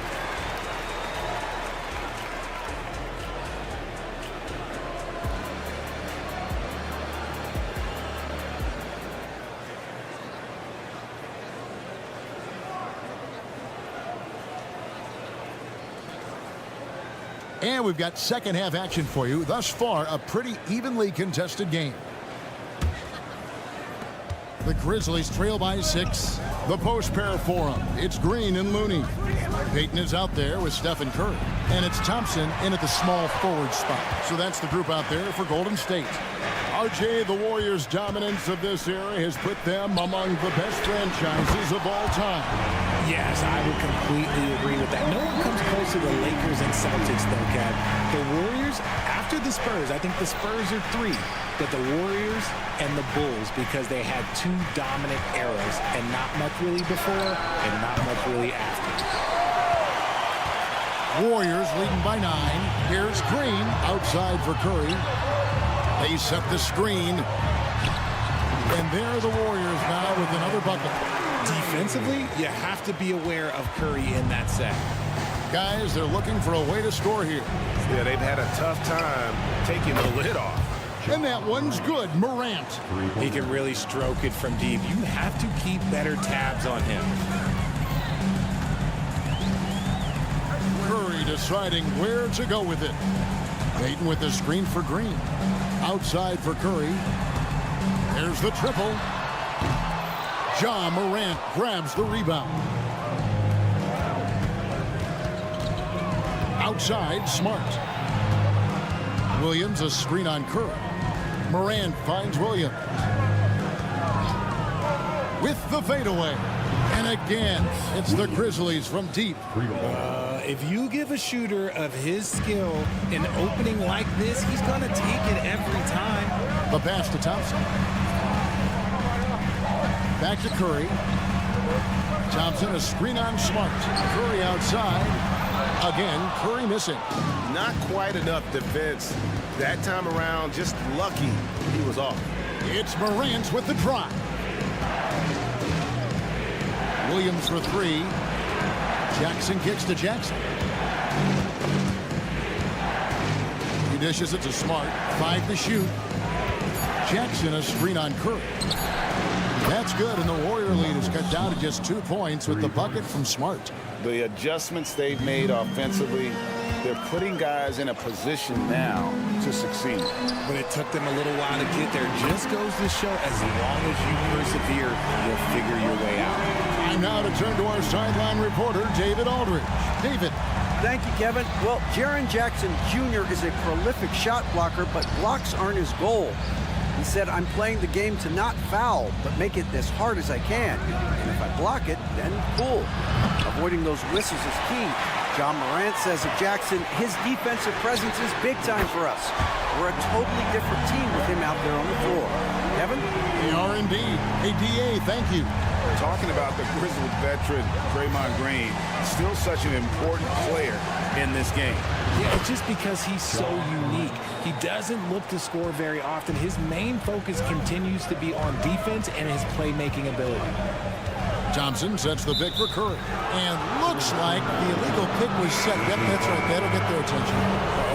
And we've got second half action for you. Thus far, a pretty evenly contested game. The Grizzlies trail by 6. The post pair for them. It's Green and Looney. Payton is out there with Stephen Curry. And it's Thompson in at the small forward spot. So that's the group out there for Golden State. RJ, the Warriors' dominance of this era has put them among the best franchises of all time. Yes, I would completely agree with that. No one comes close to the Lakers and Celtics, though, Kev. The Warriors, after the Spurs, I think the Spurs are 3, but the Warriors and the Bulls, because they had 2 dominant eras and not much really before and not much really after. Warriors leading by 9. Here's Green outside for Curry. They set the screen. And there are the Warriors now with another bucket. Defensively, you have to be aware of Curry in that set. Guys, they're looking for a way to score here. Yeah, they've had a tough time taking the lid off. And that one's good. Morant. He can really stroke it from deep. You have to keep better tabs on him. Curry deciding where to go with it. Payton with the screen for Green. Outside for Curry. There's the triple. Ja Morant grabs the rebound. Outside, Smart. Williams a screen on Curry. Morant finds Williams. With the fadeaway. And again, it's the Grizzlies from deep. If you give a shooter of his skill an opening like this, he's going to take it every time. The pass to Thompson. Back to Curry. Thompson a screen on Smart. Curry outside. Again, Curry missing. Not quite enough defense that time around. Just lucky he was off. It's Morant with the drive. Williams for 3. Jackson kicks to Jackson. He dishes it to Smart. 5 to shoot. Jackson a screen on Curry. That's good, and the Warrior lead is cut down to just 2 points with the bucket from Smart. The adjustments they've made offensively, they're putting guys in a position now to succeed. But it took them a little while to get there. Just goes to show as long as you persevere, you'll figure your way out. And now to turn to our sideline reporter, David Aldridge. David. Thank you, Kevin. Well, Jaren Jackson Jr. is a prolific shot blocker, but blocks aren't his goal. He said, I'm playing the game to not foul, but make it as hard as I can. And if I block it, then cool. Avoiding those whistles is key. John Morant says of Jackson, his defensive presence is big time for us. We're a totally different team with him out there on the floor. Kevin? They are indeed. Hey, D.A., thank you. Talking about the Grizzlies veteran, Draymond Green, still such an important player in this game. Yeah, it's just because he's so unique. He doesn't look to score very often. His main focus continues to be on defense and his playmaking ability. Thompson sets the pick for Curry. And looks like the illegal pick was set. Yep, that's right. That'll get their attention.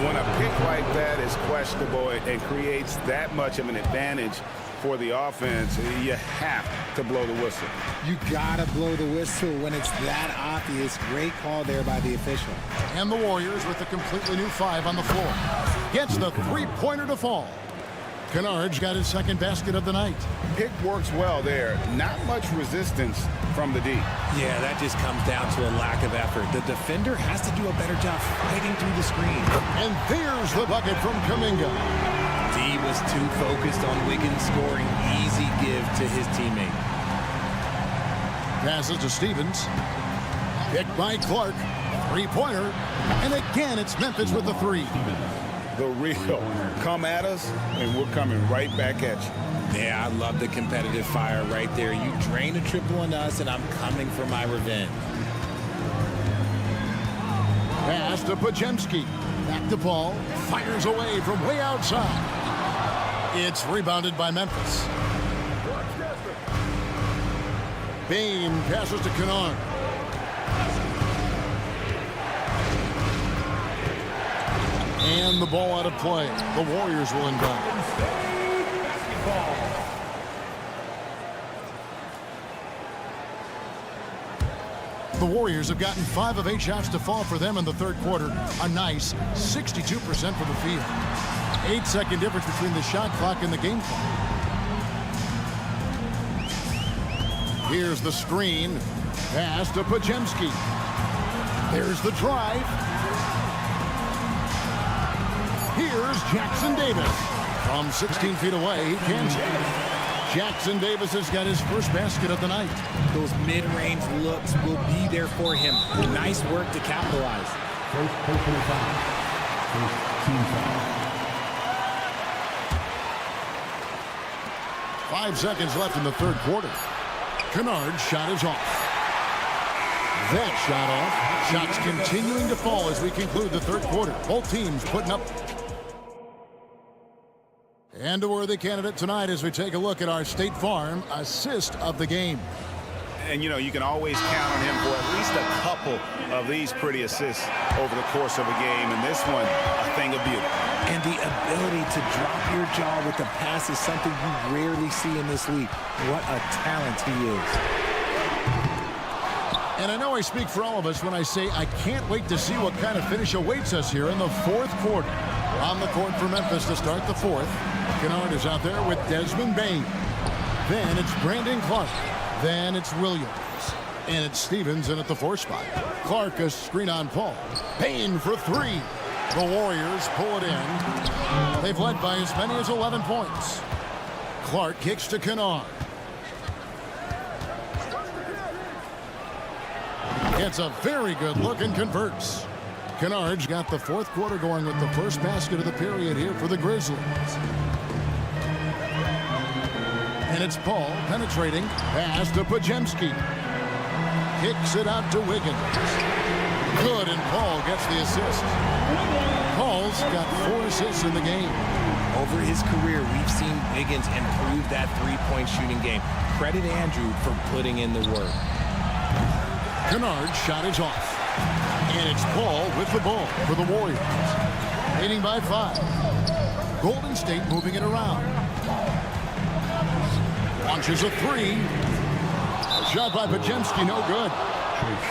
When a pick like that is questionable and creates that much of an advantage for the offense, you have to blow the whistle. You gotta blow the whistle when it's that obvious. Great call there by the official. And the Warriors with a completely new 5 on the floor. Gets the 3-pointer to fall. Kennard's got his second basket of the night. Pick works well there. Not much resistance from the D. Yeah, that just comes down to a lack of effort. The defender has to do a better job fighting through the screen. And there's the bucket from Kuminga. D was too focused on Wiggins scoring. Easy give to his teammate. Passes to Stevens. Picked by Clark. Three-pointer. And again, it's Memphis with the three. The real. Come at us, and we're coming right back at you. Yeah, I love the competitive fire right there. You drain a triple on us, and I'm coming for my revenge. Pass to Podziemski. Back to Paul. Fires away from way outside. It's rebounded by Memphis. Bain passes to Kennard. And the ball out of play. The Warriors will inbound. The Warriors have gotten 5 of 8 shots to fall for them in the third quarter. A nice 62% from the field. 8-second difference between the shot clock and the game clock. Here's the screen. Pass to Podziemski. There's the drive. Here's Jackson Davis. From 16 feet away, he cans it. Jackson Davis has got his first basket of the night. Those mid-range looks will be there for him. Nice work to capitalize. First personal foul. First team foul. 5 seconds left in the third quarter. Kennard's shot is off. That shot off. Shots continuing to fall as we conclude the third quarter. Both teams putting up. And a worthy candidate tonight as we take a look at our State Farm assist of the game. And, you know, you can always count on him for at least a couple of these pretty assists over the course of a game. And this one, a thing of beauty. And the ability to drop your jaw with the pass is something you rarely see in this league. What a talent he is. And I know I speak for all of us when I say I can't wait to see what kind of finish awaits us here in the fourth quarter. On the court for Memphis to start the fourth. Kennard is out there with Desmond Bain. Then it's Brandon Clark. Then it's Williams. And it's Stevens in at the 4 spot. Clark a screen on Paul. Bain for 3. The Warriors pull it in. They've led by as many as 11 points. Clark kicks to Kennard. Gets a very good look and converts. Kennard's got the fourth quarter going with the first basket of the period here for the Grizzlies. And it's Paul penetrating. Pass to Podziemski. Kicks it out to Wiggins. Good, and Paul gets the assist. Paul's got 4 assists in the game. Over his career, we've seen Wiggins improve that three-point shooting game. Credit Andrew for putting in the work. Kennard's shot is off. And it's Paul with the ball for the Warriors. Leading by 5. Golden State moving it around. Launches a 3. A shot by Podziemski, no good.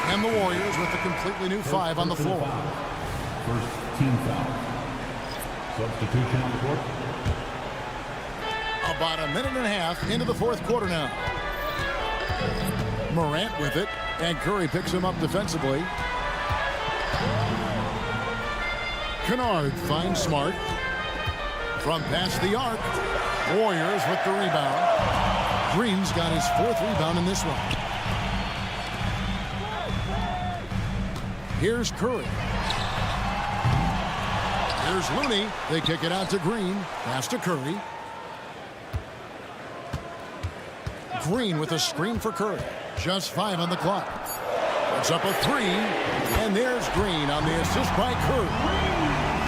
And the Warriors with a completely new 5 on the floor. First team foul. Substitution on the court. About a minute and a half into the fourth quarter now. Morant with it, and Curry picks him up defensively. Kennard finds Smart. From past the arc. Warriors with the rebound. Green's got his 4th rebound in this one. Here's Curry. Here's Looney. They kick it out to Green. Pass to Curry. Green with a screen for Curry. Just 5 on the clock. It's up a 3. And there's Green on the assist by Curry.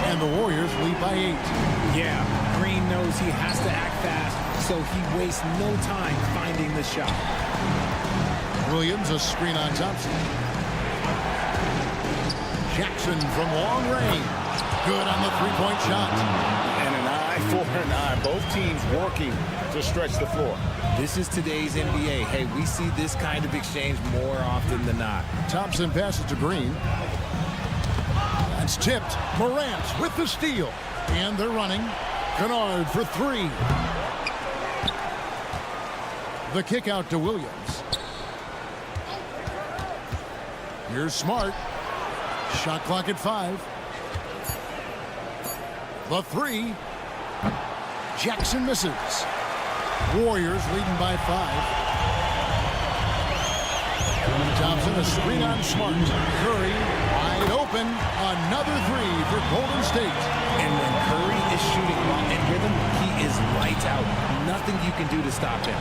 And the Warriors lead by 8. Yeah, Green knows he has to act fast, so he wastes no time finding the shot. Williams a screen on Thompson. Jackson from long range. Good on the 3-point shot. And an eye for an eye. Both teams working to stretch the floor. This is today's NBA. Hey, we see this kind of exchange more often than not. Thompson passes to Green. That's tipped. Morant with the steal. And they're running. Kennard for three. The kick out to Williams. Here's Smart. Shot clock at 5. The three. Jackson misses. Warriors leading by 5. Thompson, a screen on Smart. Curry wide open. Another three for Golden State. And when Curry is shooting well in rhythm, he is lights out. Nothing you can do to stop him.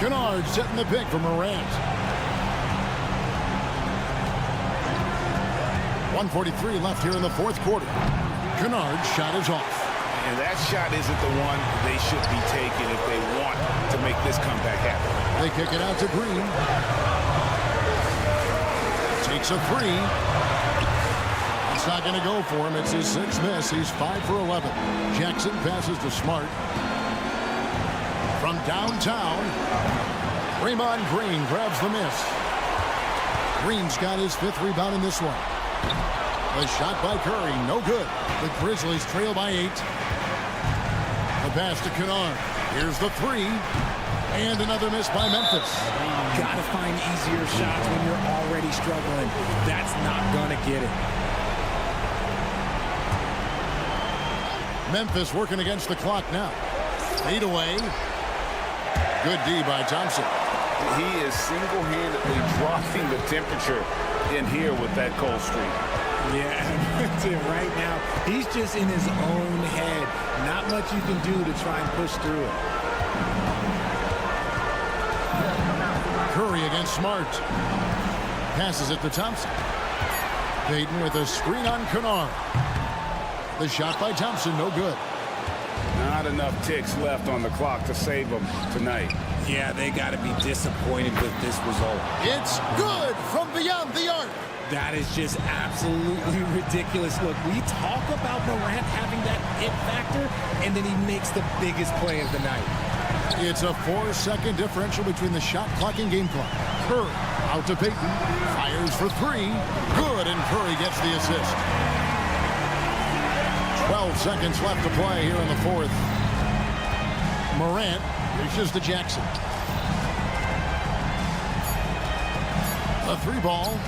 Kennard setting the pick for Morant. 1:43 left here in the fourth quarter. Kennard's shot is off. And that shot isn't the one they should be taking if they want to make this comeback happen. They kick it out to Green. Takes a three. It's not going to go for him. It's his 6th miss. He's 5 for 11. Jackson passes to Smart. From downtown, Draymond Green grabs the miss. Green's got his 5th rebound in this one. The shot by Curry, no good. The Grizzlies trail by 8. The pass to Kennard. Here's the three. And another miss by Memphis. Gotta find easier shots when you're already struggling. That's not gonna get it. Memphis working against the clock now. 8 away. Good D by Thompson. He is single-handedly dropping the temperature in here with that cold streak. Yeah, right now, he's just in his own head. Not much you can do to try and push through it. Curry against Smart. Passes it to Thompson. Payton with a screen on Kennard. The shot by Thompson, no good. Not enough ticks left on the clock to save them tonight. Yeah, they got to be disappointed with this result. It's good from beyond the arc. That is just absolutely ridiculous. Look, we talk about Morant having that it factor, and then he makes the biggest play of the night. It's a 4-second differential between the shot clock and game clock. Curry out to Payton. Fires for three. Good, and Curry gets the assist. 12 seconds left to play here in the fourth. Morant reaches to Jackson. The three ball.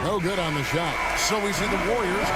No good on the shot. So we see the Warriors